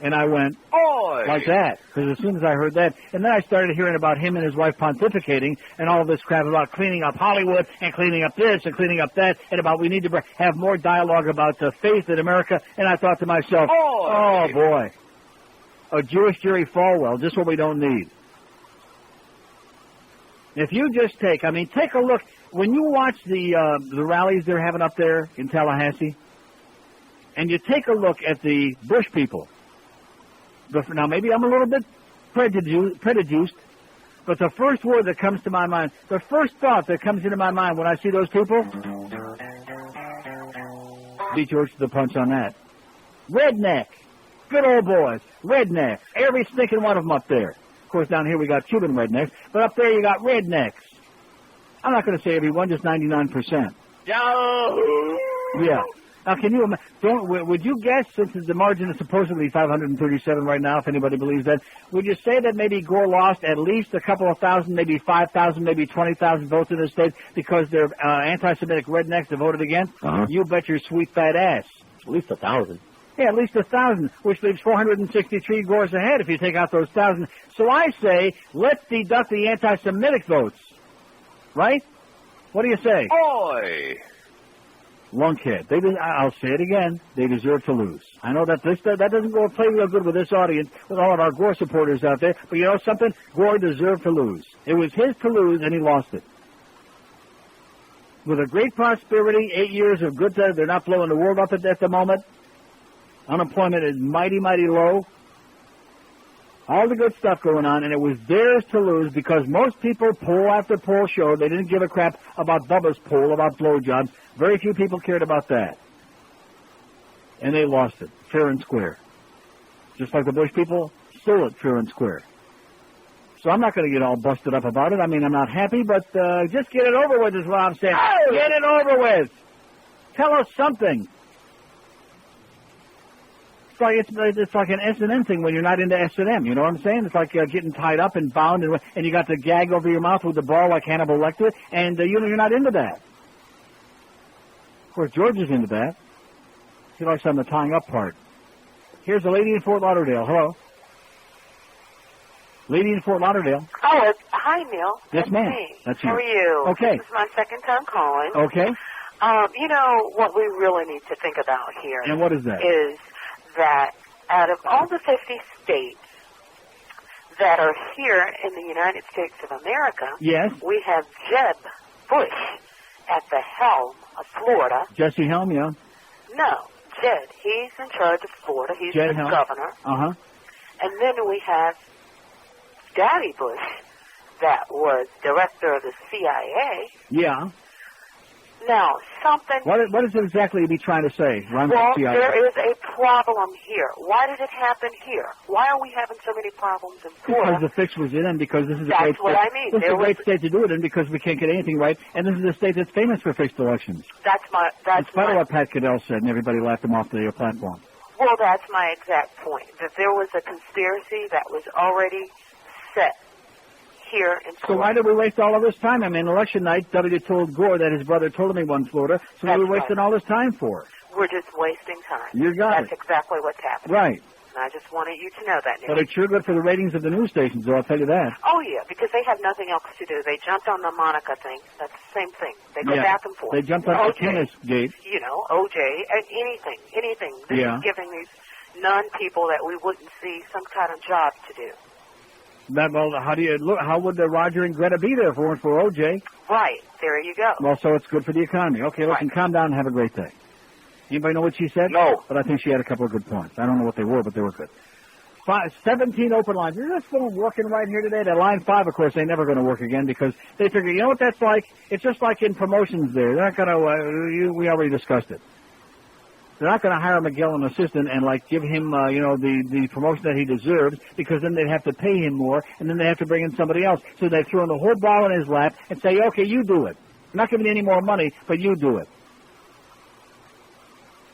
And I went, Oi! Like that, because as soon as I heard that, and then I started hearing about him and his wife pontificating and all this crap about cleaning up Hollywood and cleaning up this and cleaning up that and about we need to have more dialogue about faith in America. And I thought to myself, oh, boy, a Jewish jury Falwell, just what we don't need. If you just take a look, when you watch the rallies they're having up there in Tallahassee, and you take a look at the Bush people. Now, maybe I'm a little bit prejudiced, but the first word that comes to my mind, the first thought that comes into my mind when I see those people, beat George to the punch on that. Redneck. Good old boys. Rednecks. Every stinking one of them up there. Of course, down here we got Cuban rednecks, but up there you got rednecks. I'm not going to say everyone, just 99%. Yeah. Now, can you would you guess, since the margin is supposedly 537 right now, if anybody believes that, would you say that maybe Gore lost at least a couple of thousand, maybe 5,000, maybe 20,000 votes in the state because they're anti-Semitic rednecks that voted against? Uh-huh. You bet your sweet fat ass. At least 1,000. Yeah, at least 1,000, which leaves 463 Gores ahead if you take out those 1,000. So I say, let's deduct the anti-Semitic votes. Right? What do you say? Oi! Lunkhead. I'll say it again. They deserve to lose. I know that that doesn't go play real good with this audience, with all of our Gore supporters out there. But you know something? Gore deserved to lose. It was his to lose, and he lost it. With a great prosperity, 8 years of good they're not blowing the world up at the moment. Unemployment is mighty, mighty low. All the good stuff going on, and it was theirs to lose because most people, poll after poll, showed they didn't give a crap about Bubba's poll about blowjobs. Very few people cared about that. And they lost it, fair and square. Just like the Bush people stole it fair and square. So I'm not going to get all busted up about it. I mean, I'm not happy, but just get it over with is what I'm saying. Get it over with. Tell us something. It's like an S&M thing when you're not into S&M. You know what I'm saying? It's like getting tied up and bound, and you got the gag over your mouth with the ball like Hannibal Lecter, and you're not into that. Of course, George is into that. He likes on the tying up part. Here's a lady in Fort Lauderdale. Hello. Lady in Fort Lauderdale. Oh, hi, Neil. Yes, That's ma'am. me. That's you. How are you? Okay. This is my second time calling. Okay. You know, what we really need to think about here. And what is that? Is that out of all the 50 states that are here in the United States of America, yes, we have Jeb Bush at the helm of Florida. Jesse Helm, yeah. No, Jed. He's in charge of Florida. He's Jed the Helm. governor. Uh-huh. And then we have Daddy Bush that was director of the CIA. Yeah. Now, something... What is it exactly you'd be trying to say? Well, there is a problem here. Why did it happen here? Why are we having so many problems in Florida? Because the fix was in, and because this is a That's great what state. I mean. This is a great state to do it in because we can't get anything right, and this is a state that's famous for fixed elections. In spite of what Pat Caddell said, and everybody laughed him off the platform. Well, that's my exact point, that there was a conspiracy that was already set here in Florida. So why did we waste all of this time? I mean, election night, W told Gore that his brother told him he won Florida, so what are we wasting all this time for? We're just wasting time. You got That's exactly what's happening. Right. And I just wanted you to know that, Nick. But it's sure good for the ratings of the news stations, though, I'll tell you that. Oh, yeah, because they have nothing else to do. They jumped on the Monica thing. That's the same thing. They go back and forth. They jumped on the tennis gate. You know, OJ, anything. This is giving these non-people that we wouldn't see some kind of job to do. Well, how would Roger and Greta be there if it weren't for OJ? Right. There you go. Well, so it's good for the economy. Okay, listen, calm down and have a great day. Anybody know what she said? No. But I think she had a couple of good points. I don't know what they were, but they were good. 17 open lines. Is this phone working right here today? That line 5, of course, they're never going to work again because they figure, you know what that's like? It's just like in promotions there. They're not going to, we already discussed it. They're not going to hire Miguel an assistant and, give him, the promotion that he deserves because then they'd have to pay him more and then they have to bring in somebody else. So they throw the whole ball in his lap and say, okay, you do it. I'm not giving you any more money, but you do it.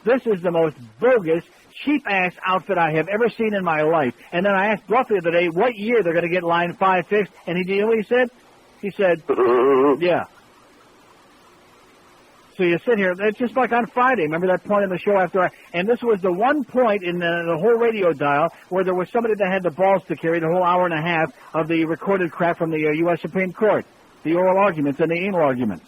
This is the most bogus, cheap-ass outfit I have ever seen in my life. And then I asked Bluff the other day what year they're going to get line 5 fixed, and you know what he said? He said, yeah. So you sit here, it's just like on Friday. Remember that point in the show and this was the one point in the whole radio dial where there was somebody that had the balls to carry the whole hour and a half of the recorded crap from the U.S. Supreme Court, the oral arguments and the anal arguments.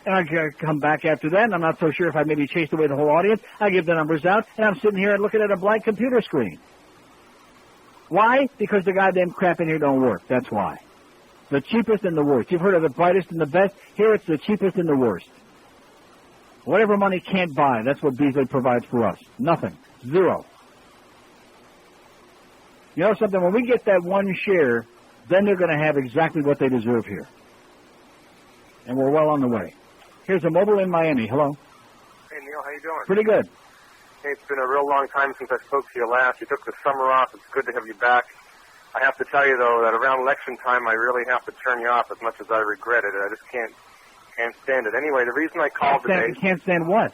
And I come back after that, and I'm not so sure if I maybe chased away the whole audience. I give the numbers out, and I'm sitting here and looking at a blank computer screen. Why? Because the goddamn crap in here don't work. That's why. The cheapest and the worst. You've heard of the brightest and the best. Here it's the cheapest and the worst. Whatever money can't buy, that's what Beasley provides for us. Nothing. Zero. You know something? When we get that one share, then they're going to have exactly what they deserve here. And we're well on the way. Here's a mobile in Miami. Hello. Hey, Neil. How you doing? Pretty good. Hey, it's been a real long time since I spoke to you last. You took the summer off. It's good to have you back. I have to tell you, though, that around election time, I really have to turn you off as much as I regret it. I just can't stand it. Anyway, the reason I called today... You can't stand what?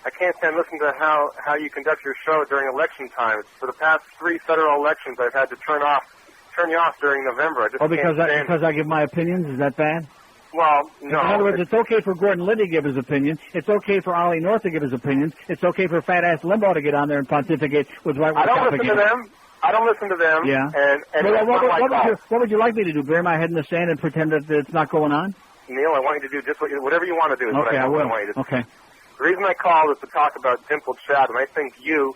I can't stand listening to how you conduct your show during election time. For the past 3 federal elections, I've had to turn you off during November. I just because I give my opinions? Is that bad? Well, no. In other words, it's okay for Gordon Liddy to give his opinion. It's okay for Ollie North to give his opinions. It's okay for fat-ass Limbaugh to get on there and pontificate with right-wing I don't listen to them. I don't listen to them. Yeah. And what would you like me to do? Bury my head in the sand and pretend that it's not going on? Neil, I want you to do just whatever you want to do. Is okay, what I will. want you to do. Okay. The reason I called is to talk about dimpled Chad, and I think you,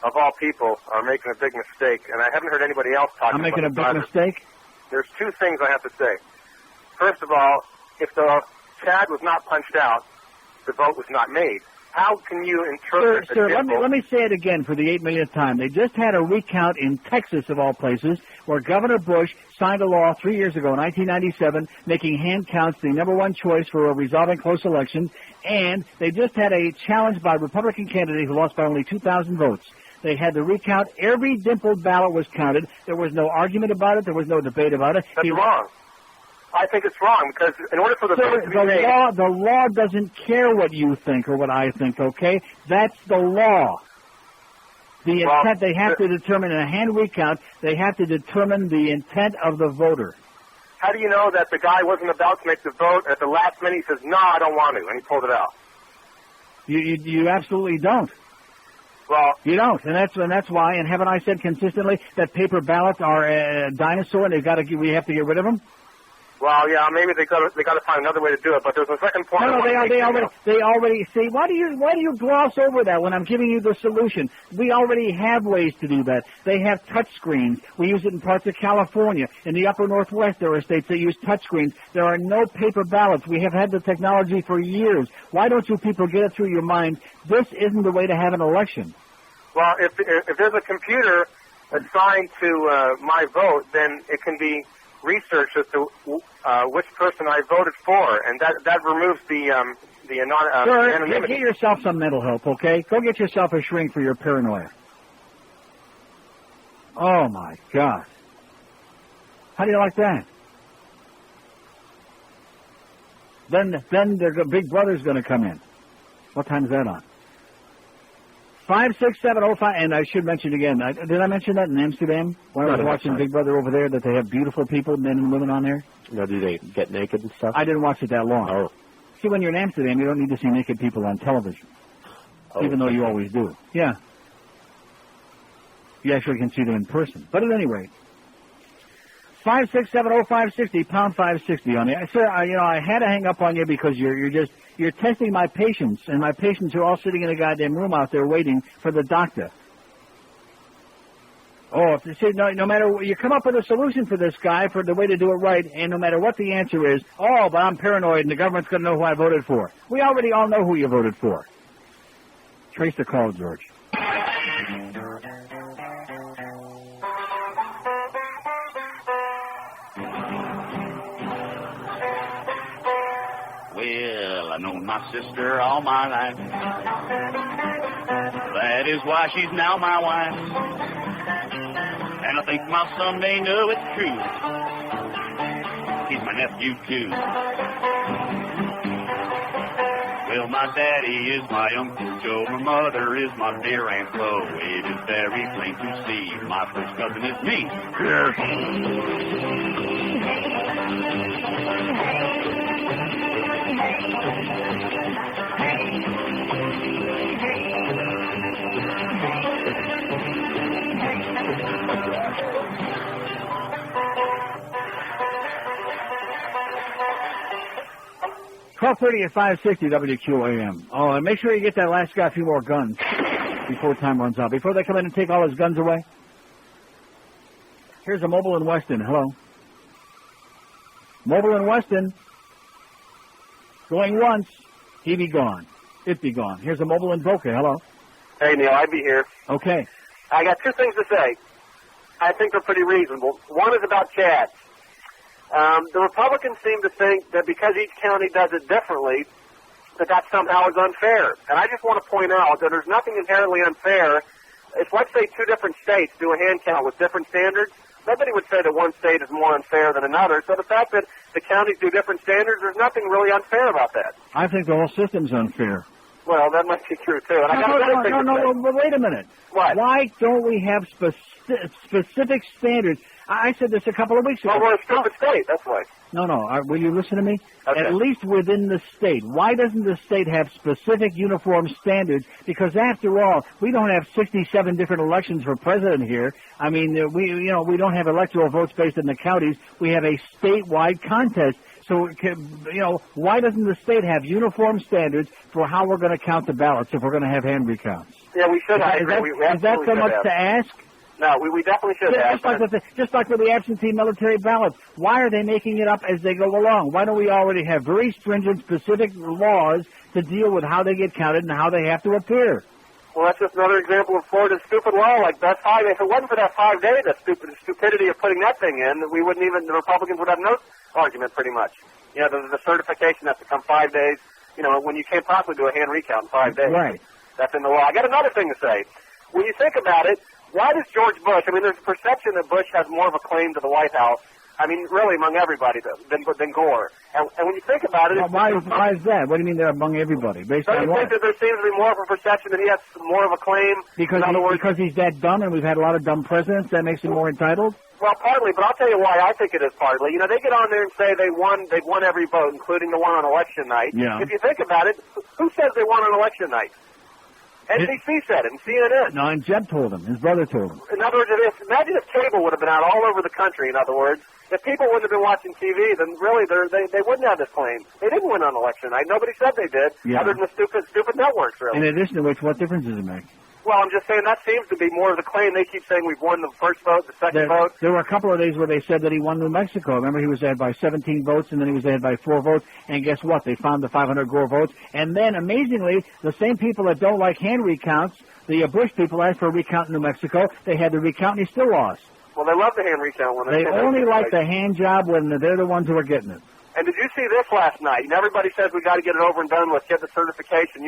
of all people, are making a big mistake, and I haven't heard anybody else talking about it. I'm making a big mistake? There's 2 things I have to say. First of all, if the Chad was not punched out, the vote was not made. How can you interpret Sir, let me say it again for the 8 millionth time. They just had a recount in Texas, of all places, where Governor Bush signed a law 3 years ago, 1997, making hand counts the number one choice for resolving close elections, and they just had a challenge by a Republican candidate who lost by only 2,000 votes. They had the recount. Every dimpled ballot was counted. There was no argument about it. There was no debate about it. That's wrong. I think it's wrong because in order for the vote to be made... The law doesn't care what you think or what I think, okay? That's the law. The intent, they have to determine in a hand recount, they have to determine the intent of the voter. How do you know that the guy wasn't about to make the vote, at the last minute he says, no, I don't want to, and he pulled it out? You absolutely don't. Well, you don't, and that's why. And haven't I said consistently that paper ballots are a dinosaur, and we have to get rid of them? Well, yeah, maybe they got to find another way to do it. But there's a second point. No, they already see. Why do you gloss over that when I'm giving you the solution? We already have ways to do that. They have touch screens. We use it in parts of California. In the upper Northwest, there are states that use touch screens. There are no paper ballots. We have had the technology for years. Why don't you people get it through your mind? This isn't the way to have an election. Well, if there's a computer assigned to my vote, then it can be researched as to which person I voted for, and that removes the anonymity. Get yourself some mental help, okay? Go get yourself a shrink for your paranoia. Oh my God! How do you like that? Then Big Brother's going to come in. What time is that on? 56705, and I should mention again, did I mention that in Amsterdam? When I was watching Big Brother over there, that they have beautiful people, men and women on there? No, do they get naked and stuff? I didn't watch it that long. Oh. See, when you're in Amsterdam, you don't need to see naked people on television. Oh. Even though you always do. Yeah. You actually can see them in person. But at any rate, 5670560, pound 560 on you. Sir, I had to hang up on you because you're testing my patience, and my patients are all sitting in a goddamn room out there waiting for the doctor. Oh, if you say no matter what, you come up with a solution for this guy for the way to do it right, and no matter what the answer is, but I'm paranoid and the government's going to know who I voted for. We already all know who you voted for. Trace the call, George. Well, I know my sister all my life. That is why she's now my wife. And I think my son may know it's true. He's my nephew, too. Well, my daddy is my Uncle Joe. My mother is my dear Aunt Flo. It is very plain to see my first cousin is me. Yes. 12:30 at 560 WQAM. Oh, and make sure you get that last guy a few more guns before time runs out. Before they come in and take all his guns away. Here's a mobile in Weston. Hello. Mobile in Weston. Going once. He be gone. It be gone. Here's a mobile in Boca. Hello. Hey, Neil, I'd be here. Okay. I got two things to say. I think they're pretty reasonable. One is about Chad. The Republicans seem to think that because each county does it differently, that somehow is unfair. And I just want to point out that there's nothing inherently unfair. If, let's say, two different states do a hand count with different standards, nobody would say that one state is more unfair than another. So the fact that the counties do different standards, there's nothing really unfair about that. I think the whole system's unfair. Well, that might be true, too. And No, wait a minute. What? Why don't we have specific standards? I said this a couple of weeks ago. Well, we're a stupid state, that's why. No. Will you listen to me? Okay. At least within the state. Why doesn't the state have specific uniform standards? Because after all, we don't have 67 different elections for president here. I mean, we don't have electoral votes based in the counties. We have a statewide contest. So, why doesn't the state have uniform standards for how we're going to count the ballots if we're going to have hand recounts? Yeah, we should. I agree. Is that so much to ask? No, we definitely should have. Just like with the absentee military ballots. Why are they making it up as they go along? Why don't we already have very stringent, specific laws to deal with how they get counted and how they have to appear? Well, that's just another example of Florida's stupid law. Like that 5 days. If it wasn't for that 5 day, the stupidity of putting that thing in, we wouldn't even. The Republicans would have no argument, pretty much. The certification has to come 5 days. When you can't possibly do a hand recount in 5 days. Right. That's in the law. I got another thing to say. When you think about it, why does George Bush? I mean, there's a perception that Bush has more of a claim to the White House. I mean, really, among everybody than Gore. And when you think about it, why is that? What do you mean they're among everybody? Based on what? Don't you think that there seems to be more of a perception that he has more of a claim? Because he's that dumb, and we've had a lot of dumb presidents. That makes him more entitled. Well, partly, but I'll tell you why I think it is partly. They get on there and say they've won every vote, including the one on election night. Yeah. If you think about it, who says they won on election night? NBC said it, and CNN. No, and Jeb told him. His brother told him. In other words, imagine if cable would have been out all over the country, in other words. If people wouldn't have been watching TV, then really they wouldn't have this claim. They didn't win on election night. Nobody said they did, other than the stupid networks, really. In addition to which, what difference does it make? Well, I'm just saying that seems to be more of the claim. They keep saying we've won the first vote, the second vote. There were a couple of days where they said that he won New Mexico. Remember, he was ahead by 17 votes, and then he was ahead by 4 votes. And guess what? They found the 500 Gore votes. And then, amazingly, the same people that don't like hand recounts, the Bush people asked for a recount in New Mexico. They had the recount, and he still lost. Well, they love the hand recount when they only like the hand job when they're the ones who are getting it. And did you see this last night? Everybody says we got to get it over and done with, get the certification.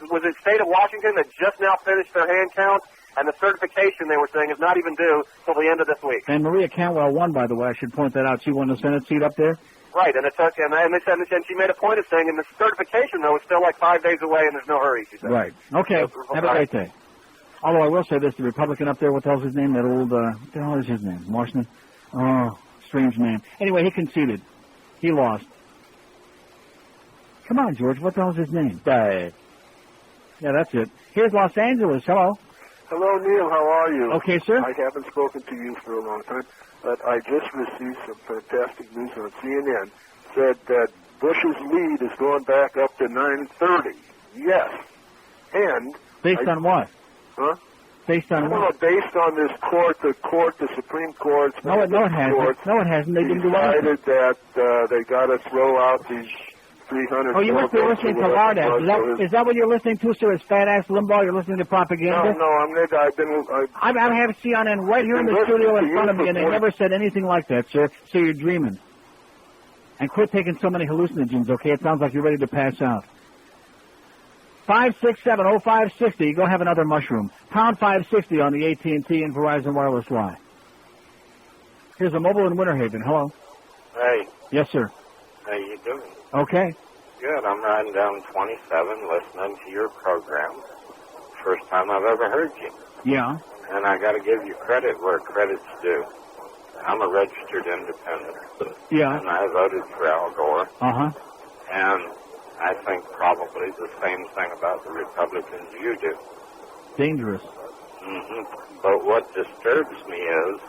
Was it state of Washington that just now finished their hand count, and the certification they were saying is not even due till the end of this week. And Maria Cantwell won, by the way. I should point that out. She won the Senate seat up there. Right, and she made a point of saying, and the certification though is still like 5 days away, and there's no hurry. She said. Right. Okay. Have a great day. Although I will say this: the Republican up there, what the hell's his name? That old, what the hell is his name? Marston? Oh, strange name. Anyway, he conceded. He lost. Come on, George. What the hell's his name? Yeah, that's it. Here's Los Angeles. Hello. Hello, Neil. How are you? Okay, sir. I haven't spoken to you for a long time, but I just received some fantastic news on CNN. Said that Bush's lead is going back up to 930. Yes. And... Based on what? Huh? Based on what? Well, based on this the Supreme Court... No, it hasn't. No, it hasn't. They didn't do anything. Decided that they got to throw out these 300... Oh, you must be listening to Lardass. Is that what you're listening to, sir? Is fat-ass Limbaugh? You're listening to propaganda? No, I have CNN right here in the studio in front of me, and they never said anything like that, sir. So you're dreaming. And quit taking so many hallucinogens, okay? It sounds like you're ready to pass out. 567-0560. Go have another mushroom. Pound 560 on the AT&T and Verizon Wireless line. Here's a mobile in Winter Haven. Hello. Hey. Yes, sir. How you doing? Okay. Good. I'm riding down 27 listening to your program. First time I've ever heard you. Yeah. And I got to give you credit where credit's due. I'm a registered independent. Yeah. And I voted for Al Gore. Uh-huh. And I think probably the same thing about the Republicans you do. Dangerous. Mm-hmm. But what disturbs me is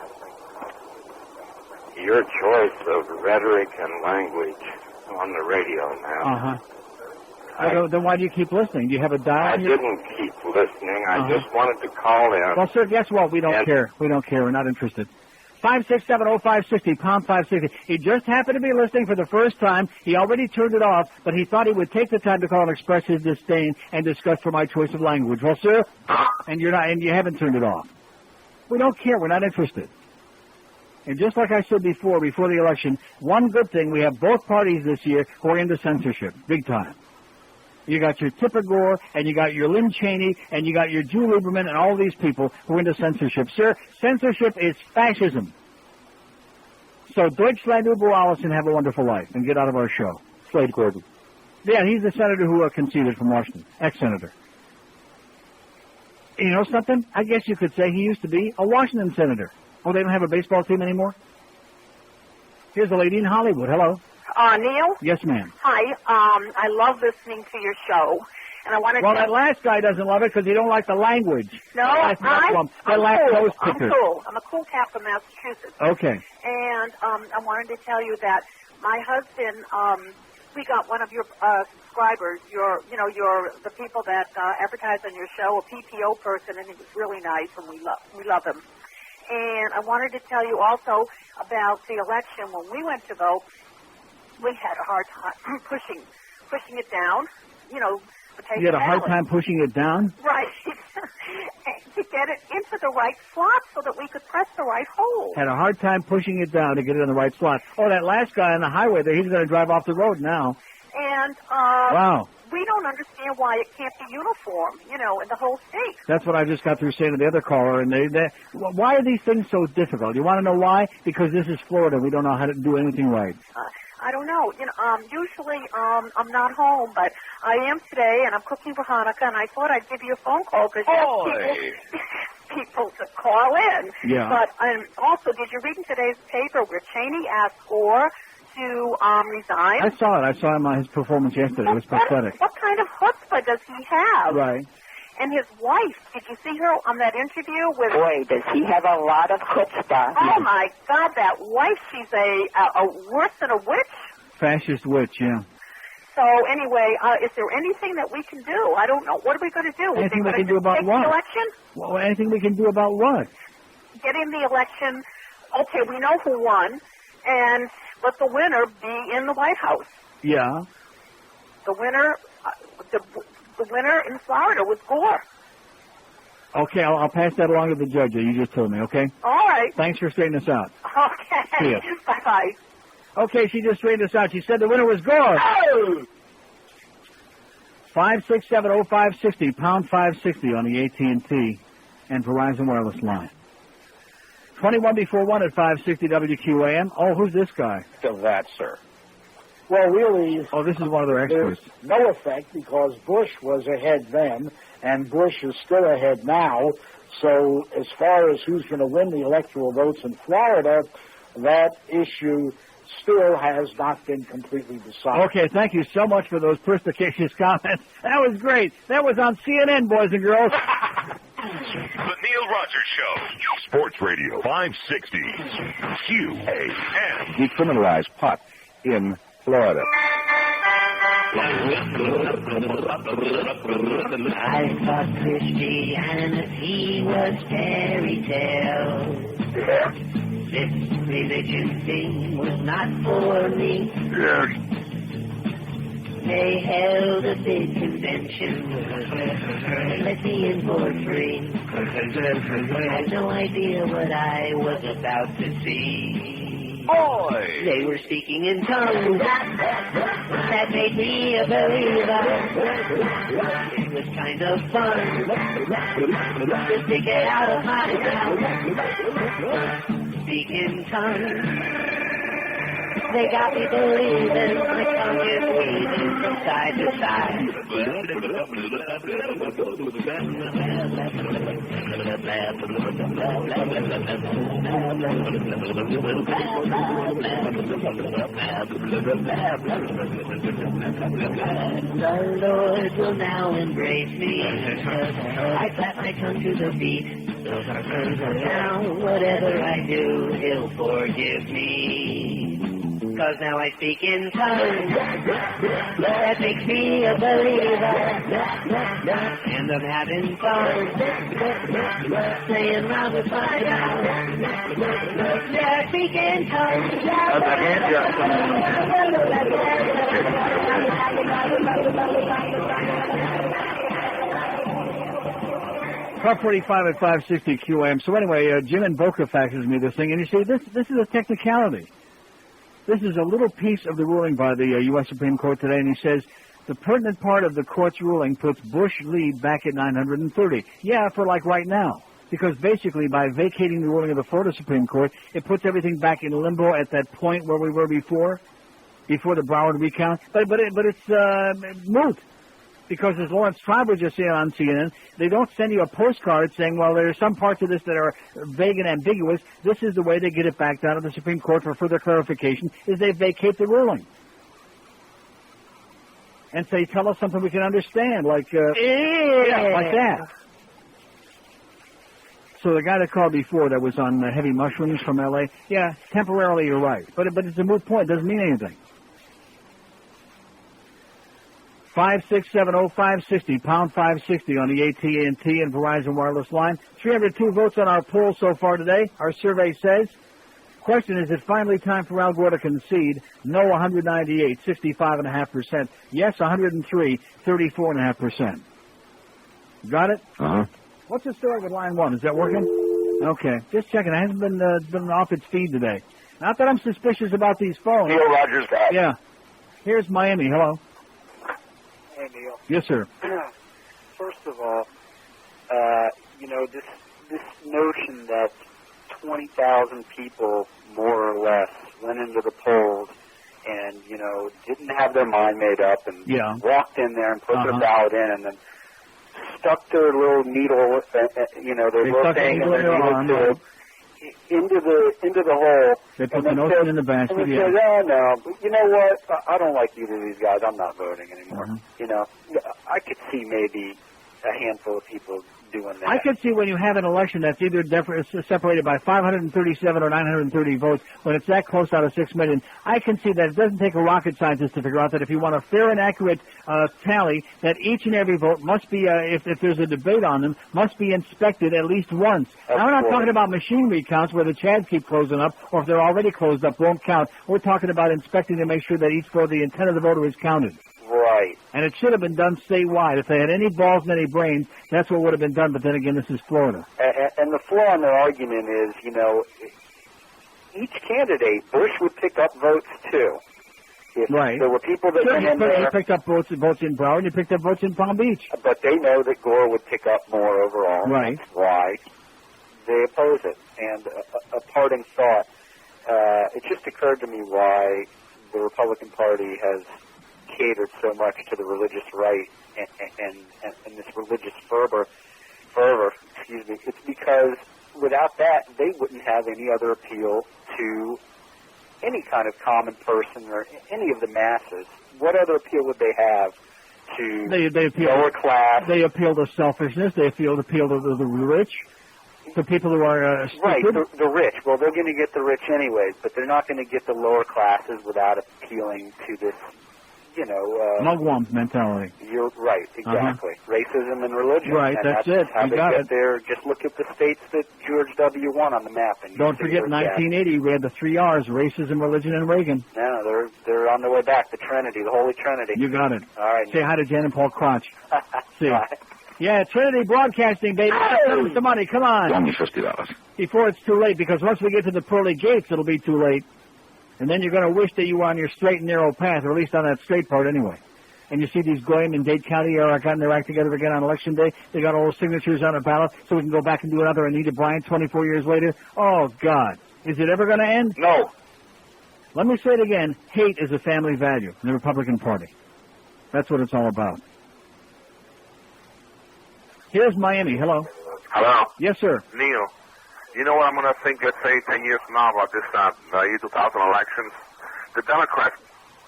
your choice of rhetoric and language on the radio now. Uh-huh. Then why do you keep listening? Do you have a dial? I didn't keep listening. I just wanted to call in. Well, sir, guess what? We don't care. We don't care. We're not interested. 5670560, pound 560. He just happened to be listening for the first time. He already turned it off, but he thought he would take the time to call and express his disdain and disgust for my choice of language. Well, sir, and you haven't turned it off. We don't care. We're not interested. And just like I said before the election, one good thing, we have both parties this year who are into censorship, big time. You got your Tipper Gore, and you got your Lynn Cheney, and you got your Jew Lieberman, and all these people who are into censorship. Sir, censorship is fascism. So Deutschland über alles and have a wonderful life, and get out of our show. Slade Gordon. Yeah, he's the senator who conceded from Washington, ex-senator. You know something? I guess you could say he used to be a Washington senator. Oh, they don't have a baseball team anymore? Here's a lady in Hollywood. Hello. Neil? Yes, ma'am. Hi. I love listening to your show. And I wanted well, to... that last guy doesn't love it because he don't like the language. No, I'm cool. I'm a cool cat from Massachusetts. Okay. And I wanted to tell you that my husband, we got one of your subscribers, the people that advertise on your show, a PPO person, and he was really nice, and we love him. And I wanted to tell you also about the election. When we went to vote, we had a hard time pushing it down. You had a hard time pushing it down? Right. To get it into the right slot so that we could press the right hole. Had a hard time pushing it down to get it in the right slot. Oh, that last guy on the highway there, he's going to drive off the road now. And wow. We don't understand why it can't be uniform, in the whole state. That's what I just got through saying to the other caller. And why are these things so difficult? You want to know why? Because this is Florida. We don't know how to do anything right. I don't know. Usually I'm not home, but I am today, and I'm cooking for Hanukkah, and I thought I'd give you a phone call because you have people to call in. Yeah. But also, did you read in today's paper where Cheney asked Gore to resign? I saw it. I saw him on his performance yesterday. It was pathetic. What kind of chutzpah does he have? Right. And his wife, did you see her on that interview with... Boy, does he have a lot of chutzpah. Oh, my God, that wife, she's a worse than a witch. Fascist witch, yeah. So, anyway, is there anything that we can do? I don't know. What are we going to do? Anything we can do about what? The election? Well, anything we can do about what? Get in the election. Okay, we know who won. And let the winner be in the White House. Yeah. The winner... The winner in Florida was Gore. Okay, I'll pass that along to the judge that you just told me, okay? All right. Thanks for straightening us out. Okay. See ya. Bye-bye. Okay, she just straightened us out. She said the winner was Gore. Oh! 5670560, pound 560 on the AT&T and Verizon Wireless line. 21 before 1 at 560 WQAM. Oh, who's this guy? Still that, sir. Well, really... Oh, this is one of their experts. There's no effect because Bush was ahead then, and Bush is still ahead now. So as far as who's going to win the electoral votes in Florida, that issue still has not been completely decided. Okay, thank you so much for those perspicacious comments. That was great. That was on CNN, boys and girls. The Neil Rogers Show. Sports Radio 560. QAM. Decriminalize pot in Florida. I thought Christianity was fairy tale. This religion thing was not for me. They held a big convention. Let me in for free. I had no idea what I was about to see. Boy! They were speaking in tongues. That made me a believer. It was kind of fun. Just to get out of my house. Speak in tongues. They got me believing. My tongue is weaving from side to side. The Lord will now embrace me. I clap my tongue to the beat. Now, whatever I do, He'll forgive me. 'cause now I speak in tongues. That makes me a believer, and I'm having fun, saying round the fire. Yeah, I speak in tongues. Top 45 at 560 QAM. So anyway, Jim in Boca faxes me this thing, and you see, this is a technicality. This is a little piece of the ruling by the U.S. Supreme Court today, and he says, the pertinent part of the court's ruling puts Bush lead back at 930. Yeah, for like right now. Because basically, by vacating the ruling of the Florida Supreme Court, it puts everything back in limbo at that point where we were before the Broward recount. But it's moot. Because as Lawrence Tribe was just saying on CNN, they don't send you a postcard saying, well, there are some parts of this that are vague and ambiguous. This is the way they get it back down to the Supreme Court for further clarification, is they vacate the ruling. And say, tell us something we can understand, like, yeah, like that. So the guy that called before that was on heavy mushrooms from L.A., yeah, temporarily you're right. But it's a moot point. It doesn't mean anything. 5670560, pound 560 on the AT&T and Verizon wireless line. 302 votes on our poll so far today. Our survey says, question, is it finally time for Al Gore to concede? No, 198, 65.5%. Yes, 103, 34.5%. Got it? Uh-huh. What's the story with line 1? Is that working? Okay. Just checking. It hasn't been off its feed today. Not that I'm suspicious about these phones. Neil Rogers back. Yeah. Here's Miami. Hello. Hey, Neil. Yes, sir. First of all, this notion that 20,000 people, more or less, went into the polls and, didn't have their mind made up and walked in there and put their ballot in and then stuck their little needle, their little thing in their needle into the hole. They put the notion in the basket. And they said, oh, no, but you know what? I don't like either of these guys. I'm not voting anymore. I could see maybe a handful of people doing that. I could see when you have an election that's either separated by 537 or 930 votes, when it's that close out of 6 million, I can see that it doesn't take a rocket scientist to figure out that if you want a fair and accurate tally, that each and every vote must be, if there's a debate on them, must be inspected at least once. Now, we're not talking about machine recounts where the chads keep closing up, or if they're already closed up, won't count. We're talking about inspecting to make sure that each vote, the intent of the voter is counted. Right. And it should have been done statewide. If they had any balls and any brains, that's what would have been done. But then again, this is Florida. And the flaw in their argument is, each candidate, Bush would pick up votes too. If there were people that went in there. You picked up votes in Broward, you picked up votes in Palm Beach. But they know that Gore would pick up more overall. Right. That's why they oppose it. And a parting thought, it just occurred to me why the Republican Party has catered so much to the religious right and this religious fervor, it's because without that, they wouldn't have any other appeal to any kind of common person or any of the masses. What other appeal would they have to they appeal, lower class? They appeal to selfishness. They appeal to the rich, to people who are stupid. Right, the rich. Well, they're going to get the rich anyways, but they're not going to get the lower classes without appealing to this, mugwump mentality. You're right, exactly. Racism and religion. Right, and that's it. How you they got get it. there. Just look at the states that George W. won on the map. And don't forget, 1980, we had the 3 R's, racism, religion, and Reagan. No, they're on their way back. The Trinity, the Holy Trinity. You got it. All right. Say hi to Jan and Paul Crotch. See ya. Bye. Yeah, Trinity Broadcasting, baby. Hey! Some money, come on. Only $50. Before it's too late, because once we get to the pearly gates, it'll be too late. And then you're going to wish that you were on your straight and narrow path, or at least on that straight part anyway. And you see these Graham and Dade County are gotten their act together again on Election Day. They got all those signatures on a ballot so we can go back and do another Anita Bryant 24 years later. Oh, God. Is it ever going to end? No. Let me say it again. Hate is a family value in the Republican Party. That's what it's all about. Here's Miami. Hello. Hello. Yes, sir. Neil, you know what I'm going to think, let's say, 10 years from now about this year 2000 elections? The Democrats...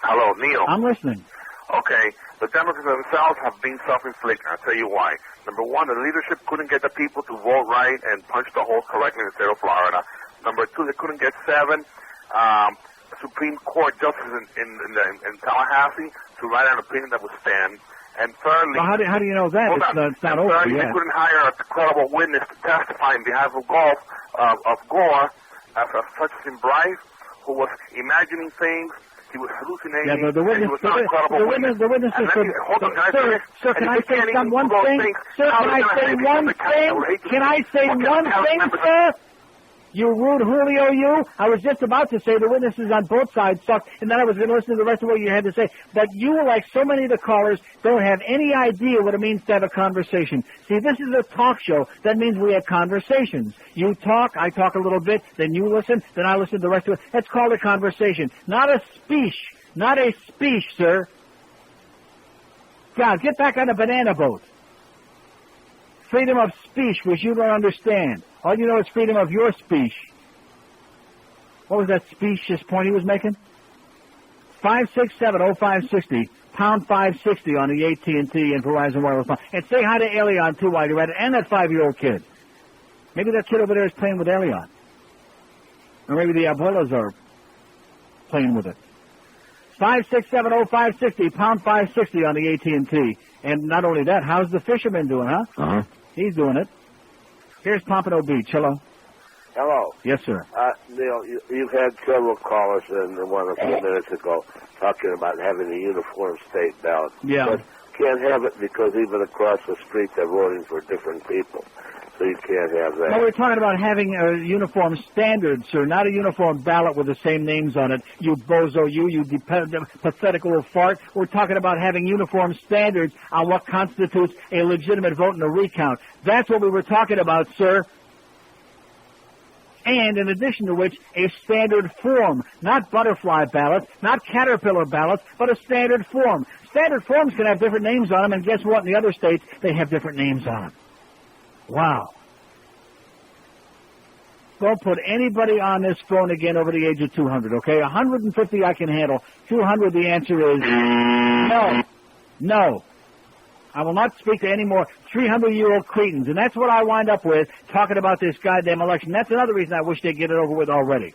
Hello, Neil. I'm listening. Okay, the Democrats themselves have been self-inflicted. I'll tell you why. Number one, the leadership couldn't get the people to vote right and punch the holes correctly in the state of Florida. Number two, they couldn't get 7 Supreme Court justices in Tallahassee to write an opinion that would stand. And thirdly, well, how do you know that? It's not over thirdly, yet. they couldn't hire a credible witness to testify in behalf of Gore, such as in Bryce, who was imagining things. He was hallucinating. Yeah, the witness, he was not a credible witness. The witnesses sir, can I say one thing? Sir, can I say one thing? Can I say one thing, sir? You rude Julio, you. I was just about to say the witnesses on both sides suck, and then I was going to listen to the rest of what you had to say. But you, like so many of the callers, don't have any idea what it means to have a conversation. See, this is a talk show. That means we have conversations. You talk, I talk a little bit, then you listen, then I listen to the rest of it. That's called a conversation, not a speech. Not a speech, sir. God, get back on the banana boat. Freedom of speech, which you don't understand. All you know is freedom of your speech. What was that specious point he was making? 567-0560, pound 560 on the AT&T and Verizon wireless phone. And say hi to Elion, too, while you're at it, and that 5-year-old kid. Maybe that kid over there is playing with Elion. Or maybe the abuelas are playing with it. 567-0560, pound 560 on the AT&T. And not only that, how's the fisherman doing, huh? Uh-huh. He's doing it. Here's Pompano Beach. Hello. Hello. Yes, sir. Neil, you've had several callers in one a few minutes ago talking about having a uniform state ballot. Yeah. But can't have it because even across the street they're voting for different people. So you can't have that. No, we're talking about having a uniform standard, sir, not a uniform ballot with the same names on it. You bozo, you pathetic little fart. We're talking about having uniform standards on what constitutes a legitimate vote in a recount. That's what we were talking about, sir. And in addition to which, a standard form, not butterfly ballots, not caterpillar ballots, but a standard form. Standard forms can have different names on them, and guess what? In the other states, they have different names on them. Wow. Don't put anybody on this phone again over the age of 200, okay? 150 I can handle. 200, the answer is no. No. I will not speak to any more 300-year-old cretins. And that's what I wind up with, talking about this goddamn election. That's another reason I wish they'd get it over with already.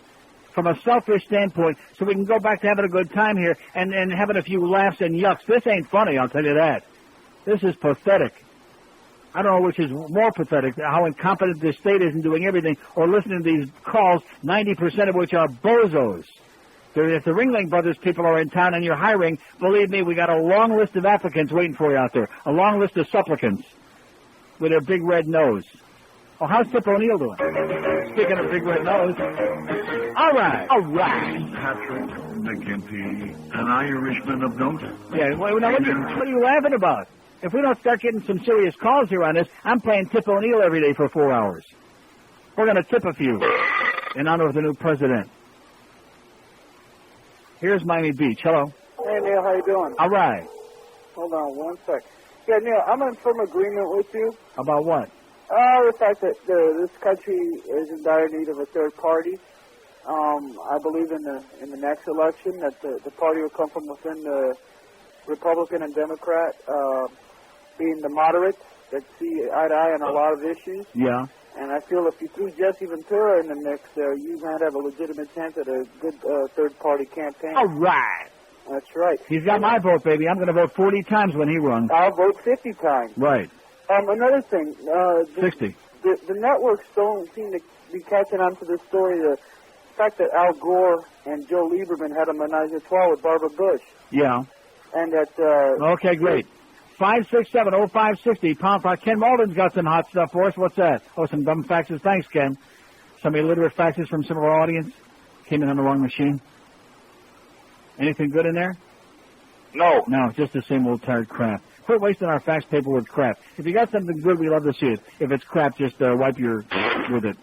From a selfish standpoint, so we can go back to having a good time here and having a few laughs and yucks. This ain't funny, I'll tell you that. This is pathetic. I don't know which is more pathetic, how incompetent this state is in doing everything, or listening to these calls, 90% of which are bozos. If the Ringling Brothers people are in town and you're hiring, believe me, we got a long list of applicants waiting for you out there. A long list of supplicants with their big red nose. Oh, how's Tip O'Neill doing? Speaking of big red nose. All right. Patrick McGinty, an Irishman of note. Yeah, well, now what are you laughing about? If we don't start getting some serious calls here on this, I'm playing Tip O'Neill every day for 4 hours. We're going to tip a few in honor of the new president. Here's Miami Beach. Hello. Hey, Neil, how you doing? All right. Hold on one sec. Yeah, Neil, I'm in firm agreement with you. About what? The fact that this country is in dire need of a third party. I believe in the next election that the party will come from within the Republican and Democrat, being the moderates that see eye to eye on a lot of issues. Yeah. And I feel if you threw Jesse Ventura in the mix, you might have a legitimate chance at a good third-party campaign. All right. That's right. He's got my vote, baby. I'm going to vote 40 times when he runs. I'll vote 50 times. Right. Another thing. 60. The networks don't seem to be catching on to this story. The fact that Al Gore and Joe Lieberman had a menage a trois with Barbara Bush. Yeah. And that... okay, great. 567-0560, pound 5. Ken Malden's got some hot stuff for us. What's that? Oh, some dumb faxes. Thanks, Ken. Some illiterate faxes from some of our audience. Came in on the wrong machine. Anything good in there? No. No, just the same old tired crap. Quit wasting our fax paper with crap. If you got something good, we love to see it. If it's crap, just wipe your with it.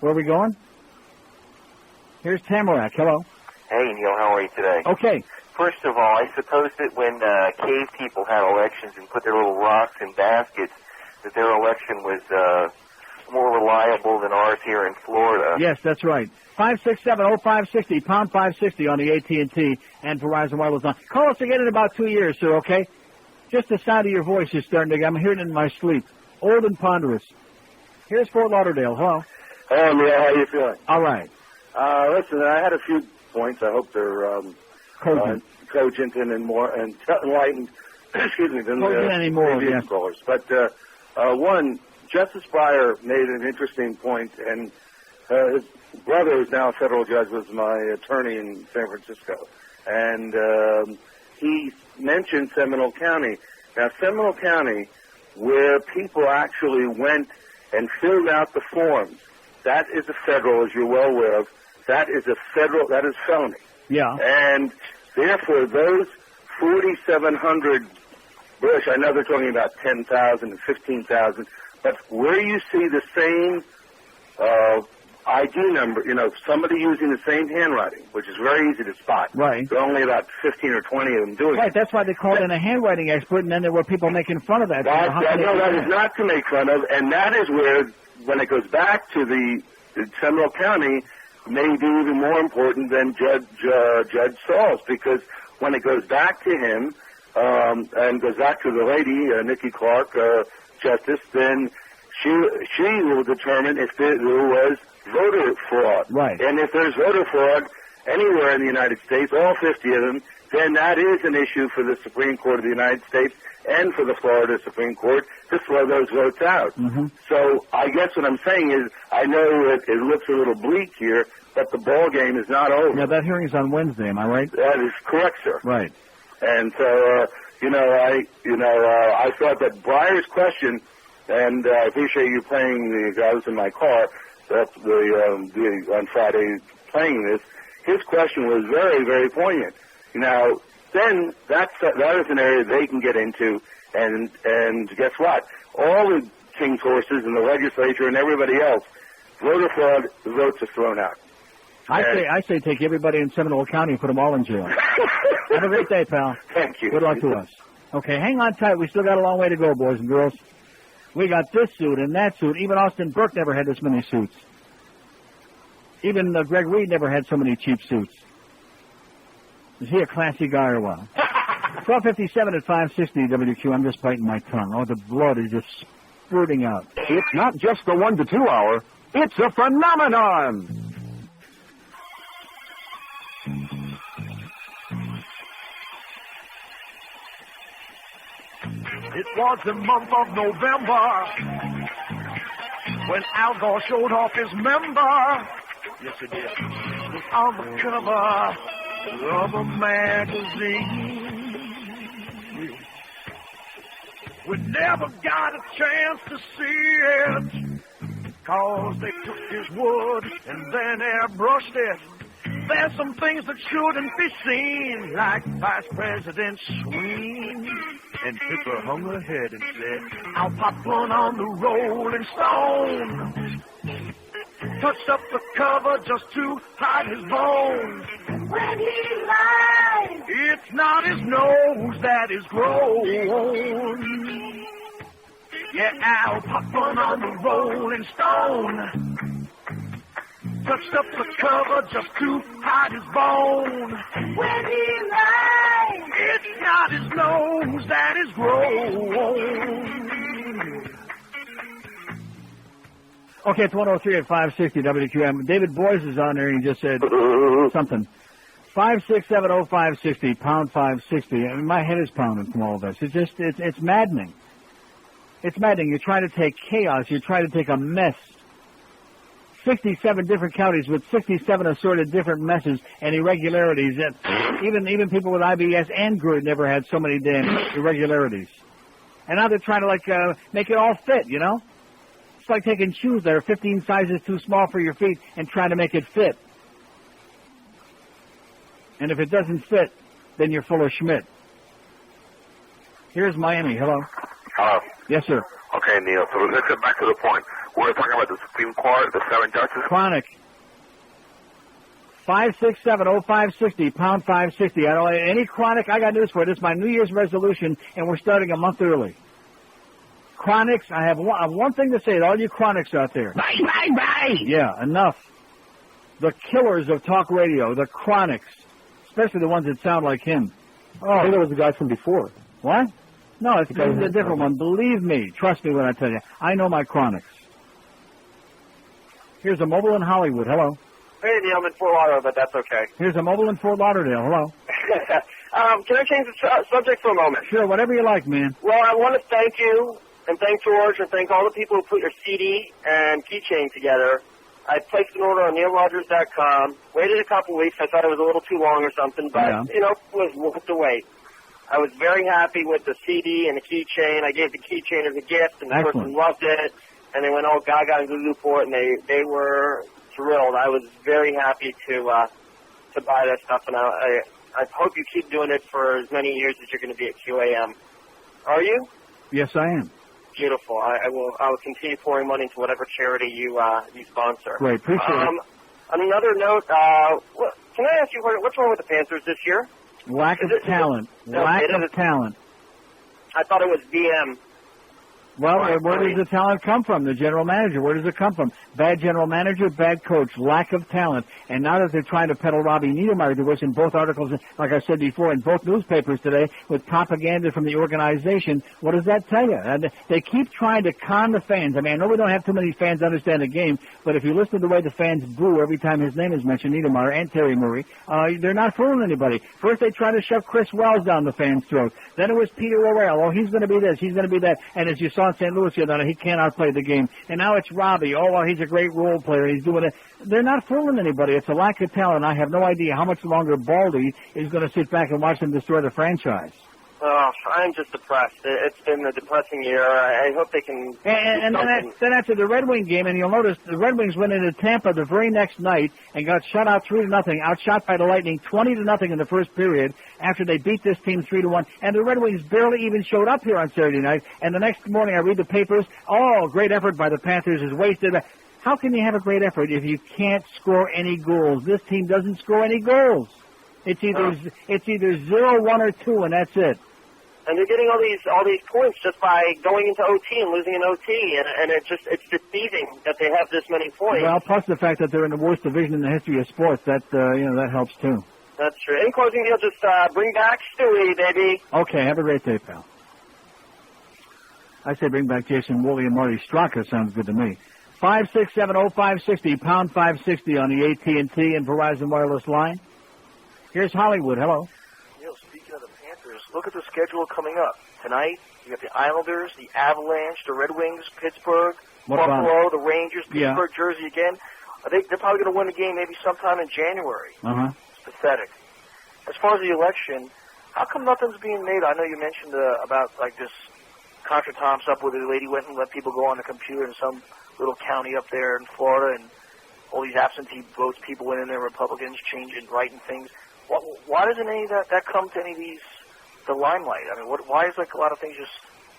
Where are we going? Here's Tamarack. Hello. Hey, Neil, how are you today? Okay. First of all, I suppose that when cave people had elections and put their little rocks in baskets, that their election was more reliable than ours here in Florida. Yes, that's right. 567-0560, pound 560 on the AT&T and Verizon wireless line. Call us again in about 2 years, sir, okay? Just the sound of your voice is starting to... I'm hearing it in my sleep. Old and ponderous. Here's Fort Lauderdale. Hello. Hey, Neil, how you feeling? All right. Listen, I had a few points. I hope they're cogent and more and enlightened. Excuse me, than the previous callers. But one, Justice Breyer made an interesting point, and his brother, who's now a federal judge, was my attorney in San Francisco, and he mentioned Seminole County. Now, Seminole County, where people actually went and filled out the forms, that is a federal, as you're well aware of. That is felony. Yeah. And therefore, those 4,700 Bush, I know they're talking about 10,000 and 15,000, but where you see the same ID number, somebody using the same handwriting, which is very easy to spot. Right. There are only about 15 or 20 of them doing it. Right, that's why they called in a handwriting expert, and then there were people making fun of that. That is not to make fun of, and that is where, when it goes back to the Seminole County, may be even more important than Judge Sauls, because when it goes back to him, and goes back to the lady, Nikki Clark, Justice, then she will determine if there was voter fraud. Right. And if there's voter fraud anywhere in the United States, all 50 of them, then that is an issue for the Supreme Court of the United States and for the Florida Supreme Court to throw those votes out. Mm-hmm. So I guess what I'm saying is, I know it looks a little bleak here, but the ball game is not over. Yeah, that hearing's on Wednesday, am I right? That is correct, sir. Right. And so, I thought that Breyer's question, and I appreciate you playing I was in my car on Friday playing this. His question was very, very poignant. Now, then that is an area they can get into, and guess what? All the king's horses and the legislature and everybody else, voter fraud, the votes are thrown out. I say take everybody in Seminole County and put them all in jail. Have a great day, pal. Thank you. Good luck to us. Okay, hang on tight. We still got a long way to go, boys and girls. We got this suit and that suit. Even Austin Burke never had this many suits. Even Greg Reed never had so many cheap suits. Is he a classy guy or what? 12:57 at 560 WQ. I'm just biting my tongue. Oh, the blood is just spurting out. It's not just the 1 to 2 hour. It's a phenomenon. It was the month of November when Al Gore showed off his member. Yes, it did. On the cover of a magazine. We never got a chance to see it, 'cause they took his wood and then airbrushed it. There's some things that shouldn't be seen, like Vice President Swing. And Pippa hung her head and said, I'll pop one on the Rolling Stone. Touched up the cover just to hide his bones. When he lies, it's not his nose that is grown. Yeah, I'll pop one on the Rolling Stone. Touched up the cover just to hide his bone. When he lies, it's not his nose that is grown. Okay, it's 103 at 560 WQM. David Boyes is on there and he just said something. 5670560, pound 560. I mean, my head is pounding from all this. It's maddening. It's maddening. You're trying to take chaos. You're trying to take a mess. 67 different counties with 67 assorted different messes and irregularities. Even people with IBS and GERD never had so many damn irregularities. And now they're trying to make it all fit, you know? It's like taking shoes that are 15 sizes too small for your feet and trying to make it fit. And if it doesn't fit, then you're full of Schmidt. Here's Miami. Hello. Hello. Yes, sir. Okay, Neil. So let's get back to the point. We're talking about the Supreme Court, the 7 judges. Chronic. 5670560, pound 560. I don't any chronic. I got news for it. This is my New Year's resolution, and we're starting a month early. Chronics. I have one thing to say to all you chronics out there. Bye, bye, bye. Yeah, enough. The killers of talk radio, the chronics, especially the ones that sound like him. Oh, I think that was the guy from before. What? No, it's a different one. Believe me. Trust me when I tell you. I know my chronics. Here's a mobile in Hollywood. Hello. Hey, Neil, I'm in Fort Lauderdale, but that's okay. Here's a mobile in Fort Lauderdale. Hello. Can I change the subject for a moment? Sure, whatever you like, man. Well, I want to thank you and thank George and thank all the people who put your CD and keychain together. I placed an order on neilrogers.com, waited a couple weeks. I thought it was a little too long or something, but, you know, it was worth the wait. I was very happy with the CD and the keychain. I gave the keychain as a gift, and the person loved it. And they went all gaga and goo for it, and they were thrilled. I was very happy to buy that stuff, and I hope you keep doing it for as many years as you're going to be at QAM. Are you? Yes, I am. Beautiful. I will continue pouring money into whatever charity you sponsor. Great, appreciate it. On another note, can I ask you what's wrong with the Panthers this year? Lack of talent. Lack of talent. I thought it was VM. Well, where does the talent come from? The general manager. Where does it come from? Bad general manager, bad coach, lack of talent. And now that they're trying to peddle Robbie Niedermeyer to us in both articles, like I said before, in both newspapers today, with propaganda from the organization, what does that tell you? And they keep trying to con the fans. I mean, I know we don't have too many fans understand the game, but if you listen to the way the fans boo every time his name is mentioned, Niedermeyer and Terry Murray, they're not fooling anybody. First they tried to shove Chris Wells down the fans' throat. Then it was Peter O'Reilly. Oh, he's going to be this, he's going to be that. And as you saw in St. Louis the other night, he cannot play the game. And now it's Robbie. Oh, well, he's a great role player. He's doing it. They're not fooling anybody. It's a lack of talent. I have no idea how much longer Baldy is going to sit back and watch them destroy the franchise. Oh, I'm just depressed. It's been a depressing year. I hope they can... And then after the Red Wing game, and you'll notice the Red Wings went into Tampa the very next night and got shut out 3-0, outshot by the Lightning 20-0 in the first period after they beat this team 3-1. And the Red Wings barely even showed up here on Saturday night. And the next morning I read the papers, oh, great effort by the Panthers is wasted. How can you have a great effort if you can't score any goals? This team doesn't score any goals. It's either 0, 1, or 2, and that's it. And they're getting all these points just by going into OT and losing in OT, and it's deceiving that they have this many points. Well, plus the fact that they're in the worst division in the history of sports, that that helps too. That's true. In closing, deal, just bring back Stewie, baby. Okay, have a great day, pal. I say bring back Jason Woolley and Marty Straka. Sounds good to me. 5670560 pound 560 on the AT&T and Verizon wireless line. Here's Hollywood. Hello. Speaking of the Panthers, look at the schedule coming up. Tonight, you got the Islanders, the Avalanche, the Red Wings, Pittsburgh, Buffalo, the Rangers, Pittsburgh, Jersey again. They're probably going to win the game maybe sometime in January. It's pathetic. As far as the election, how come nothing's being made? I know you mentioned about like this contretemps up where the lady went and let people go on the computer in some little county up there in Florida, and all these absentee votes, people went in there, Republicans changing, writing things. Why doesn't any of that come to any of the limelight? I mean, why is like a lot of things just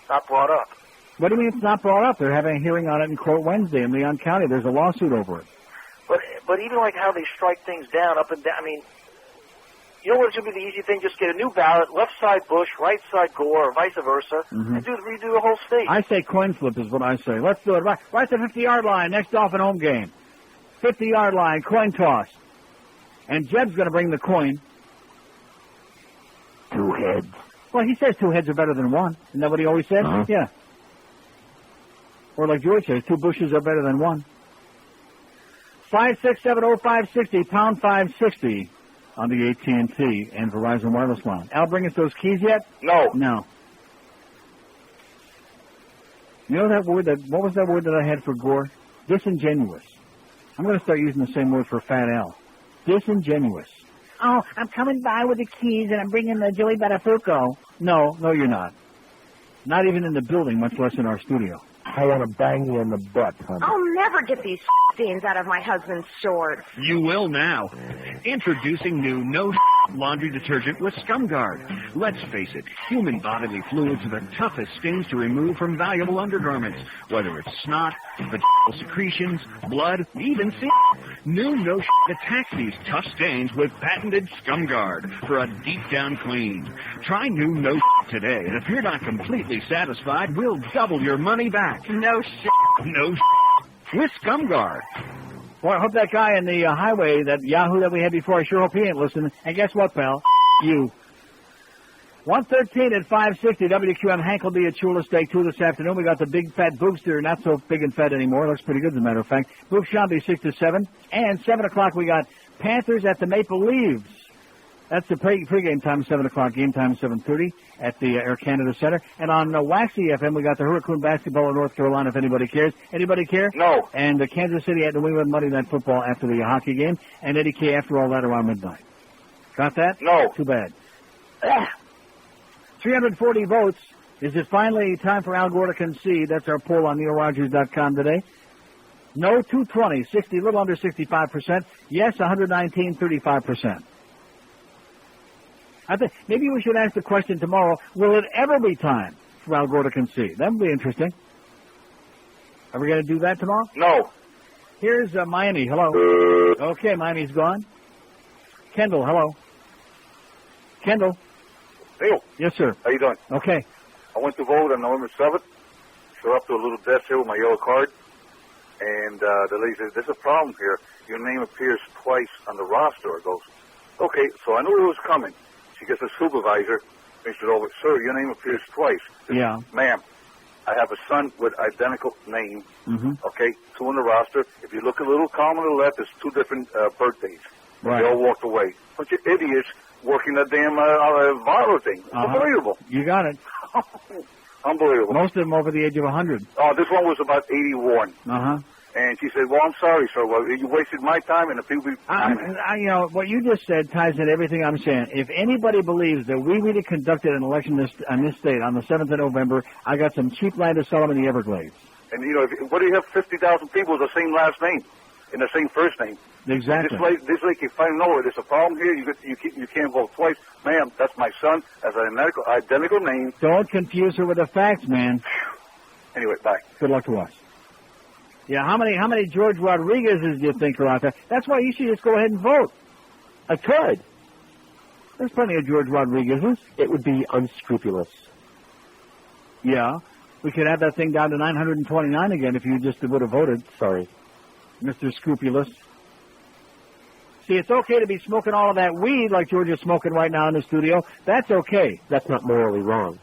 not brought up? What do you mean it's not brought up? They're having a hearing on it in court Wednesday in Leon County. There's a lawsuit over it. But even like how they strike things down up and down. I mean, you know what's going to be the easy thing? Just get a new ballot, left side Bush, right side Gore, or vice versa, and redo the whole state. I say coin flip is what I say. Let's do it right at the 50-yard line, next Dolphin home game. 50-yard line, coin toss. And Jeb's going to bring the coin. 2 heads. Well, he says 2 heads are better than 1. Isn't that what he always says? Yeah. Or like George says, 2 bushes are better than 1. 5670560 pound 560 on the AT&T and Verizon wireless line. Al, bring us those keys yet? No. No. You know that word what was that word that I had for Gore? Disingenuous. I'm going to start using the same word for Fat Al. Disingenuous. Oh, I'm coming by with the keys and I'm bringing the Joey Buttafuoco. No, you're not. Not even in the building, much less in our studio. I want to bang you in the butt, honey. I'll never get these stains out of my husband's shorts. You will now. Introducing new No laundry detergent with ScumGuard. Let's face it, human bodily fluids are the toughest stains to remove from valuable undergarments, whether it's snot, vaginal secretions, blood, even semen. New No attacks these tough stains with patented ScumGuard for a deep-down clean. Try new No today, and if you're not completely satisfied, we'll double your money back. No with ScumGuard. Boy, I hope that guy in the highway, that Yahoo that we had before, I sure hope he ain't listening. And guess what, pal? You. 113 at 560 WQM. Hank will be at Chula Steak 2 this afternoon. We got the big fat Boogster, not so big and fat anymore. Looks pretty good, as a matter of fact. Boog Shambi 6 to 7. And 7 o'clock we got Panthers at the Maple Leaves. That's the pregame time, 7 o'clock. Game time, 7:30 at the Air Canada Center. And on Waxy FM, we got the Hurricane basketball in North Carolina, if anybody cares. Anybody care? No. And Kansas City at New England Monday Night Football after the hockey game. And Eddie K after all that around midnight. Got that? No. Too bad. 340 votes. Is it finally time for Al Gore to concede? That's our poll on NeilRogers.com today. No, 220, 60, a little under 65%. Yes, 119, 35%. I think maybe we should ask the question tomorrow, will it ever be time for Al Gore to concede? That would be interesting. Are we going to do that tomorrow? No. Here's Miami. Hello. Okay, Miami's gone. Kendall, hello. Kendall. Neil. Yes, sir. How you doing? Okay. I went to vote on November 7th. Show up to a little desk here with my yellow card. And the lady says, there's a problem here. Your name appears twice on the roster. I goes, okay, so I knew it was coming. She gets a supervisor, brings it over. Sir, your name appears twice. Yeah. Ma'am, I have a son with identical name. Mm-hmm. Okay, 2 on the roster. If you look a little column on the left, there's 2 different birthdays. Right. They all walked away. Bunch of idiots working that damn viral thing. Unbelievable. You got it. Unbelievable. Most of them over the age of 100. Oh, this one was about 81. Uh-huh. And she said, well, I'm sorry, sir. Well, you wasted my time and the people... You know, what you just said ties into everything I'm saying. If anybody believes that we really conducted an election in this state on the 7th of November, I got some cheap land to sell them in the Everglades. And, you know, what do you have 50,000 people with the same last name and the same first name? Exactly. This lady can find nowhere. There's a problem here. You can't vote twice. Ma'am, that's my son. That's an identical name. Don't confuse her with the facts, man. Anyway, bye. Good luck to us. Yeah, how many George Rodriguez's do you think are out there? That's why you should just go ahead and vote. I could. There's plenty of George Rodriguez's. It would be unscrupulous. Yeah. We could have that thing down to 929 again if you just would have voted. Sorry. Mr. Scrupulous. See, it's okay to be smoking all of that weed like George is smoking right now in the studio. That's okay. That's not morally wrong.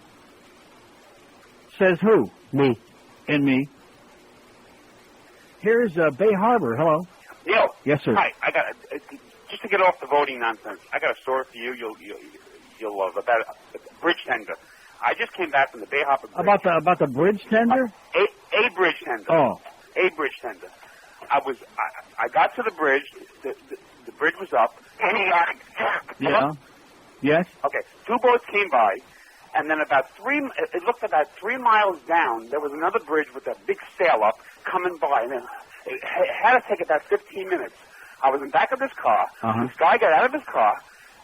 Says who? Me. And me. Here's Bay Harbor. Hello. Neil. Yes, sir. Hi. I got just to get off the voting nonsense. I got a story for you. You'll love about a bridge tender. I just came back from the Bay Harbor Bridge. About the bridge tender? A bridge tender. Oh. A bridge tender. I got to the bridge. The bridge was up. Yeah. Yes. Okay. 2 boats came by, and then it looked about 3 miles down, there was another bridge with a big sail up coming by, and it had to take about 15 minutes. I was in the back of this car. Uh-huh. This guy got out of his car,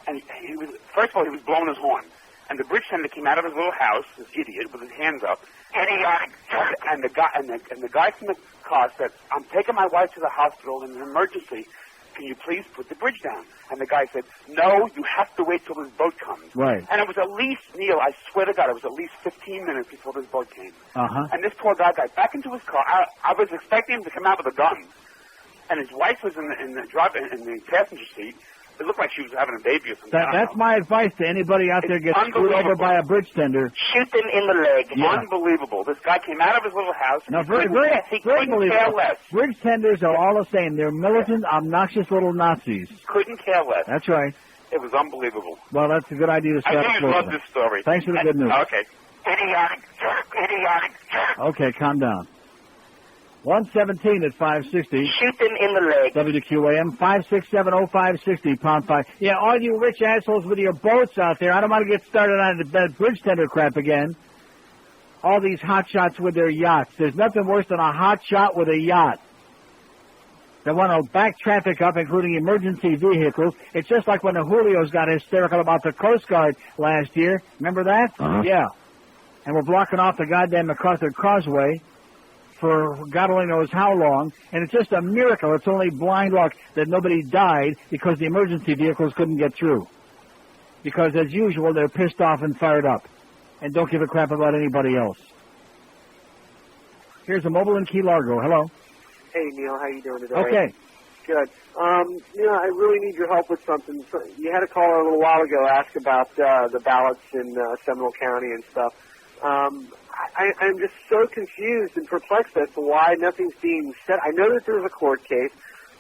and he was, first of all, he was blowing his horn. And the bridge tender came out of his little house, this idiot, with his hands up. And the guy from the car said, I'm taking my wife to the hospital in an emergency. Can you please put the bridge down? And the guy said, no, you have to wait till this boat comes. Right. And it was at least, Neil, I swear to God, it was at least 15 minutes before this boat came. Uh-huh. And this poor guy got back into his car. I was expecting him to come out with a gun. And his wife was in the passenger seat. It looked like she was having a baby or something. That's my advice to anybody out there gets screwed over by a bridge tender. Shoot them in the leg. Yeah. Unbelievable. This guy came out of his little house. No, He very couldn't care less. Bridge tenders are all the same. They're militant, obnoxious little Nazis. Couldn't care less. That's right. It was unbelievable. Well, that's a good idea to start. I think you'd love this story. Thanks for the good news. Okay. Idiotic jerk. Idiotic jerk. Okay, calm down. 117 at 560. Shoot them in the leg. WQAM 5670560 pound 5. Yeah, all you rich assholes with your boats out there. I don't want to get started on that bridge tender crap again. All these hot shots with their yachts. There's nothing worse than a hot shot with a yacht. They want to back traffic up, including emergency vehicles. It's just like when the Julios got hysterical about the Coast Guard last year. Remember that? Uh-huh. Yeah. And we're blocking off the goddamn MacArthur Causeway for God only knows how long, and it's just a miracle. It's only blind luck that nobody died because the emergency vehicles couldn't get through. Because, as usual, they're pissed off and fired up and don't give a crap about anybody else. Here's a mobile in Key Largo. Hello. Hey, Neil. How you doing today? Okay. Good. I really need your help with something. So you had a caller a little while ago ask about the ballots in Seminole County and stuff. I'm just so confused and perplexed as to why nothing's being said. I know that there's a court case,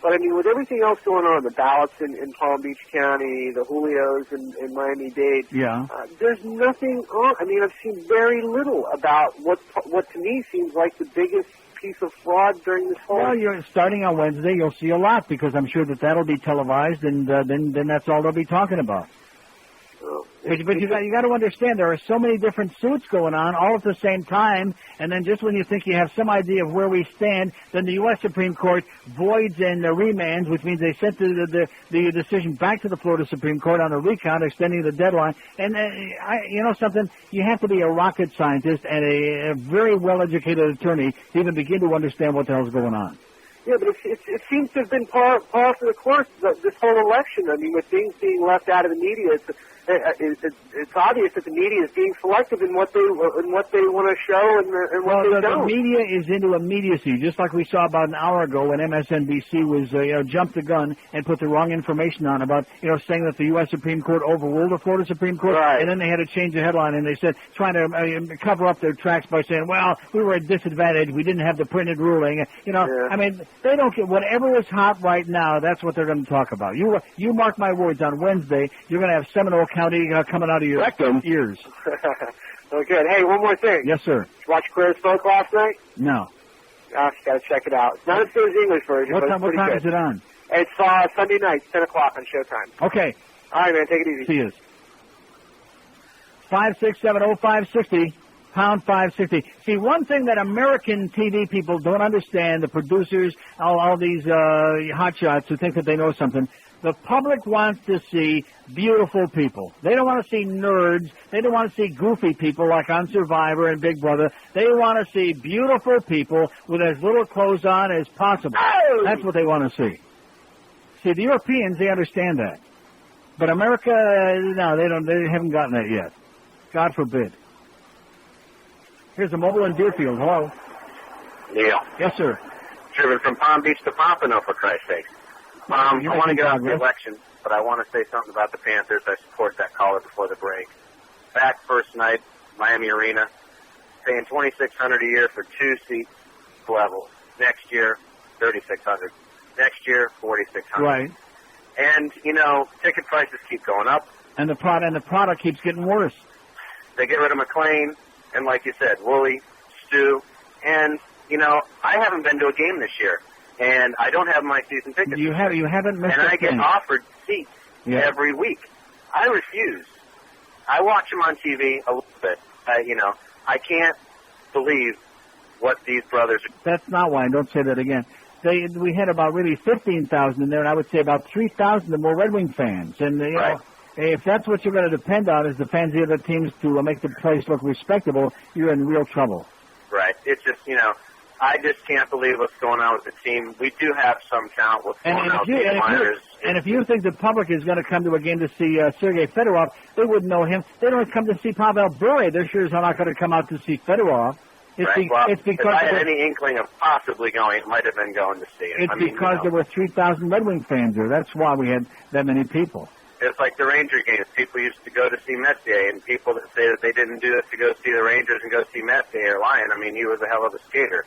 but I mean, with everything else going on, the ballots in Palm Beach County, the Julios in Miami-Dade, there's nothing on. I mean, I've seen very little about what to me seems like the biggest piece of fraud during this whole... Well, you're starting on Wednesday, you'll see a lot, because I'm sure that'll be televised, and then that's all they'll be talking about. But you got to understand, there are so many different suits going on all at the same time, and then just when you think you have some idea of where we stand, then the U.S. Supreme Court voids and remands, which means they sent the decision back to the Florida Supreme Court on a recount, extending the deadline. And you know something? You have to be a rocket scientist and a very well-educated attorney to even begin to understand what the hell's going on. Yeah, but it seems to have been par for the course, this whole election. I mean, with things being left out of the media, it's obvious that the media is being selective in what they want to show and what they don't. The media is into immediacy, just like we saw about an hour ago when MSNBC was jumped the gun and put the wrong information on about saying that the U.S. Supreme Court overruled the Florida Supreme Court, and then they had to change the headline and they said trying to cover up their tracks by saying, well, we were at disadvantage, we didn't have the printed ruling. I mean, they don't get whatever is hot right now. That's what they're going to talk about. You mark my words. On Wednesday, you're going to have Seminole County coming out of your ears. Oh, good. Hey, one more thing. Yes, sir. Did you watch Clear as Smoke last night? No. You got to check it out. It's not as good as the English version, What but time, it's pretty good. is it on? It's Sunday night, 10 o'clock on Showtime. Okay. All right, man. Take it easy. See you. 5670560, pound 560. See, one thing that American TV people don't understand, the producers, all these hotshots who think that they know something, the public wants to see beautiful people. They don't want to see nerds. They don't want to see goofy people like on Survivor and Big Brother. They want to see beautiful people with as little clothes on as possible. Oh! That's what they want to see. See, the Europeans, they understand that. But America, no, they don't. They haven't gotten that yet. God forbid. Here's a mobile in Deerfield. Hello. Neil. Yes, sir. Driven from Palm Beach to Pompano, for Christ's sake. I want to get off the election, but I want to say something about the Panthers. I support that caller before the break. Back first night, Miami Arena, paying $2,600 a year for 2 seats level. Next year, $3,600. Next year, $4,600. Right. And ticket prices keep going up. And the product keeps getting worse. They get rid of McLean, and like you said, Woolley, Stu, and I haven't been to a game this year. And I don't have my season tickets. You haven't missed. And I get offered seats every week. I refuse. I watch them on TV a little bit. I can't believe what these brothers are. That's not why. Don't say that again. We had about really 15,000 in there, and I would say about 3,000 of them were Red Wing fans. And if that's what you're going to depend on, is the fans of the other teams to make the place look respectable, you're in real trouble. Right. It's just I just can't believe what's going on with the team. We do have some talent with and if you think the public is going to come to a game to see Sergei Fedorov, they wouldn't know him. They don't come to see Pavel Bure. They're sure as hell not going to come out to see Fedorov. It's because if I had any inkling of possibly going, it might have been going to see it. It's because there were 3,000 Red Wing fans there. That's why we had that many people. It's like the Ranger games. People used to go to see Messier, and people that say that they didn't do it to go see the Rangers and go see Messier are lying. I mean, he was a hell of a skater.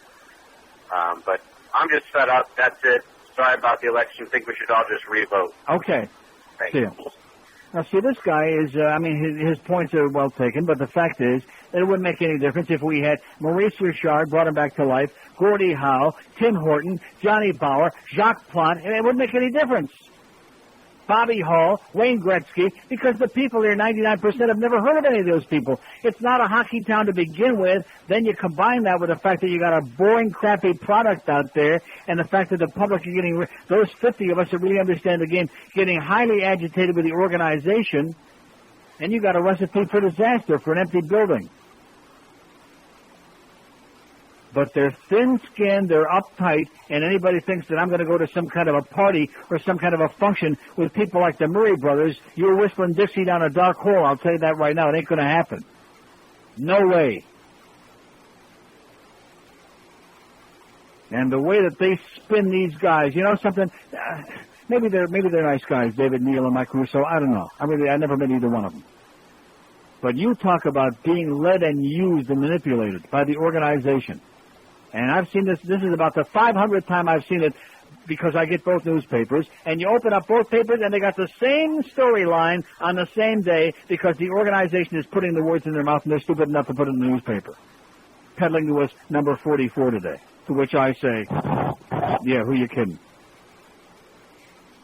But I'm just fed up. That's it. Sorry about the election. I think we should all just re-vote. Okay. Thanks. See you. Now, see, this guy is, his points are well taken, but the fact is that it wouldn't make any difference if we had Maurice Richard, brought him back to life, Gordie Howe, Tim Horton, Johnny Bauer, Jacques Plante, and it wouldn't make any difference. Bobby Hall, Wayne Gretzky, because the people there, 99% have never heard of any of those people. It's not a hockey town to begin with. Then you combine that with the fact that you got a boring, crappy product out there, and the fact that the public are getting, those 50 of us that really understand the game, getting highly agitated with the organization, and you got a recipe for disaster for an empty building. But they're thin-skinned, they're uptight, and anybody thinks that I'm going to go to some kind of a party or some kind of a function with people like the Murray brothers, you're whistling Dixie down a dark hole. I'll tell you that right now. It ain't going to happen. No way. And the way that they spin these guys, you know something? Maybe they're nice guys, David Neal and Mike Russo. I don't know. I never met either one of them. But you talk about being led and used and manipulated by the organization. And I've seen this. This is about the 500th time I've seen it because I get both newspapers. And you open up both papers, and they got the same storyline on the same day because the organization is putting the words in their mouth, and they're stupid enough to put it in the newspaper. Peddling to us number 44 today, to which I say, yeah, who you kidding?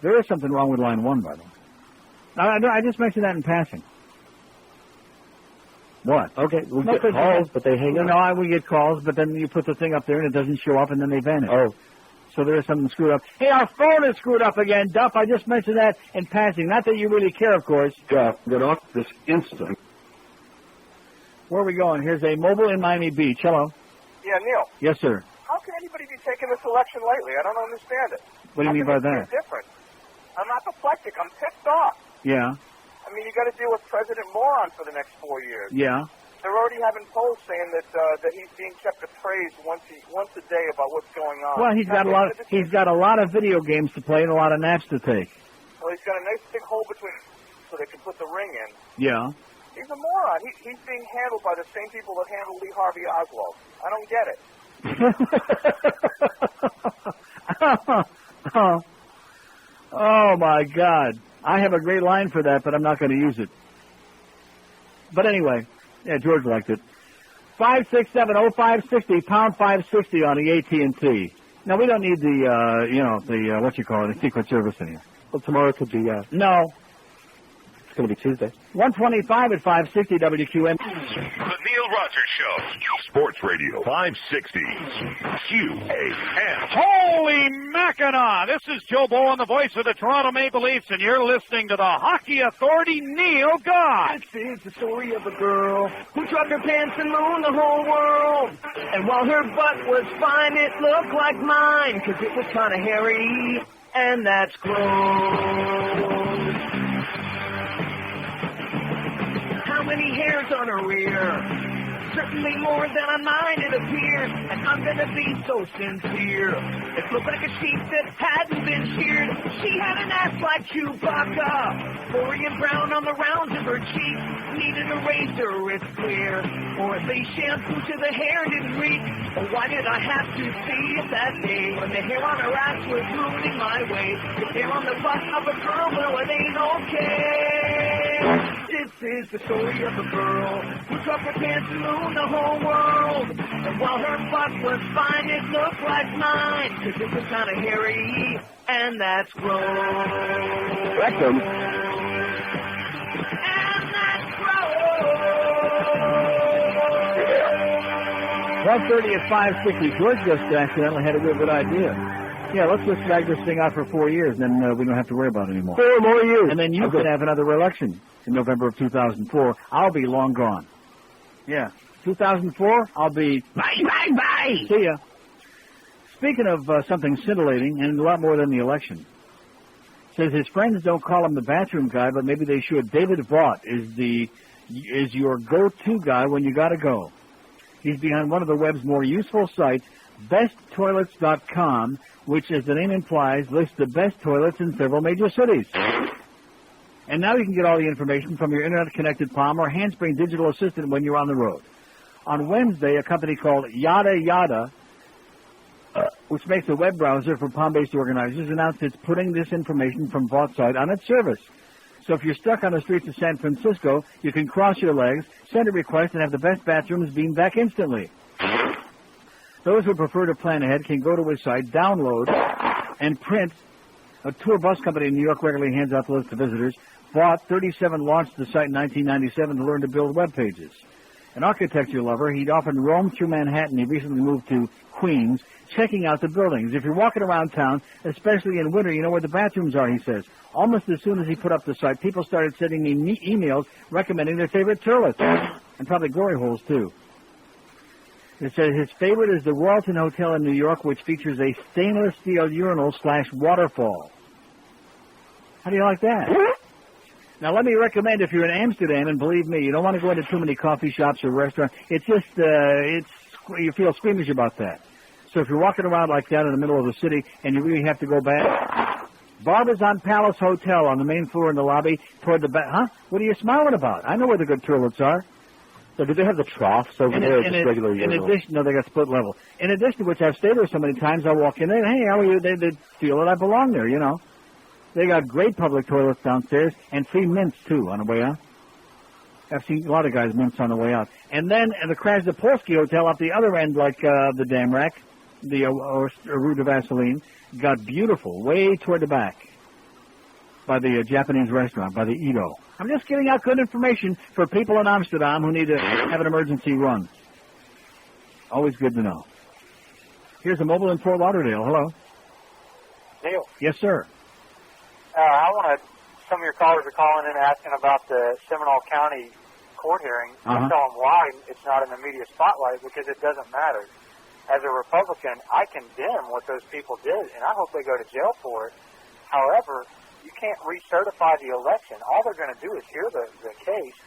There is something wrong with line 1, by the way. I just mentioned that in passing. What? Okay, we get calls, but they hang up. No, we get calls, but then you put the thing up there and it doesn't show up, and then they vanish. Oh. So there is something screwed up. Hey, our phone is screwed up again, Duff. I just mentioned that in passing. Not that you really care, of course. Duff, get off this instant. Where are we going? Here's a mobile in Miami Beach. Hello. Yeah, Neil. Yes, sir. How can anybody be taking this election lightly? I don't understand it. What do you mean by that? It's different. I'm apoplectic. I'm pissed off. Yeah. I mean, you got to deal with President Moron for the next 4 years. Yeah. They're already having polls saying that he's being kept appraised once a day about what's going on. Well, he's got a lot of video games to play and a lot of naps to take. Well, he's got a nice big hole between so they can put the ring in. Yeah. He's a moron. He's being handled by the same people that handled Lee Harvey Oswald. I don't get it. Oh, my God. I have a great line for that, but I'm not going to use it. But anyway, yeah, George liked it. 567-0560, pound 560 on the AT&T. Now, we don't need the Secret Service in here. Well, tomorrow could be, No. It's going to be Tuesday. 125 at 560 WQM. The Neil Rogers Show. Sports Radio 560 QAM. Holy Mackinac! This is Joe Bowen, the voice of the Toronto Maple Leafs, and you're listening to the Hockey Authority, Neil Goss. This is the story of a girl who dropped her pants and mooned the whole world. And while her butt was fine, it looked like mine, 'cause it was kind of hairy, and that's gross. How many hairs on her rear? Certainly more than on mine, it appears. And I'm gonna be so sincere. It looked like a sheep that hadn't been sheared. She had an ass like Chewbacca, hoary and brown on the rounds of her cheeks. Needed a razor, it's clear, or at least shampoo to the hair didn't reach. But why did I have to see it that day when the hair on her ass was ruining my way? The hair on the butt of a girl, well, it ain't okay. This is the story of a girl who dropped her pants and mooned the whole world. And while her butt was fine, it looked like mine, 'cause it was kind of hairy, and that's gross. Rectum. And that's gross. 130 at 560. George just accidentally had a real good idea. Yeah, let's just drag this thing out for 4 years, and then we don't have to worry about it anymore. 4 more years. And then you can have another election in November of 2004. I'll be long gone. Yeah. 2004, I'll be... Bye. See ya. Speaking of something scintillating, and a lot more than the election, says his friends don't call him the bathroom guy, but maybe they should. David Vaught is your go-to guy when you gotta go. He's behind one of the web's more useful sites, besttoilets.com, which, as the name implies, lists the best toilets in several major cities. And now you can get all the information from your internet-connected palm or handspring digital assistant when you're on the road. On Wednesday, a company called Yada Yada, which makes a web browser for palm-based organizers, announced it's putting this information from Vaught's site on its service. So if you're stuck on the streets of San Francisco, you can cross your legs, send a request, and have the best bathrooms beamed back instantly. Those who prefer to plan ahead can go to his site, download, and print. A tour bus company in New York regularly hands out the list to visitors. Vaught, 37, launched the site in 1997 to learn to build web pages. An architecture lover, he'd often roam through Manhattan. He recently moved to Queens, checking out the buildings. If you're walking around town, especially in winter, you know where the bathrooms are, he says. Almost as soon as he put up the site, people started sending me emails recommending their favorite toilets. And probably glory holes, too. It says his favorite is the Royalton Hotel in New York, which features a stainless steel urinal/waterfall. How do you like that? Now, let me recommend, if you're in Amsterdam, and believe me, you don't want to go into too many coffee shops or restaurants. It's just, you feel squeamish about that. So if you're walking around like that in the middle of the city and you really have to go back, Barbara's on Palace Hotel on the main floor in the lobby toward the back. Huh? What are you smiling about? I know where the good toilets are. So do they have the troughs over there? Just regular in addition, no, they got split level. In addition to which, I've stayed there so many times, I walk in there, hey, how are you? They feel that I belong there, you know. They got great public toilets downstairs and free mints, too, on the way out. I've seen a lot of guys mints on the way out. And then the Krasnopolsky Hotel up the other end, like the Dam Rack, the Rue de Vaseline, got beautiful, way toward the back by the Japanese restaurant, by the Edo. I'm just giving out good information for people in Amsterdam who need to have an emergency run. Always good to know. Here's a mobile in Fort Lauderdale. Hello. Neil. Yes, sir. Some of your callers are calling in asking about the Seminole County court hearing. I tell them why it's not in the media spotlight, because it doesn't matter. As a Republican, I condemn what those people did, and I hope they go to jail for it. However, you can't recertify the election. All they're going to do is hear the case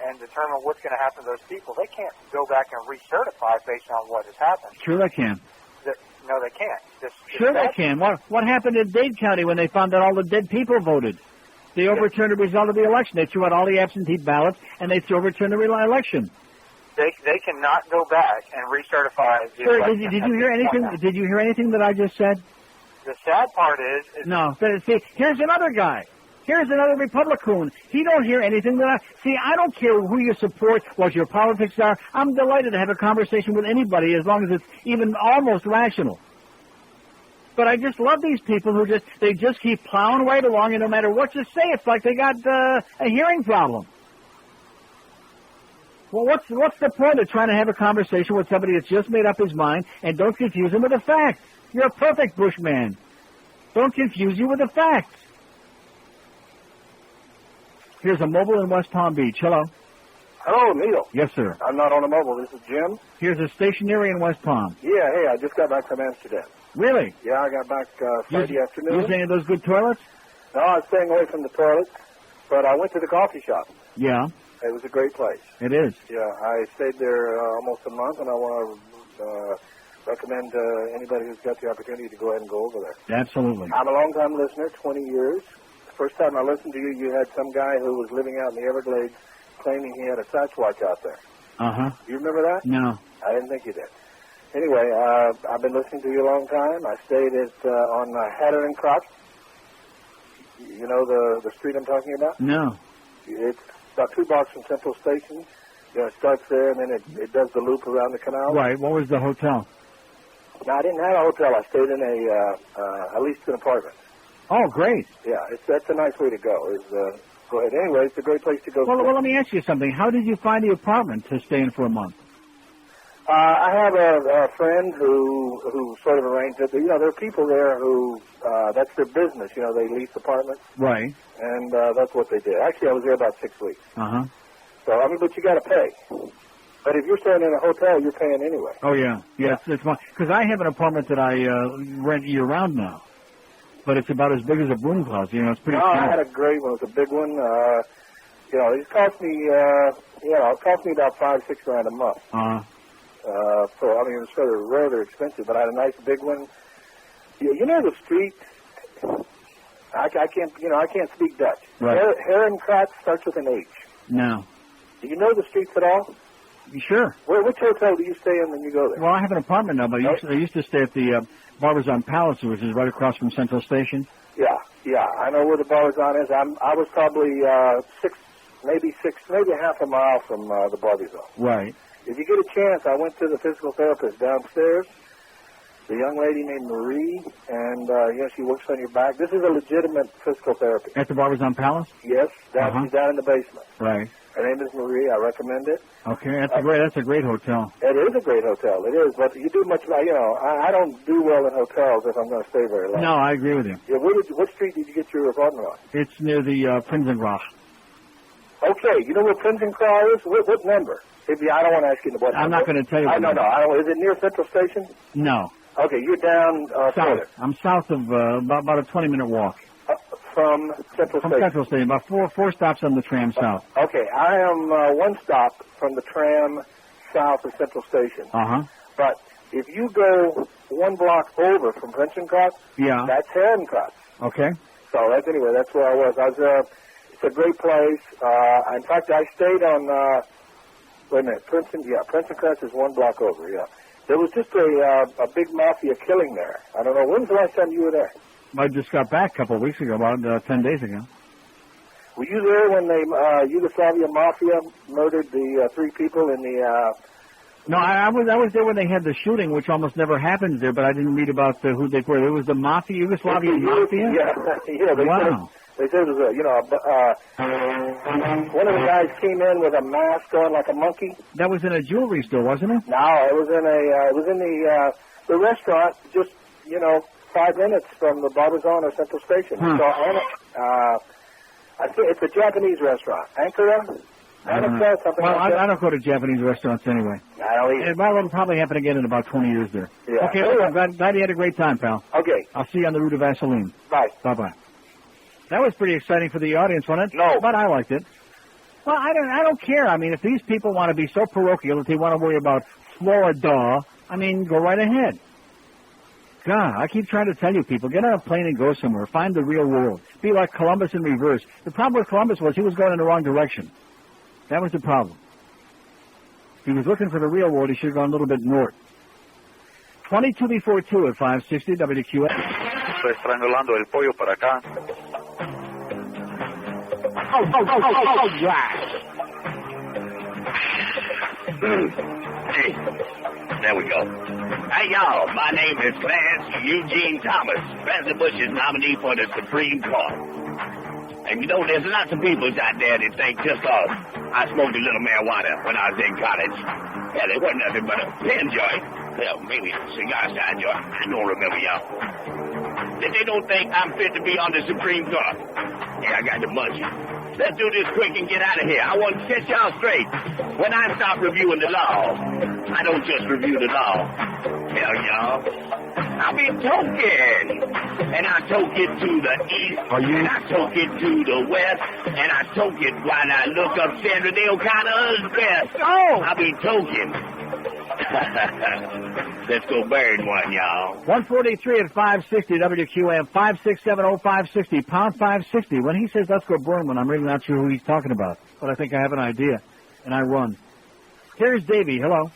and determine what's going to happen to those people. They can't go back and recertify based on what has happened. Sure they can. No, they can't. Sure they can. What happened in Dade County when they found that all the dead people voted? They overturned the result of the election. They threw out all the absentee ballots, and they overturned the election. They cannot go back and recertify the election. Did you hear anything? Did you hear anything that I just said? The sad part is no. See, here's another guy. Here's another Republican. He don't hear anything that I don't care who you support, what your politics are. I'm delighted to have a conversation with anybody as long as it's even almost rational. But I just love these people who just keep plowing right along, and no matter what you say, it's like they got a hearing problem. Well, what's the point of trying to have a conversation with somebody that's just made up his mind, and don't confuse him with the facts? You're a perfect Bushman. Don't confuse you with the facts. Here's a mobile in West Palm Beach. Hello. Hello, Neil. Yes, sir. I'm not on a mobile. This is Jim. Here's a stationary in West Palm. Yeah, hey, I just got back from Amsterdam. Really? Yeah, I got back Friday afternoon. Using those good toilets? No, I was staying away from the toilets, but I went to the coffee shop. Yeah. It was a great place. It is. Yeah, I stayed there almost a month, and I want to recommend anybody who's got the opportunity to go ahead and go over there. Absolutely. I'm a long-time listener, 20 years. The first time I listened to you, you had some guy who was living out in the Everglades claiming he had a Sasquatch out there. Uh-huh. You remember that? No. I didn't think you did. Anyway, I've been listening to you a long time. I stayed on Hatter and Crotch. You know the street I'm talking about? No. It's about 2 blocks from Central Station. You know, it starts there, and then it does the loop around the canal. Right. What was the hotel? No, I didn't have a hotel. I stayed in at least an apartment. Oh, great. Yeah, that's a nice way to go. Go ahead. Anyway, it's a great place to go. Well, let me ask you something. How did you find the apartment to stay in for a month? I have a friend who sort of arranged it. You know, there are people there who that's their business. You know, they lease apartments. Right. And that's what they did. Actually, I was there about 6 weeks. Uh-huh. So, I mean, but you got to pay. But if you're staying in a hotel, you're paying anyway. Oh, yeah. Yeah, it's fine. Because I have an apartment that I rent year-round now. But it's about as big as a broom closet. You know, it's pretty small. I had a great one. It was a big one. You know, it cost me, about $5-6 grand a month. Uh-huh. So, I mean, it was rather expensive, but I had a nice big one. You know the street? I can't speak Dutch. Right. Herrenkratz starts with an H. No. Do you know the streets at all? Sure. Which hotel do you stay in when you go there? Well, I have an apartment now, but I used to stay at the Barbizon Palace, which is right across from Central Station. Yeah. I know where the Barbizon is. I was probably maybe half a mile from the Barbizon. Right. If you get a chance, I went to the physical therapist downstairs. The young lady named Marie, and she works on your back. This is a legitimate physical therapy. At the Barbizon Palace? Yes, she's down in the basement. Right. Her name is Marie. I recommend it. Okay, that's a great hotel. It is a great hotel. It is, but you do much. I don't do well in hotels if I'm going to stay very long. No, I agree with you. Yeah, what street did you get your apartment on? It's near the Prinsengracht. Okay, you know where Prinsengracht is? What number? I don't want to ask you what. I'm not going to tell you. No. Is it near Central Station? No. Okay, you're down south. Further. I'm south of about a 20-minute walk. From Central Station? From Central Station, about four stops on the tram south. Okay, I am one stop from the tram south of Central Station. Uh-huh. But If you go 1 block over from Princeton-Cross, that's Heron-Cross. Okay. So that's where I was. It's a great place. In fact, I stayed on, wait a minute, Princeton-Cross is 1 block over, There was just a big mafia killing there. I don't know, when's the last time you were there? I just got back a couple of weeks ago, about 10 days ago. Were you there when the Yugoslavia Mafia murdered the 3 people in the... No, I was there when they had the shooting, which almost never happens there, but I didn't read about who they were. It was the Mafia, Yugoslavian Mafia? Yeah, they said it was one of the guys came in with a mask on like a monkey. That was in a jewelry store, wasn't it? No, it was in the restaurant, just, 5 minutes from the Barbizon or Central Station. So, I think it's a Japanese restaurant. Ankara? Something well, like that. I don't go to Japanese restaurants anyway. I don't either. Well, it'll probably happen again in about 20 years there. Yeah. Okay, I'm glad you had a great time, pal. Okay. I'll see you on the route of Vaseline. Bye. Bye-bye. That was pretty exciting for the audience, wasn't it? No. But I liked it. Well, I don't care. I mean, if these people want to be so parochial that they want to worry about Florida, go right ahead. God, I keep trying to tell you people, get on a plane and go somewhere. Find the real world. Be like Columbus in reverse. The problem with Columbus was he was going in the wrong direction. That was the problem. If he was looking for the real world, he should have gone a little bit north. 22 before 2 at 560 WQS. Estoy estrangulando el pollo para acá. Hey, there we go. Hey, y'all, my name is Clarence Eugene Thomas, President Bush's nominee for the Supreme Court. And there's lots of people out there that think just I smoked a little marijuana when I was in college. Yeah, there wasn't nothing but a pen joint. Well, maybe a cigar-side joint. I don't remember, y'all. That they don't think I'm fit to be on the Supreme Court. Yeah, I got the munchies. Let's do this quick and get out of here. I want to set y'all straight. When I stop reviewing the law, I don't just review the law. Hell, y'all. I'll be token. And I toke it to the east. And I toke it to the west. And I toke it while I look up Seminole County's best. Oh! I'll be token. Let's go burn one, y'all. 143 at 560 WQM, 5670560, pound 560. When he says let's go burn one, I'm really not sure who he's talking about. But I think I have an idea. And I run. Here's Davey. Hello.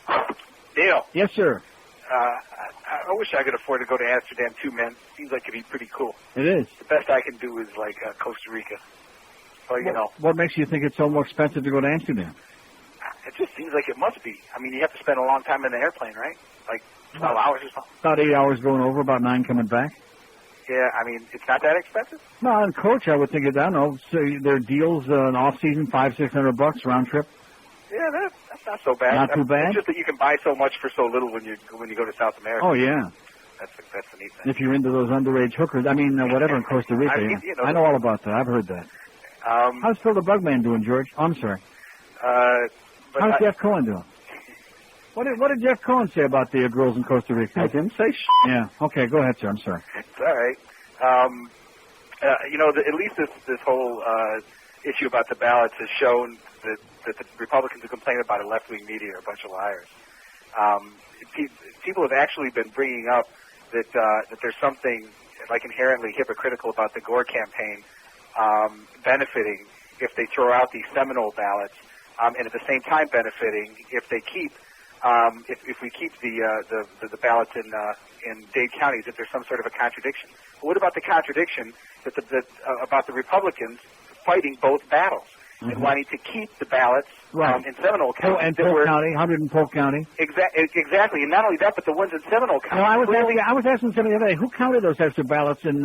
Dale. Yes, sir. I wish I could afford to go to Amsterdam too, man. Seems like it'd be pretty cool. It is. The best I can do is like Costa Rica. So, What makes you think it's so more expensive to go to Amsterdam? It just seems like it must be. I mean, you have to spend a long time in the airplane, right? Like 12 hours or something. About 8 hours going over, about 9 coming back. Yeah, I mean, it's not that expensive? No, on coach, I would think it down. So there are deals in off-season, $500-600 round trip. Yeah, that's not so bad. Not too bad? It's just that you can buy so much for so little when you go to South America. Oh, yeah. That's the neat thing. If you're into those underage hookers, whatever in Costa Rica. I know all about that. I've heard that. How's Phil the Bugman doing, George? Oh, I'm sorry. How's Jeff Cohen doing? What did Jeff Cohen say about the girls in Costa Rica? I didn't say Yeah. Okay, go ahead, sir. I'm sorry. It's all right. At least this whole issue about the ballots has shown that the Republicans who complain about it, left-wing media, are a bunch of liars. People have actually been bringing up that there's something like inherently hypocritical about the Gore campaign benefiting if they throw out these Seminole ballots, and at the same time benefiting if they keep if we keep the ballots in Dade counties, if there's some sort of a contradiction. But what about the contradiction that about the Republicans fighting both battles and wanting to keep the ballots in Seminole County? And Polk County, 100 in Polk County. Exactly, and not only that, but the ones in Seminole County. No, I was asking somebody the other day, who counted those extra ballots in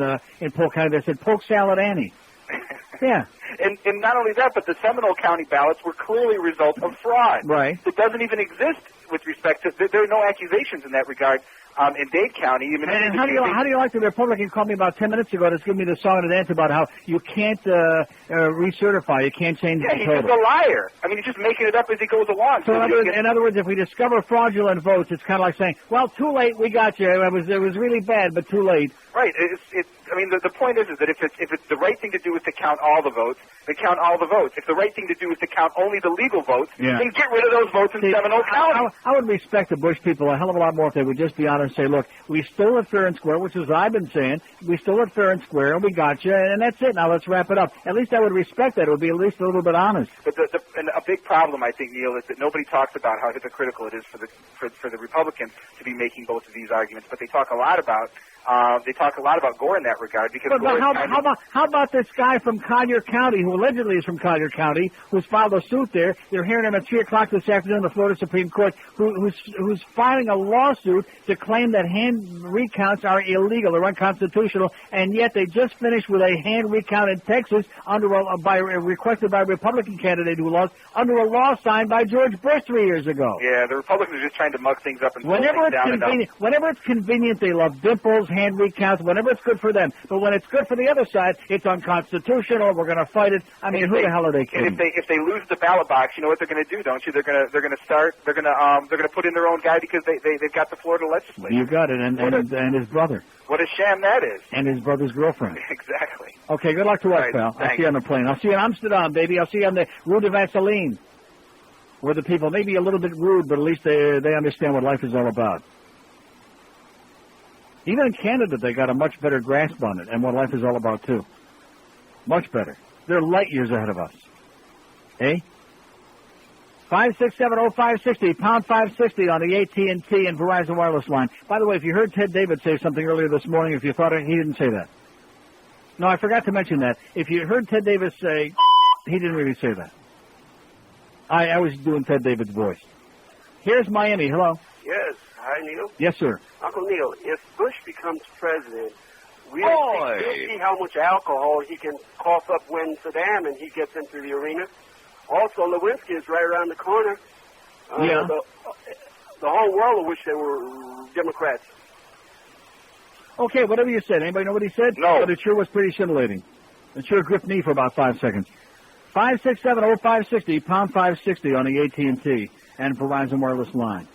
Polk County? They said Polk Salad Annie. Yeah. And not only that, but the Seminole County ballots were clearly a result of fraud. Right. It doesn't even exist with respect to, there are no accusations in that regard in Dade County. Even and how do you like the Republican called me about 10 minutes ago that's giving me the song and dance about how you can't recertify, you can't change the total. Yeah, he's just a liar. I mean, he's just making it up as he goes along. So in other words, if we discover fraudulent votes, it's kind of like saying, well, too late, we got you. It was really bad, but too late. Right. I mean, the point is that if it's the right thing to do is to count all the votes, They count all the votes. If the right thing to do is to count only the legal votes, then get rid of those votes in Seminole County. I would respect the Bush people a hell of a lot more if they would just be honest and say, look, we stole it fair and square, which is what I've been saying. We stole it fair and square, and we got you, and that's it. Now let's wrap it up. At least I would respect that. It would be at least a little bit honest. But and a big problem, I think, Neil, is that nobody talks about how hypocritical it is for the Republicans to be making both of these arguments. But they talk a lot about Gore in that regard because. But how about this guy from Collier County who allegedly is from Collier County who's filed a suit there? They're hearing him at 3:00 this afternoon in the Florida Supreme Court. Who's filing a lawsuit to claim that hand recounts are illegal or unconstitutional, and yet they just finished with a hand recount in Texas requested by a Republican candidate who lost under a law signed by George Bush 3 years ago. Yeah, the Republicans are just trying to mug things up and whenever it's convenient, they love dimples, hand recounts, whenever it's good for them. But when it's good for the other side, it's unconstitutional. We're going to fight it. I mean, who the hell are they kidding? And if they lose the ballot box, you know what they're going to do, don't you? They're going to put in their own guy because they've got the Florida legislature. You got it, and his brother. What a sham that is. And his brother's girlfriend. Exactly. Okay, good luck to us, right, pal. Thanks. I'll see you on the plane. I'll see you in Amsterdam, baby. I'll see you on the Rue de Vaseline, where the people may be a little bit rude, but at least they understand what life is all about. Even in Canada, they got a much better grasp on it and what life is all about, too. Much better. They're light years ahead of us. Eh? 5670560, pound 560 on the AT&T and Verizon wireless line. By the way, if you heard Ted David say something earlier this morning, if you thought he didn't say that. No, I forgot to mention that. If you heard Ted Davis say, he didn't really say that. I was doing Ted David's voice. Here's Miami. Hello. Yes. Hi, Neil. Yes, sir. Uncle Neil, if Bush becomes president, we'll see how much alcohol he can cough up when Saddam and he gets into the arena. Also, Lewinsky is right around the corner. Yeah. The whole world will wish they were Democrats. Okay, whatever you said. Anybody know what he said? No. But it sure was pretty scintillating. It sure gripped me for about 5 seconds. 5670560, pound 560 on the AT&T and Verizon wireless line.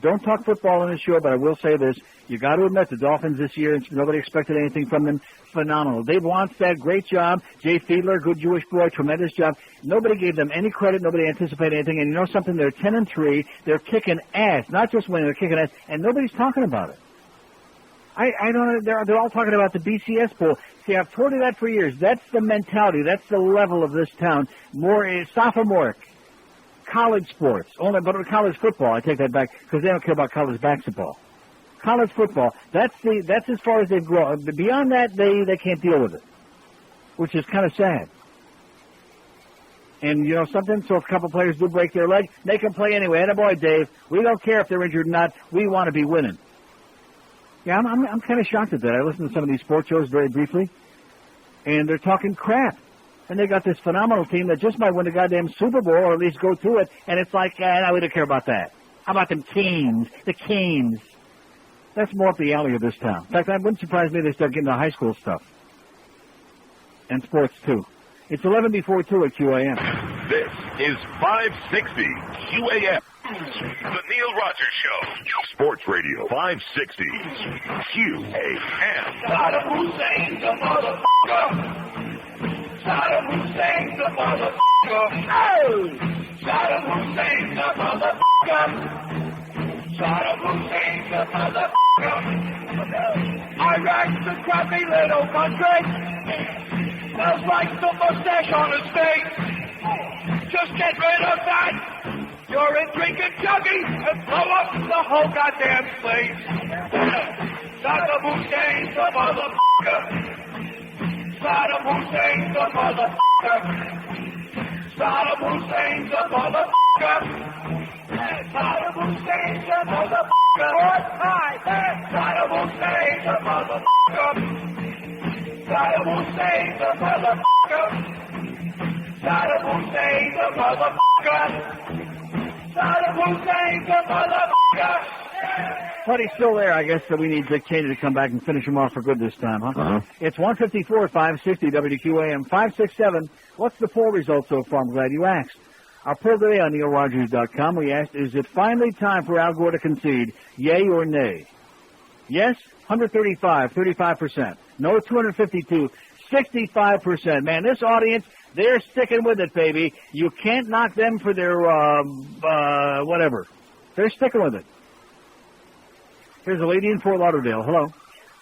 Don't talk football on this show, but I will say this. You got to admit the Dolphins this year, nobody expected anything from them. Phenomenal. Dave Wannstedt, great job. Jay Fiedler, good Jewish boy, tremendous job. Nobody gave them any credit. Nobody anticipated anything. And you know something? They're 10-3. They're kicking ass. Not just winning, they're kicking ass. And nobody's talking about it. I don't. They're all talking about the BCS poll. See, I've told you that for years. That's the mentality. That's the level of this town. More sophomoric. College sports, but college football, I take that back because they don't care about college basketball. College football, that's as far as they've grown. Beyond that, they can't deal with it, which is kind of sad. And you know something? So if a couple players do break their leg, they can play anyway. Attaboy, Dave. We don't care if they're injured or not. We want to be winning. Yeah, I'm kind of shocked at that. I listen to some of these sports shows very briefly, and they're talking crap. And they got this phenomenal team that just might win the goddamn Super Bowl or at least go to it. And it's like, no, we don't care about that. How about them Canes? The Canes. That's more up the alley of this town. In fact, that wouldn't surprise me if they start getting the high school stuff. And sports, too. It's 11 before 2 at QAM. This is 560 QAM. The Neil Rogers Show. Sports Radio 560 QAM. Saddam Hussein, the motherfucker. Saddam Hussein, the motherfucker. Oh! Saddam Hussein, the motherfucker. Saddam Hussein, the motherfucker. Iraq's a crappy little country. Smells like the mustache on his face. Just get rid of that. You're in drinking juggy and blow up the whole goddamn place. Saddam Hussein, the motherfucker. Saddam Hussein, the motherfucker. Saddam Hussein, the motherfucker. Saddam Hussein, the motherfucker. Saddam Hussein, the motherfucker. Saddam Hussein, the motherfucker. Saddam Hussein, the motherfucker. Saddam Hussein, the motherfucker. But he's still there. I guess that we need Dick Cheney to come back and finish him off for good this time, huh? Uh-huh. It's 154 at 560 WQAM 567. What's the poll result so far? I'm glad you asked. Our poll today on NeilRogers.com, we asked, is it finally time for Al Gore to concede, yay or nay? Yes, 135, 35%. No, 252, 65%. Man, this audience, they're sticking with it, baby. You can't knock them for their, whatever. They're sticking with it. Here's a lady in Fort Lauderdale. Hello.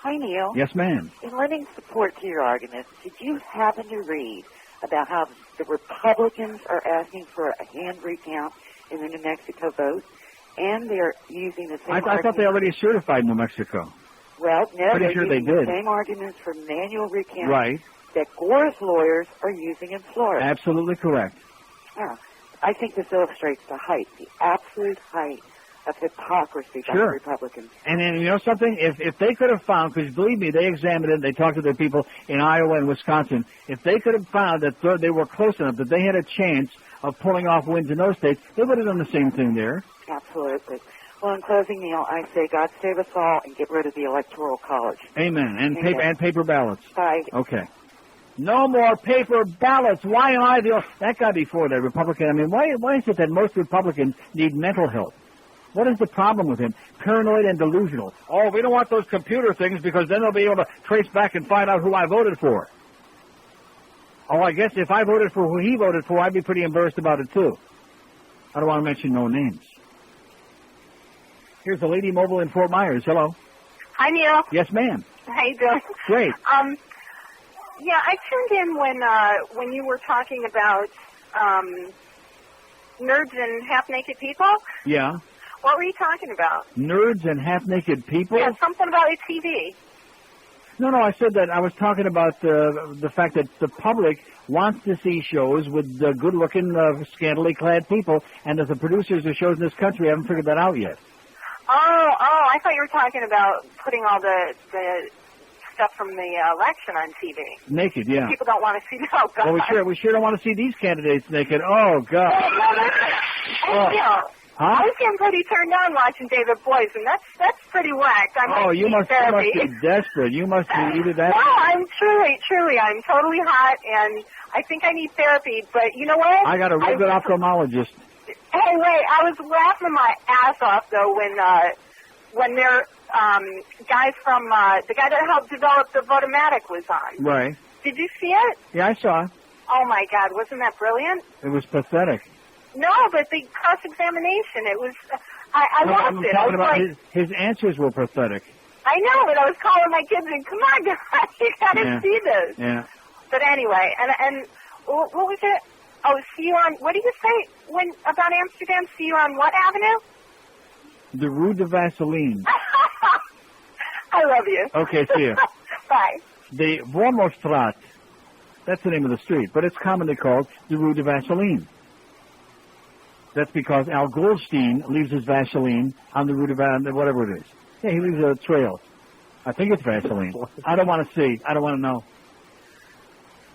Hi, Neil. Yes, ma'am. In lending support to your argument, did you happen to read about how the Republicans are asking for a hand recount in the New Mexico vote, and they're using the same I thought they already certified New Mexico. Well, no, Pretty they're sure they using the did. same arguments for manual recount Right. that Gore's lawyers are using in Florida. Absolutely correct. Yeah. I think this illustrates the height, the absolute height of hypocrisy by the Sure. Republicans. And then, you know something? If they could have found, because believe me, they examined it, they talked to their people in Iowa and Wisconsin, if they could have found that they were close enough, that they had a chance of pulling off wins in those states, they would have done the same thing there. Absolutely. Well, in closing, Neil, I say God save us all and get rid of the Electoral College. Amen. And Amen. Paper ballots. Bye. Okay. No more paper ballots. Why am I that guy before that Republican? I mean, why is it that most Republicans need mental health? What is the problem with him? Paranoid and delusional. Oh, we don't want those computer things because then they'll be able to trace back and find out who I voted for. Oh, I guess if I voted for who he voted for, I'd be pretty embarrassed about it, too. I don't want to mention no names. Here's a lady mobile in Fort Myers. Hello. Hi, Neil. Yes, ma'am. How you doing? Great. Yeah, I tuned in when you were talking about nerds and half-naked people. Yeah. What were you talking about? Nerds and half-naked people? Yeah, something about a TV. No, I said that I was talking about the fact that the public wants to see shows with good-looking, scantily clad people, and that the producers of shows in this country haven't figured that out yet. Oh, I thought you were talking about putting all the stuff from the election on TV. Naked, yeah. People don't want to see. Oh, God. Well, we sure don't want to see these candidates naked. Oh, God. Huh? I was getting pretty turned on watching David Boyce, and that's pretty whack. You must be desperate. You must be either that. No, I'm truly, I'm totally hot, and I think I need therapy. But you know what? I got a real good ophthalmologist. Hey, wait! I was laughing my ass off though when their guy from the guy that helped develop the Votomatic was on. Right. Did you see it? Yeah, I saw it. Oh my God! Wasn't that brilliant? It was pathetic. No, but the cross-examination, it was, I loved it. I was about like, his answers were pathetic. I know, but I was calling my kids and, come on, guys, you gotta see this. Yeah. But anyway, and what was it? Oh, see you on, what did you say about Amsterdam? See you on what avenue? The Rue de Vaseline. I love you. Okay, see you. Bye. The Wormerstraat, that's the name of the street, but it's commonly called the Rue de Vaseline. That's because Al Goldstein leaves his Vaseline on the Rue de Vaseline, whatever it is. Yeah, he leaves a trail. I think it's Vaseline. I don't want to see. I don't want to know.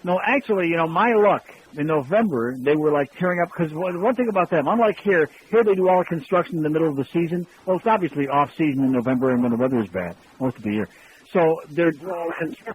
No, actually, my luck, in November, they were like tearing up, because one thing about them, unlike here they do all the construction in the middle of the season. Well, it's obviously off-season in November and when the weather is bad, most of the year. So they're construction